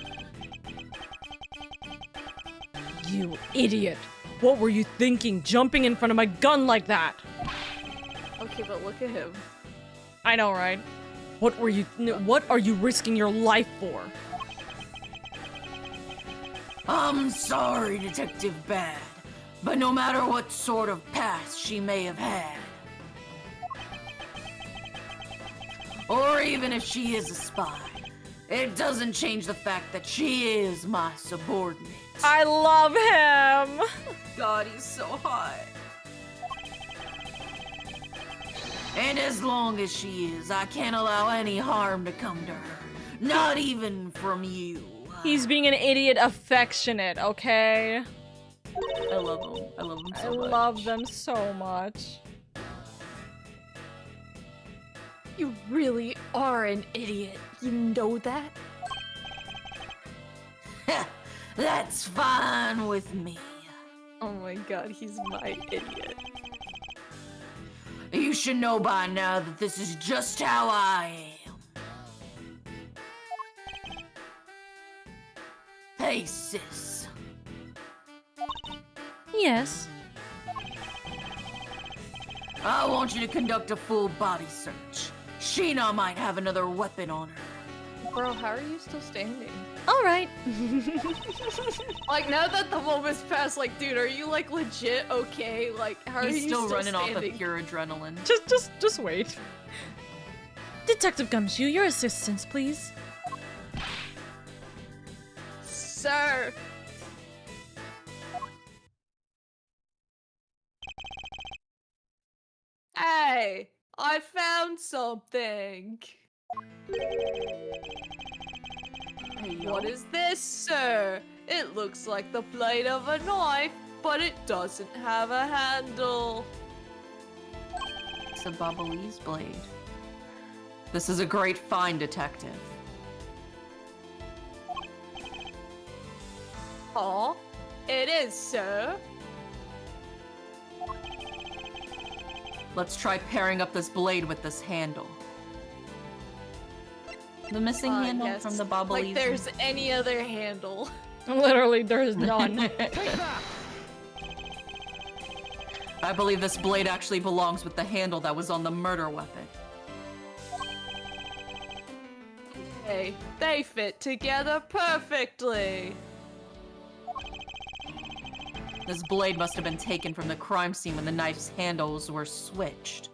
You idiot! What were you thinking, jumping in front of my gun like that? Okay, but look at him. I know, right? What are you risking your life for? I'm sorry, Detective Bad, but no matter what sort of past she may have had, or even if she is a spy, it doesn't change the fact that she is my subordinate. I love him! God, he's so hot. And as long as she is, I can't allow any harm to come to her. Not even from you. He's being an idiot affectionate, okay? I love him. I love him I so much. love them so much. You really are an idiot. You know that? That's fine with me. Oh my god, he's my idiot. You should know by now that this is just how I am. Hey, sis. Yes. I want you to conduct a full body search. Sheena might have another weapon on her. Bro, how are you still standing? All right. Like, now that the moment's passed, like, dude, are you, like, legit okay? Like, how are He's you still running standing? off of pure adrenaline. Just wait. Detective Gumshoe, your assistance, please. Sir! Hey! I found something! What is this, sir? It looks like the blade of a knife, but it doesn't have a handle. It's a Bobbleese blade. This is a great find, detective. Aw, it is, sir. Let's try pairing up this blade with this handle. The missing handle Yes. from the Bobbleese. Like there's any other handle. Literally, there is none. I believe this blade actually belongs with the handle that was on the murder weapon. Hey, they fit together perfectly. This blade must have been taken from the crime scene when the knife's handles were switched.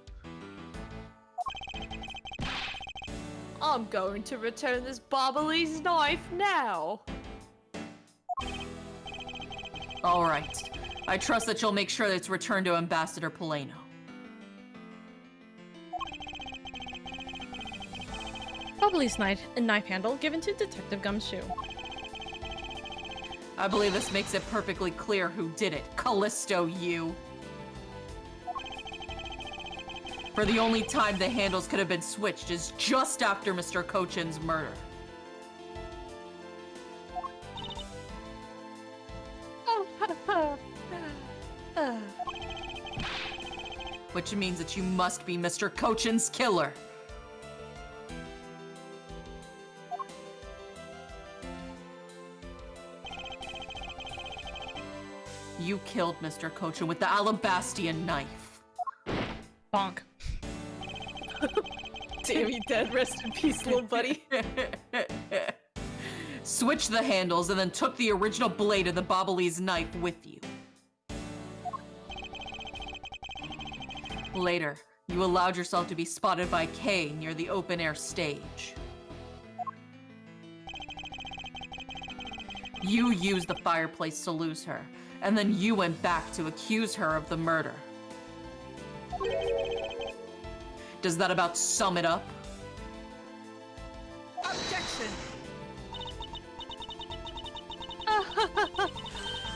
I'm going to return this Bobbleese knife now. Alright. I trust that you'll make sure that it's returned to Ambassador Polano. Bubbly's knife handle given to Detective Gumshoe. I believe this makes it perfectly clear who did it. Callisto, you. For the only time the handles could have been switched is just after Mr. Cochin's murder. Which means that you must be Mr. Cochin's killer. You killed Mr. Cochin with the Alabastian knife. Bonk. Damn, you dead. Rest in peace, little buddy. Switched the handles and then took the original blade of the Bobbleese knife with you. Later, you allowed yourself to be spotted by Kay near the open-air stage. You used the fireplace to lose her, and then you went back to accuse her of the murder. Does that about sum it up? Objection!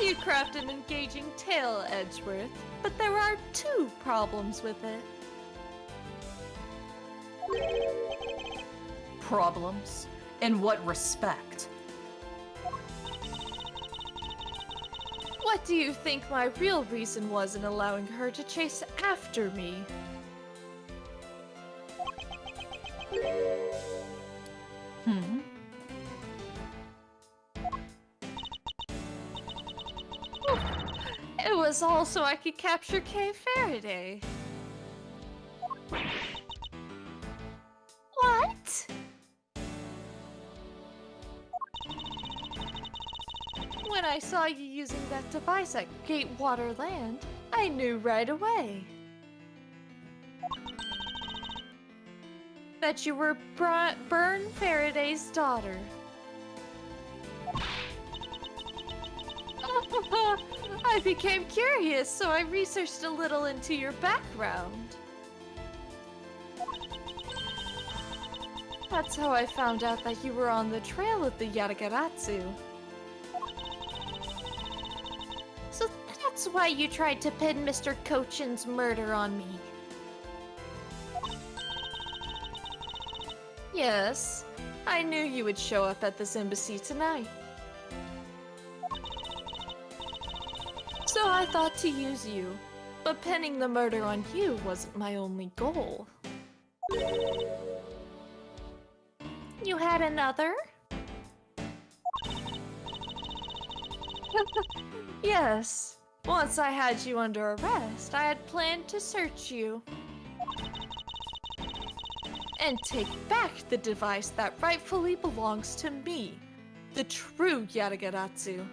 You craft an engaging tale, Edgeworth, but there are two problems with it. Problems? In what respect? What do you think my real reason was in allowing her to chase after me? It was all so I could capture Kay Faraday. What? When I saw you using that device at Gatewater Land, I knew right away that you were Byrne Faraday's daughter. I became curious, so I researched a little into your background. That's how I found out that you were on the trail of the Yatagaratsu. So that's why you tried to pin Mr. Cochin's murder on me. Yes, I knew you would show up at this embassy tonight. So I thought to use you. But pinning the murder on you wasn't my only goal. You had another? Yes. Once I had you under arrest, I had planned to search you. And take back the device that rightfully belongs to me, the true Yatagaratsu.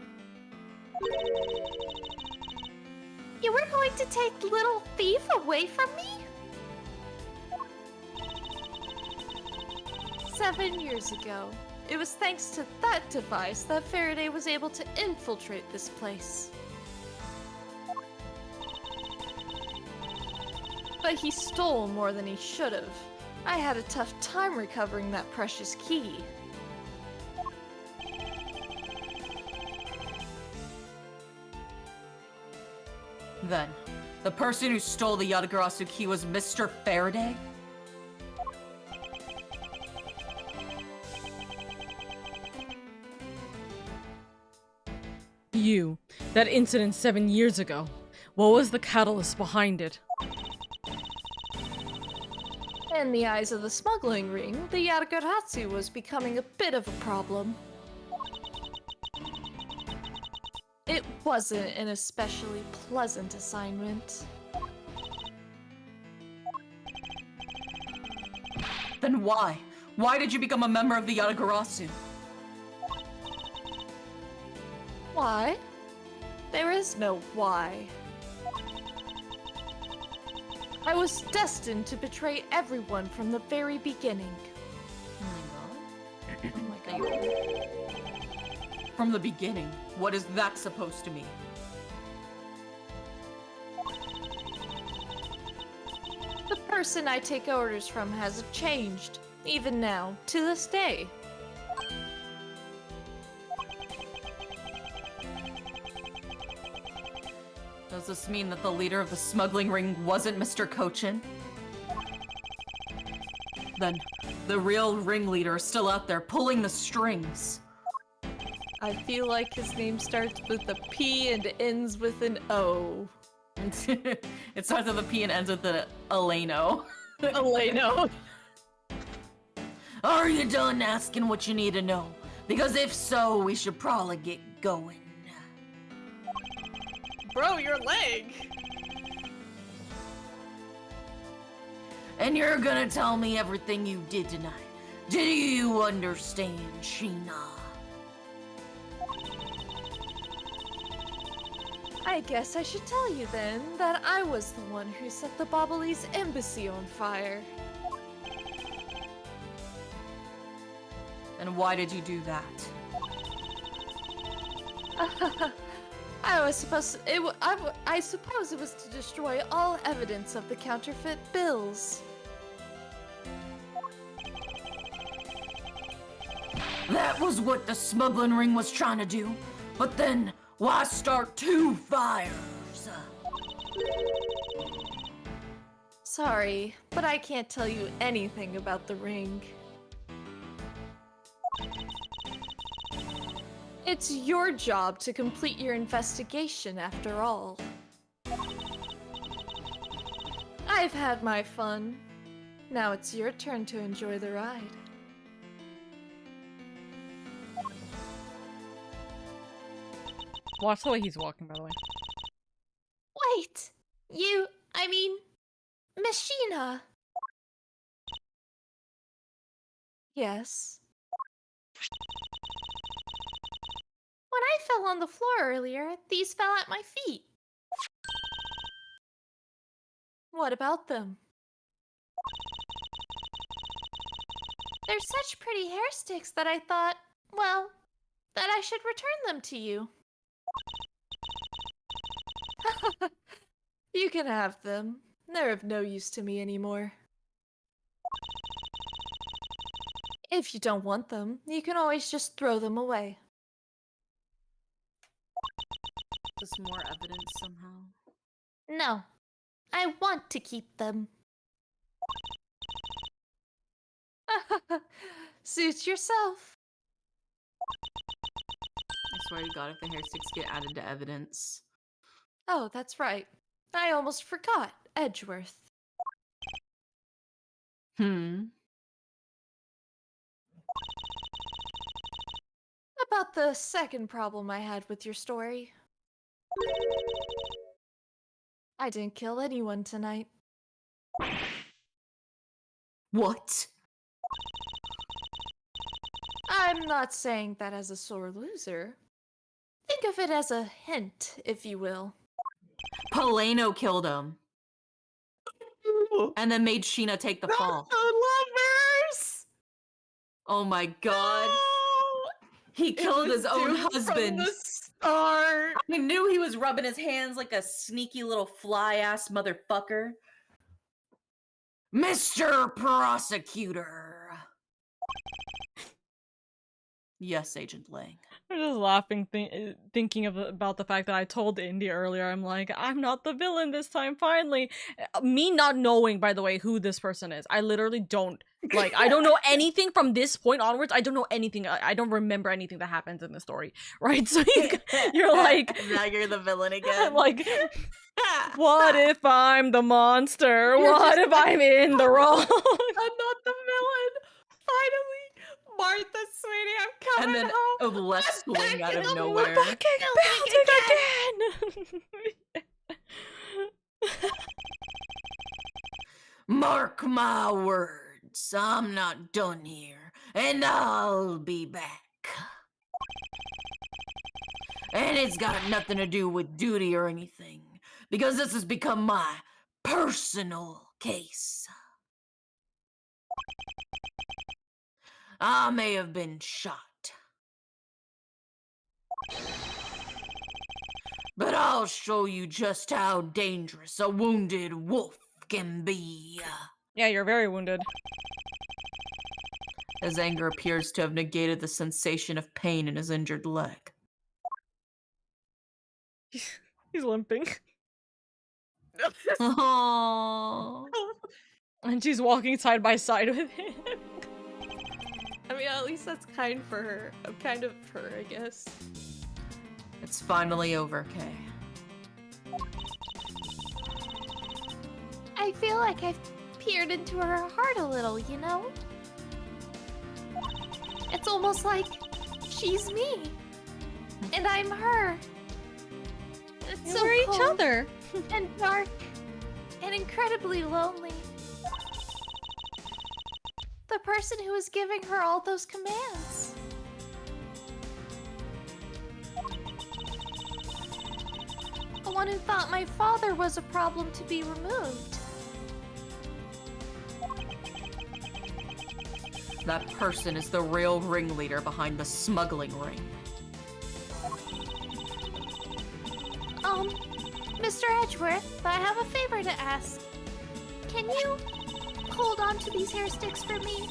You were going to take little thief away from me? 7 years ago, it was thanks to that device that Faraday was able to infiltrate this place. But he stole more than he should have. I had a tough time recovering that precious key. Then, the person who stole the Yatagarasu key was Mr. Faraday? You. That incident 7 years ago. What was the catalyst behind it? In the eyes of the smuggling ring, the Yatagaratsu was becoming a bit of a problem. It wasn't an especially pleasant assignment. Then why? Why did you become a member of the Yatagarasu? Why? There is no why. I was destined to betray everyone from the very beginning. Oh Oh my god. From the beginning, what is that supposed to mean? The person I take orders from hasn't changed, even now, to this day. Does this mean that the leader of the smuggling ring wasn't Mr. Cochin? Then, the real ringleader is still out there pulling the strings. I feel like his name starts with a P and ends with an O. It starts with a P and ends with an Eleno. Eleno. Are you done asking what you need to know? Because if so, we should probably get going. Bro, your leg! And you're gonna tell me everything you did tonight. Do you understand, Sheena? I guess I should tell you then that I was the one who set the Bobbly's embassy on fire. And why did you do that? I suppose it was to destroy all evidence of the counterfeit bills. That was what the smuggling ring was trying to do. But then, why start two fires? Sorry, but I can't tell you anything about the ring. It's your job to complete your investigation, after all. I've had my fun. Now it's your turn to enjoy the ride. Watch the way he's walking, by the way. Wait! I mean, Machina! Yes? When I fell on the floor earlier, these fell at my feet. What about them? They're such pretty hair sticks that I thought, well, that I should return them to you. You can have them. They're of no use to me anymore. If you don't want them, you can always just throw them away. Just more evidence somehow. No, I want to keep them. Suit yourself. I swear to God, if the hair sticks get added to evidence, Oh, that's right. I almost forgot. Edgeworth. About the second problem I had with your story. I didn't kill anyone tonight. What? I'm not saying that as a sore loser. Think of it as a hint, if you will. Paleno killed him. And then made Sheena take the fall. The lovers! Oh my god. He killed his own husband. From the start. I knew he was rubbing his hands like a sneaky little fly-ass motherfucker. Mr. Prosecutor. Yes, Agent Lang. I'm just laughing, thinking about the fact that I told Indy earlier. I'm like, I'm not the villain this time. Finally, me not knowing, by the way, who this person is. I literally don't like. I don't know anything from this point onwards. I don't know anything. I don't remember anything that happens in the story, right? So you're like, now you're the villain again. I'm like, what if I'm the monster? What if I'm in the wrong? I'm not the villain. Finally, Martha, sweetie, I'm coming And then home. a left swing out of We're nowhere. fucking building again. Mark my words, I'm not done here, and I'll be back. And it's got nothing to do with duty or anything, because this has become my personal case. I may have been shot, but I'll show you just how dangerous a wounded wolf can be. Yeah, you're very wounded. His anger appears to have negated the sensation of pain in his injured leg. He's limping. Oh. And she's walking side by side with him. I mean, at least that's kind for her. I'm kind of her, I guess. It's finally over, Kay. I feel like I've peered into her heart a little, you know? It's almost like she's me, and I'm her. It's so We're each cold other. and dark and incredibly lonely. The person who was giving her all those commands. The one who thought my father was a problem to be removed. That person is the real ringleader behind the smuggling ring. Mr. Edgeworth, I have a favor to ask. Can you hold on to these hair sticks for me?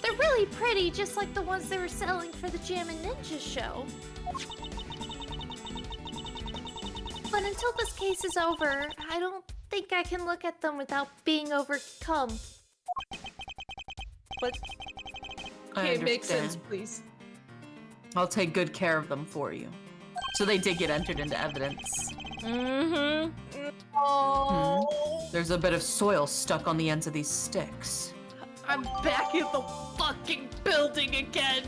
They're really pretty, just like the ones they were selling for the Jammin' Ninja show. But until this case is over, I don't think I can look at them without being overcome. But I okay, it makes understand. sense, please. I'll take good care of them for you. So they did get entered into evidence. Mm-hmm. Oh, There's a bit of soil stuck on the ends of these sticks. I'm back in the fucking building again.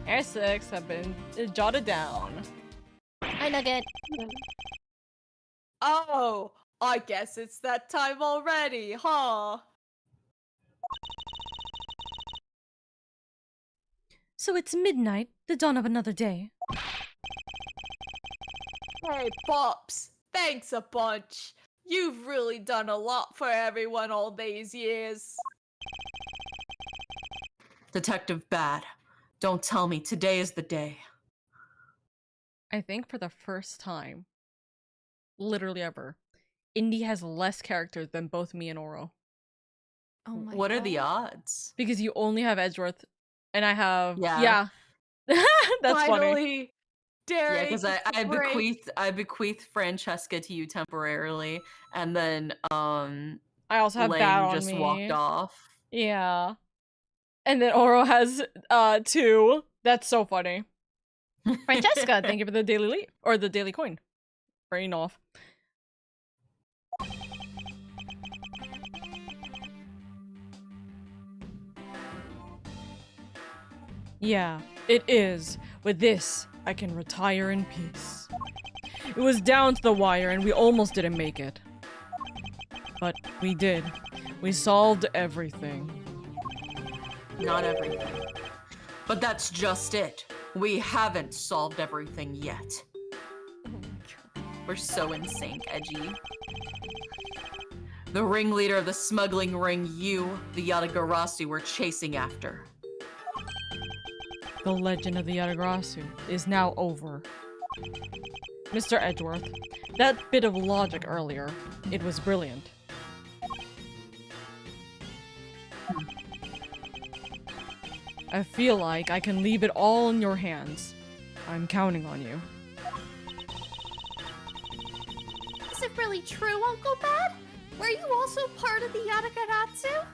Air 6 have been jotted down. I nugget. Oh, I guess it's that time already, huh? So it's midnight, the dawn of another day. Hey, Pops, thanks a bunch. You've really done a lot for everyone all these years. Detective Bad, don't tell me today is the day. I think for the first time, literally ever, Indy has less characters than both me and Oro. Oh my What are God. the odds? Because you only have Edgeworth, and I have... Yeah. That's funny. Finally, Yeah, Derek. because I bequeathed Francesca to you temporarily, and then I also have Lang Bat on just me. walked off. Yeah. And then Oro has 2. That's so funny. Francesca, thank you for the daily leap or the daily coin. Brain off. Yeah, it is. With this, I can retire in peace. It was down to the wire and we almost didn't make it. But we did. We solved everything. Not everything. But that's just it. We haven't solved everything yet. We're so in sync, Edgy. The ringleader of the smuggling ring you, the Yatagarasu, were chasing after. The legend of the Yatagarasu is now over. Mr. Edgeworth, that bit of logic earlier, it was brilliant. I feel like I can leave it all in your hands. I'm counting on you. Is it really true, Uncle Bad? Were you also part of the Yatagarasu?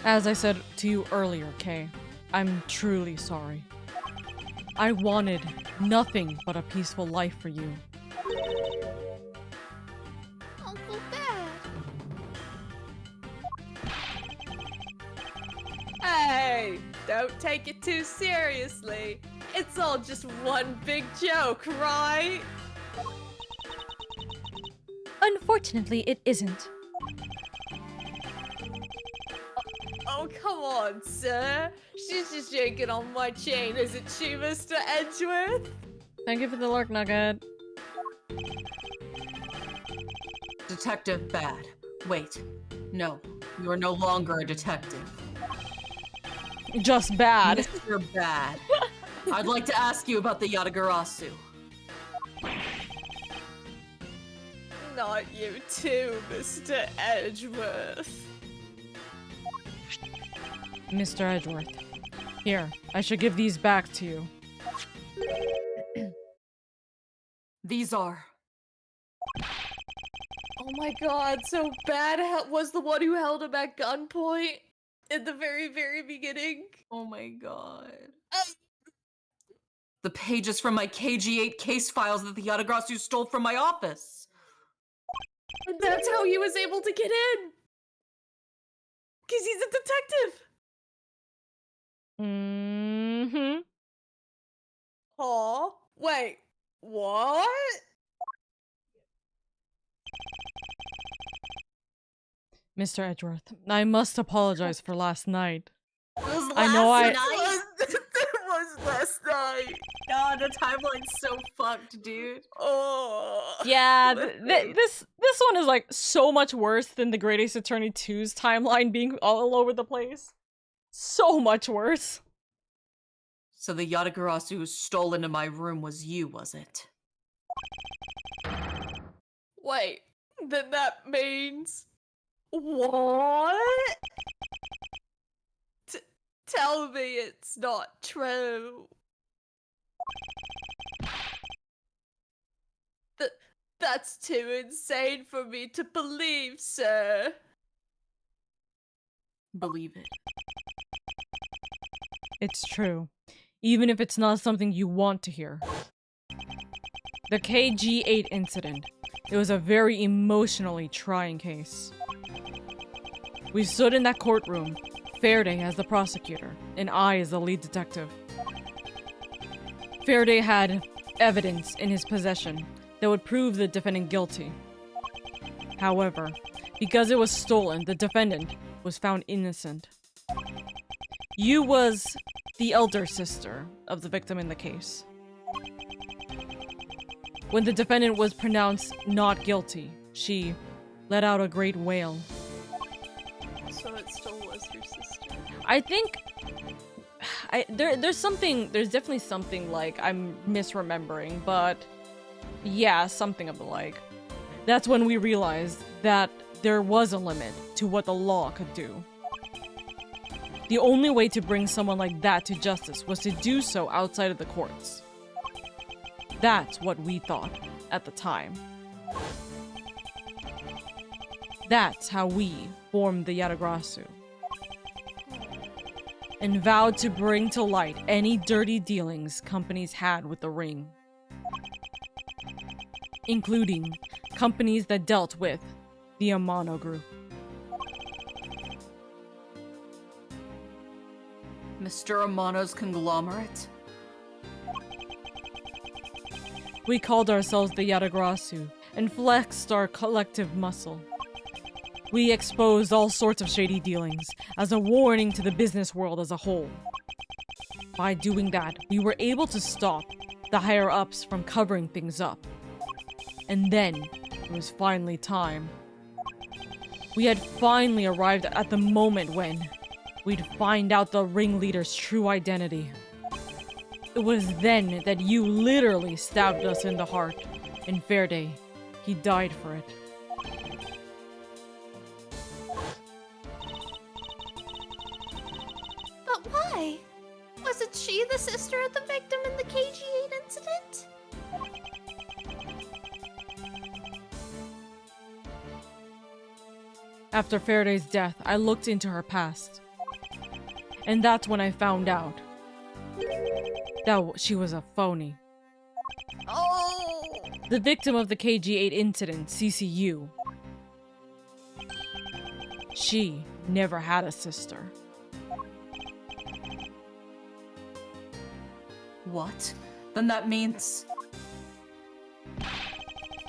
As I said to you earlier, Kay, I'm truly sorry. I wanted nothing but a peaceful life for you. Uncle Bad. Hey, don't take it too seriously. It's all just one big joke, right? Unfortunately, it isn't. Oh, come on, sir. She's just yanking on my chain, isn't she, Mr. Edgeworth? Thank you for the lurk, Nugget. Detective Bad. Wait. No. You are no longer a detective. Just bad. Mr. Bad. I'd like to ask you about the Yatagarasu. Not you too, Mr. Edgeworth. Mr. Edgeworth. Here, I should give these back to you. These are... Oh my god, so Bad was the one who held him at gunpoint in the very, very beginning? Oh my god. The pages from my KG8 case files that the Yatagarasu stole from my office. And that's how he was able to get in! Because he's a detective! Mm-hmm. Huh? Wait, what? Mr. Edgeworth, I must apologize for last night. It was I know last I- night. It was last night. God, the timeline's so fucked, dude. Oh. Yeah, this one is like so much worse than the Great Ace Attorney 2's timeline being all over the place. So much worse. So the Yatagarasu who stole into my room was you, was it? Wait, then that means... What? Tell me it's not true. That's too insane for me to believe, sir. Believe it. It's true. Even if it's not something you want to hear. The KG8 incident. It was a very emotionally trying case. We stood in that courtroom, Faraday as the prosecutor, and I as the lead detective. Faraday had evidence in his possession that would prove the defendant guilty. However, because it was stolen, the defendant was found innocent. You was the elder sister of the victim in the case. When the defendant was pronounced not guilty, she let out a great wail. So it still was your sister. I think there's definitely something like I'm misremembering, but yeah, something of the like. That's when we realized that there was a limit to what the law could do. The only way to bring someone like that to justice was to do so outside of the courts. That's what we thought at the time. That's how we formed the Yatagarasu. And vowed to bring to light any dirty dealings companies had with the ring. Including companies that dealt with the Amano Group. Mr. Amano's conglomerate? We called ourselves the Yatagrasu and flexed our collective muscle. We exposed all sorts of shady dealings as a warning to the business world as a whole. By doing that, we were able to stop the higher-ups from covering things up. And then, it was finally time. We had finally arrived at the moment when we'd find out the ringleader's true identity. It was then that you literally stabbed us in the heart. And Verde, he died for it. But why? Wasn't she the sister of the victim in the KG-8 incident? After Faraday's death, I looked into her past. And that's when I found out that she was a phony. Oh! The victim of the KG-8 incident, CCU. She never had a sister. What? Then that means...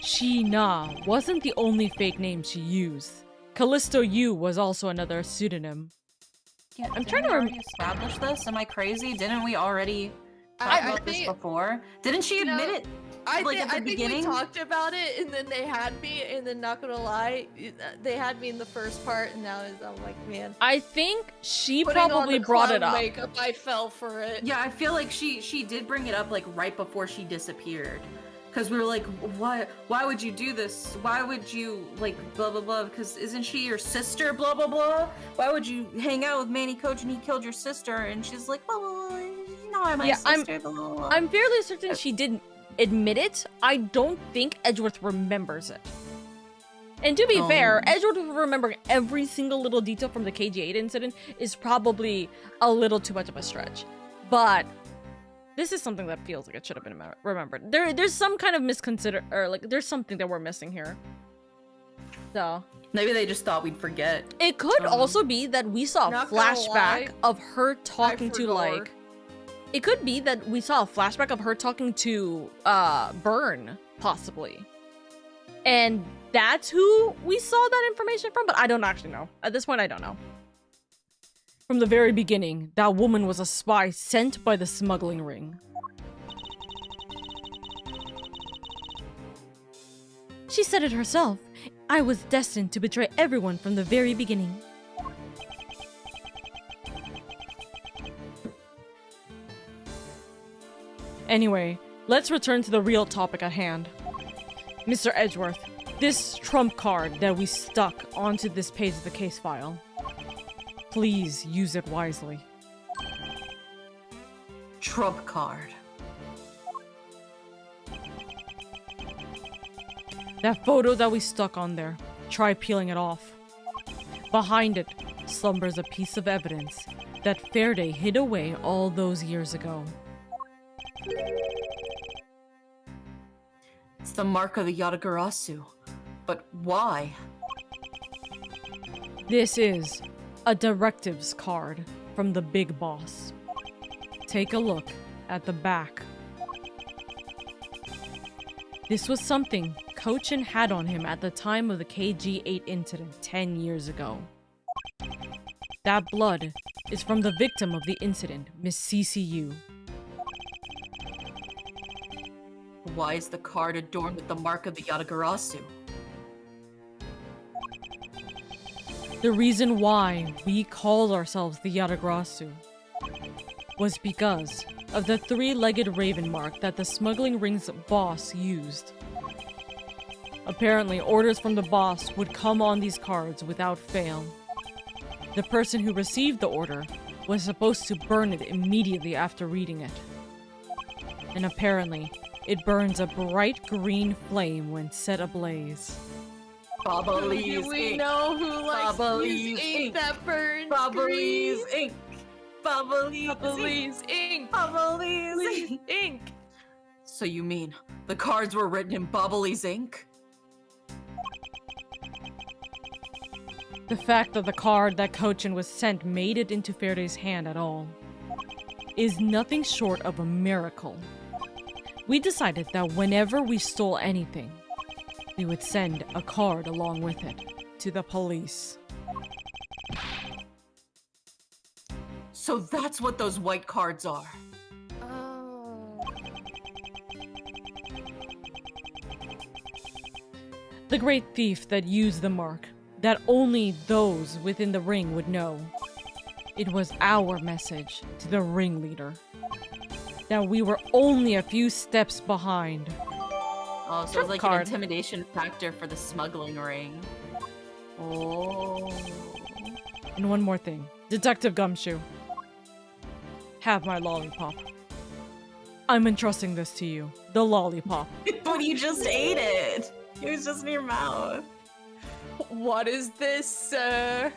Sheena wasn't the only fake name she used. Callisto U was also another pseudonym. Yeah, I'm trying to already establish this. Am I crazy? Didn't we already talk about this before? Didn't she admit it? I Like, at the think beginning? we talked about it, and then they had me, and then not gonna lie, they had me in the first part, and now I'm like, man. I think she Putting on probably the brought it clown up. Makeup, I fell for it. Yeah, I feel like she did bring it up like right before she disappeared. Because we were like, why would you do this? Why would you, like, blah, blah, blah? Because isn't she your sister, blah, blah, blah? Why would you hang out with Manny Coach and he killed your sister? And she's like, well, no, I'm my sister, blah, blah, blah. I'm fairly certain she didn't admit it. I don't think Edgeworth remembers it. And to be fair, Edgeworth remembering every single little detail from the KG-8 incident is probably a little too much of a stretch. But this is something that feels like it should have been remembered. There's some kind of there's something that we're missing here. So maybe they just thought we'd forget. it could also be that we saw a Not gonna flashback lie, of her talking to forgot. like. It could be that we saw a flashback of her talking to Byrne, possibly. And that's who we saw that information from, but I don't actually know. At this point, I don't know. From the very beginning, that woman was a spy sent by the smuggling ring. She said it herself. I was destined to betray everyone from the very beginning. Anyway, let's return to the real topic at hand. Mr. Edgeworth, this trump card that we stuck onto this page of the case file. Please use it wisely. Trump card. That photo that we stuck on there, try peeling it off. Behind it slumbers a piece of evidence that Faraday hid away all those years ago. It's the mark of the Yatagarasu. But why? This is a directives card from the big boss. Take a look at the back. This was something Cochin had on him at the time of the KG-8 incident 10 years ago. That blood is from the victim of the incident, Miss CCU. Why is the card adorned with the mark of the Yatagarasu? The reason why we called ourselves the Yatagrasu was because of the three-legged raven mark that the smuggling ring's boss used. Apparently, orders from the boss would come on these cards without fail. The person who received the order was supposed to burn it immediately after reading it. And apparently, it burns a bright green flame when set ablaze. Bubblies Do we Ink. know who likes Bubblies ink Ink. that burns Bubblies green? Ink. Bubblies Ink. Bubblies ink. Bubblies Ink. Ink. So you mean the cards were written in Bubblies ink? The fact that the card that Cochin was sent made it into Faraday's hand at all is nothing short of a miracle. We decided that whenever we stole anything, we would send a card along with it to the police. So that's what those white cards are. Oh. The great thief that used the mark that only those within the ring would know. It was our message to the ringleader that we were only a few steps behind. Oh, so it's like an intimidation factor for the smuggling ring. Oh. And one more thing. Detective Gumshoe. Have my lollipop. I'm entrusting this to you. The lollipop. But you just ate it. It was just in your mouth. What is this, sir?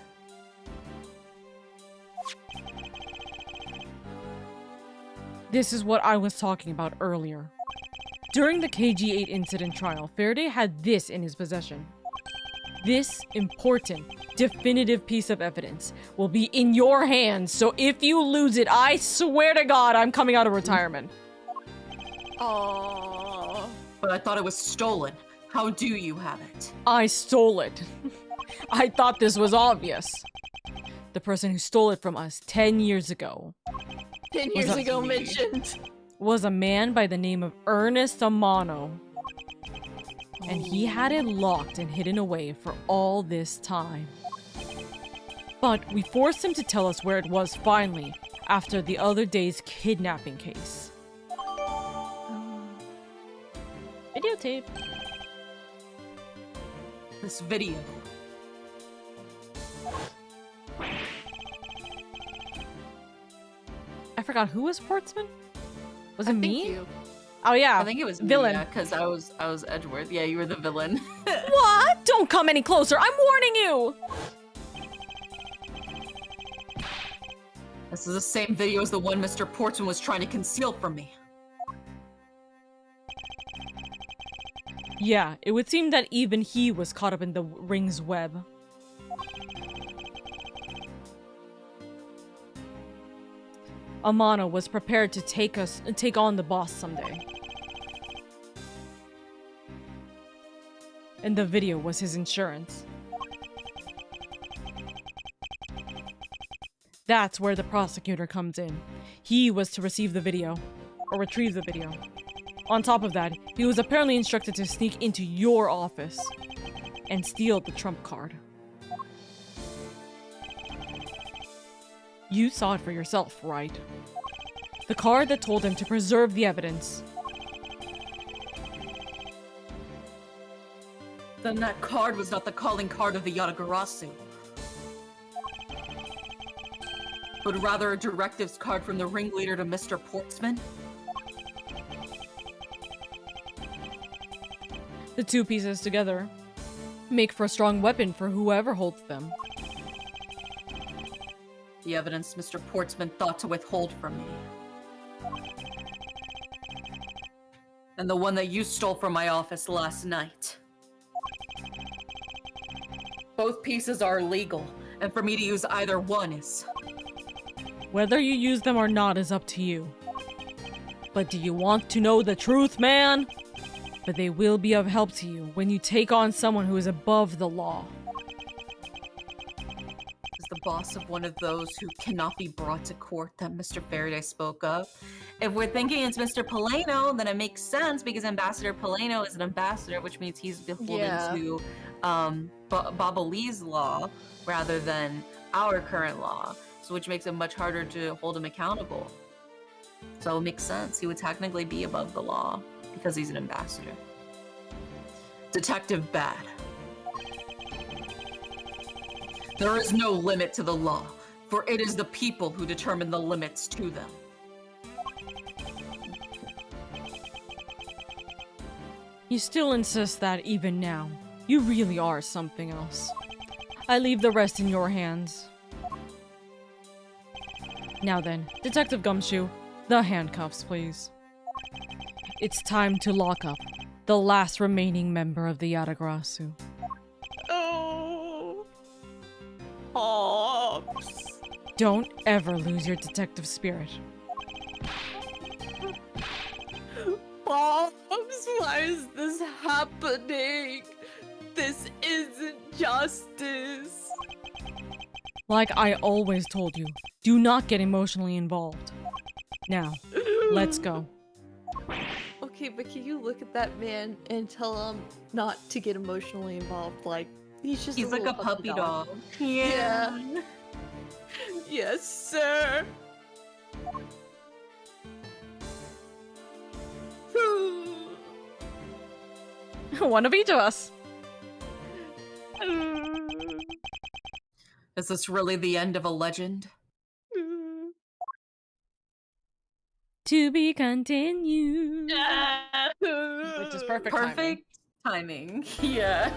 This is what I was talking about earlier. During the KG-8 incident trial, Faraday had this in his possession. This important, definitive piece of evidence will be in your hands, so if you lose it, I swear to God, I'm coming out of retirement. Oh. But I thought it was stolen. How do you have it? I stole it. I thought this was obvious. The person who stole it from us 10 years ago 10 years ago mentioned. was a man by the name of Ernest Amano. And he had it locked and hidden away for all this time. But we forced him to tell us where it was finally, after the other day's kidnapping case. Videotape. This video. I forgot who was Portsman? Was it me? You. Oh yeah. I think it was villain. because I was Edgeworth. Yeah, you were the villain. What? Don't come any closer. I'm warning you. This is the same video as the one Mr. Portsman was trying to conceal from me. Yeah, it would seem that even he was caught up in the ring's web. Amano was prepared to take on the boss someday. And the video was his insurance. That's where the prosecutor comes in. He was to receive the video, or retrieve the video. On top of that, he was apparently instructed to sneak into your office and steal the trump card. You saw it for yourself, right? The card that told him to preserve the evidence. Then that card was not the calling card of the Yatagarasu, but rather a directives card from the ringleader to Mr. Portsman. The two pieces together make for a strong weapon for whoever holds them. The evidence Mr. Portsman thought to withhold from me. And the one that you stole from my office last night. Both pieces are illegal, and for me to use either one is... Whether you use them or not is up to you. But do you want to know the truth, man? But they will be of help to you when you take on someone who is above the law. Is the boss of one of those who cannot be brought to court that Mr. Faraday spoke of. If we're thinking it's Mr. Polano, then it makes sense because Ambassador Polano is an ambassador, which means he's beholden to Baba Lee's law rather than our current law, so which makes it much harder to hold him accountable. So it makes sense. He would technically be above the law because he's an ambassador. Detective Bad. There is no limit to the law, for it is the people who determine the limits to them. You still insist that even now. You really are something else. I leave the rest in your hands. Now then, Detective Gumshoe, the handcuffs, please. It's time to lock up the last remaining member of the Yatagarasu. Oh. Pops. Don't ever lose your detective spirit. bombs? Why is this happening? This isn't justice. Like I always told you, do not get emotionally involved. Now, let's go. Okay, but can you look at that man and tell him not to get emotionally involved? Like, he's just He's like a little puppy dog. Yeah. Yes, sir. One of each of us. Is this really the end of a legend? To be continued. Which is perfect timing. Timing. Yeah.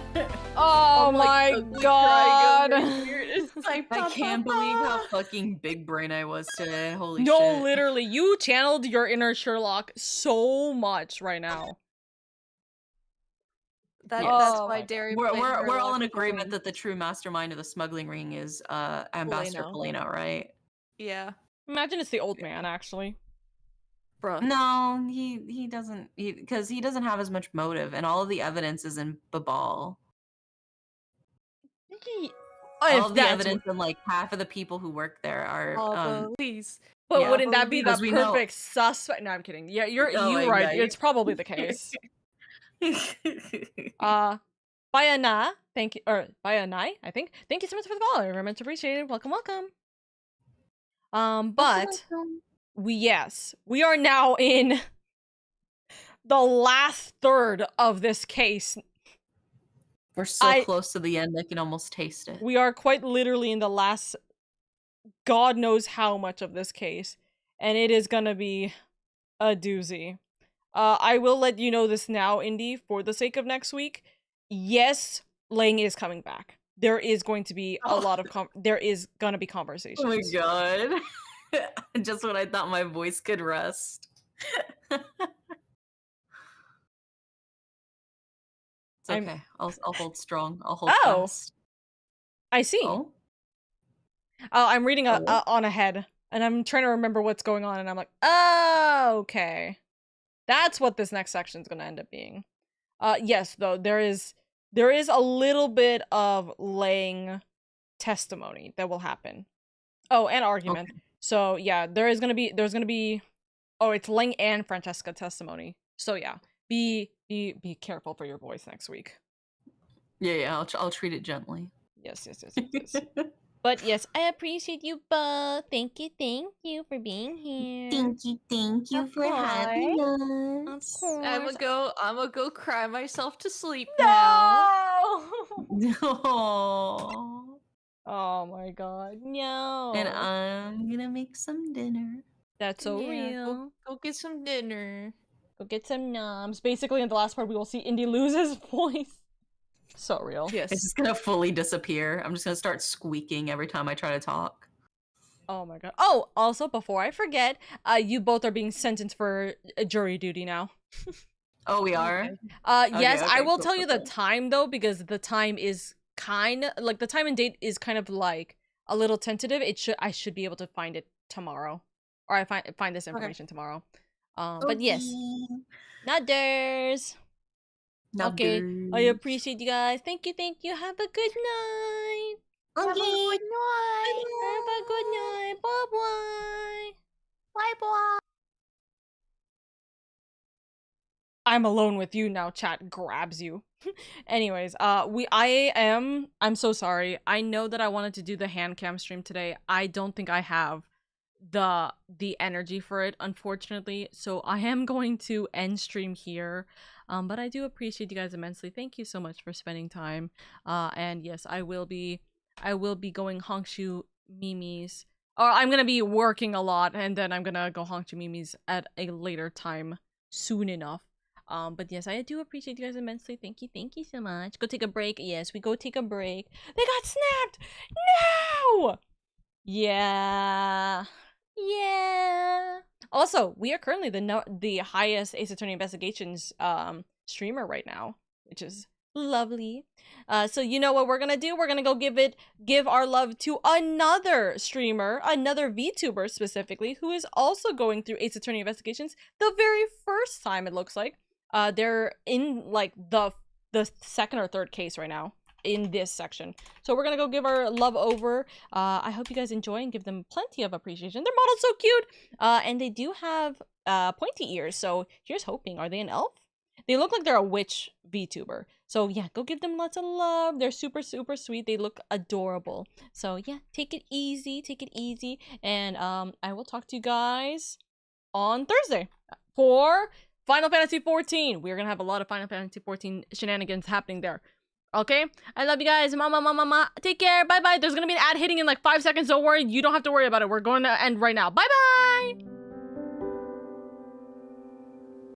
Oh I'm, like, my ugly god. crying over here. It's like, I can't believe how fucking big brain I was today. Holy No, shit. literally, you channeled your inner Sherlock so much right now. That's Oh why my Dairy. We're all in agreement that the true mastermind of the smuggling ring is Ambassador Polino. Polino, right? Yeah. Imagine it's the old man, actually. Bruh. No, he doesn't, because he doesn't have as much motive, and all of the evidence is in Babal. All of the evidence and like half of the people who work there are Please. But yeah, wouldn't that be the because we know- perfect suspect? No, I'm kidding. Yeah, you're Oh, you right. yeah. It's probably the case. Bayana, thank you, or Bayanai, I think. Thank you so much for the follow. Very much appreciated. Welcome, welcome. But we are now in the last third of this case. We're so close to the end, I can almost taste it. We are quite literally in the last God knows how much of this case, and it is gonna be a doozy. I will let you know this now, Indy, for the sake of next week. Yes, Lang is coming back. There is going to be a lot of there is gonna be conversations. Oh my god. Just when I thought my voice could rest. It's okay. I'll hold strong. I'll hold fast. I see. Oh? I'm reading on ahead, and I'm trying to remember what's going on, and I'm like, oh, okay. That's what this next section is going to end up being. Yes, though, there is a little bit of laying testimony that will happen. Oh, and argument. Okay. So, yeah, there's going to be, oh, it's Lang and Francesca testimony. So, yeah, be careful for your voice next week. Yeah, I'll treat it gently. Yes. But yes, I appreciate you both. Thank you for being here. Thank you for having us. Of course. I'm gonna go cry myself to sleep now. No. Oh my god, no. And I'm gonna make some dinner. That's so real. Go get some dinner. Go get some noms. Basically, in the last part, we will see Indy lose his voice. So real. Yes. It's just gonna fully disappear. I'm just gonna start squeaking every time I try to talk. Oh my god. Oh, also, before I forget, you both are being sentenced for jury duty now. Oh, we are? Okay. Yes, I will tell you the time, though, because the time is the time and date is kind of like a little tentative. I should be able to find it tomorrow. Or I find this information tomorrow. But yes. Not theirs. Okay, I appreciate you guys. Thank you. Have a good night. Okay. Have a good night. Have a good night. Bye-bye. Bye-bye. I'm alone with you now, chat grabs you. Anyways, I'm so sorry. I know that I wanted to do the hand cam stream today. I don't think I have the energy for it, unfortunately. So I am going to end stream here. But I do appreciate you guys immensely. Thank you so much for spending time. And yes, I will be going Hongshu Mimi's. Or I'm gonna be working a lot, and then I'm gonna go Hongshu Mimi's at a later time soon enough. But yes, I do appreciate you guys immensely. Thank you so much. Go take a break. Yes, we go take a break. They got snapped! No! Yeah. Also, we are currently the highest Ace Attorney Investigations streamer right now, which is Lovely. So you know what we're gonna do? We're gonna go give our love to another streamer, another VTuber specifically, who is also going through Ace Attorney investigations the very first time, it looks like. They're in like the second or third case right now in this section. So we're gonna go give our love over. I hope you guys enjoy and give them plenty of appreciation. Their model's so cute. And they do have pointy ears, so here's hoping. Are they an elf? They look like they're a witch VTuber. So yeah, go give them lots of love. They're super, super sweet. They look adorable. So yeah, take it easy, and I will talk to you guys on Thursday for Final Fantasy 14. We're gonna have a lot of Final Fantasy 14 shenanigans happening there. Okay? I love you guys. Mama. Take care. Bye-bye. There's gonna be an ad hitting in like 5 seconds. Don't worry. You don't have to worry about it. We're going to end right now. Bye-bye!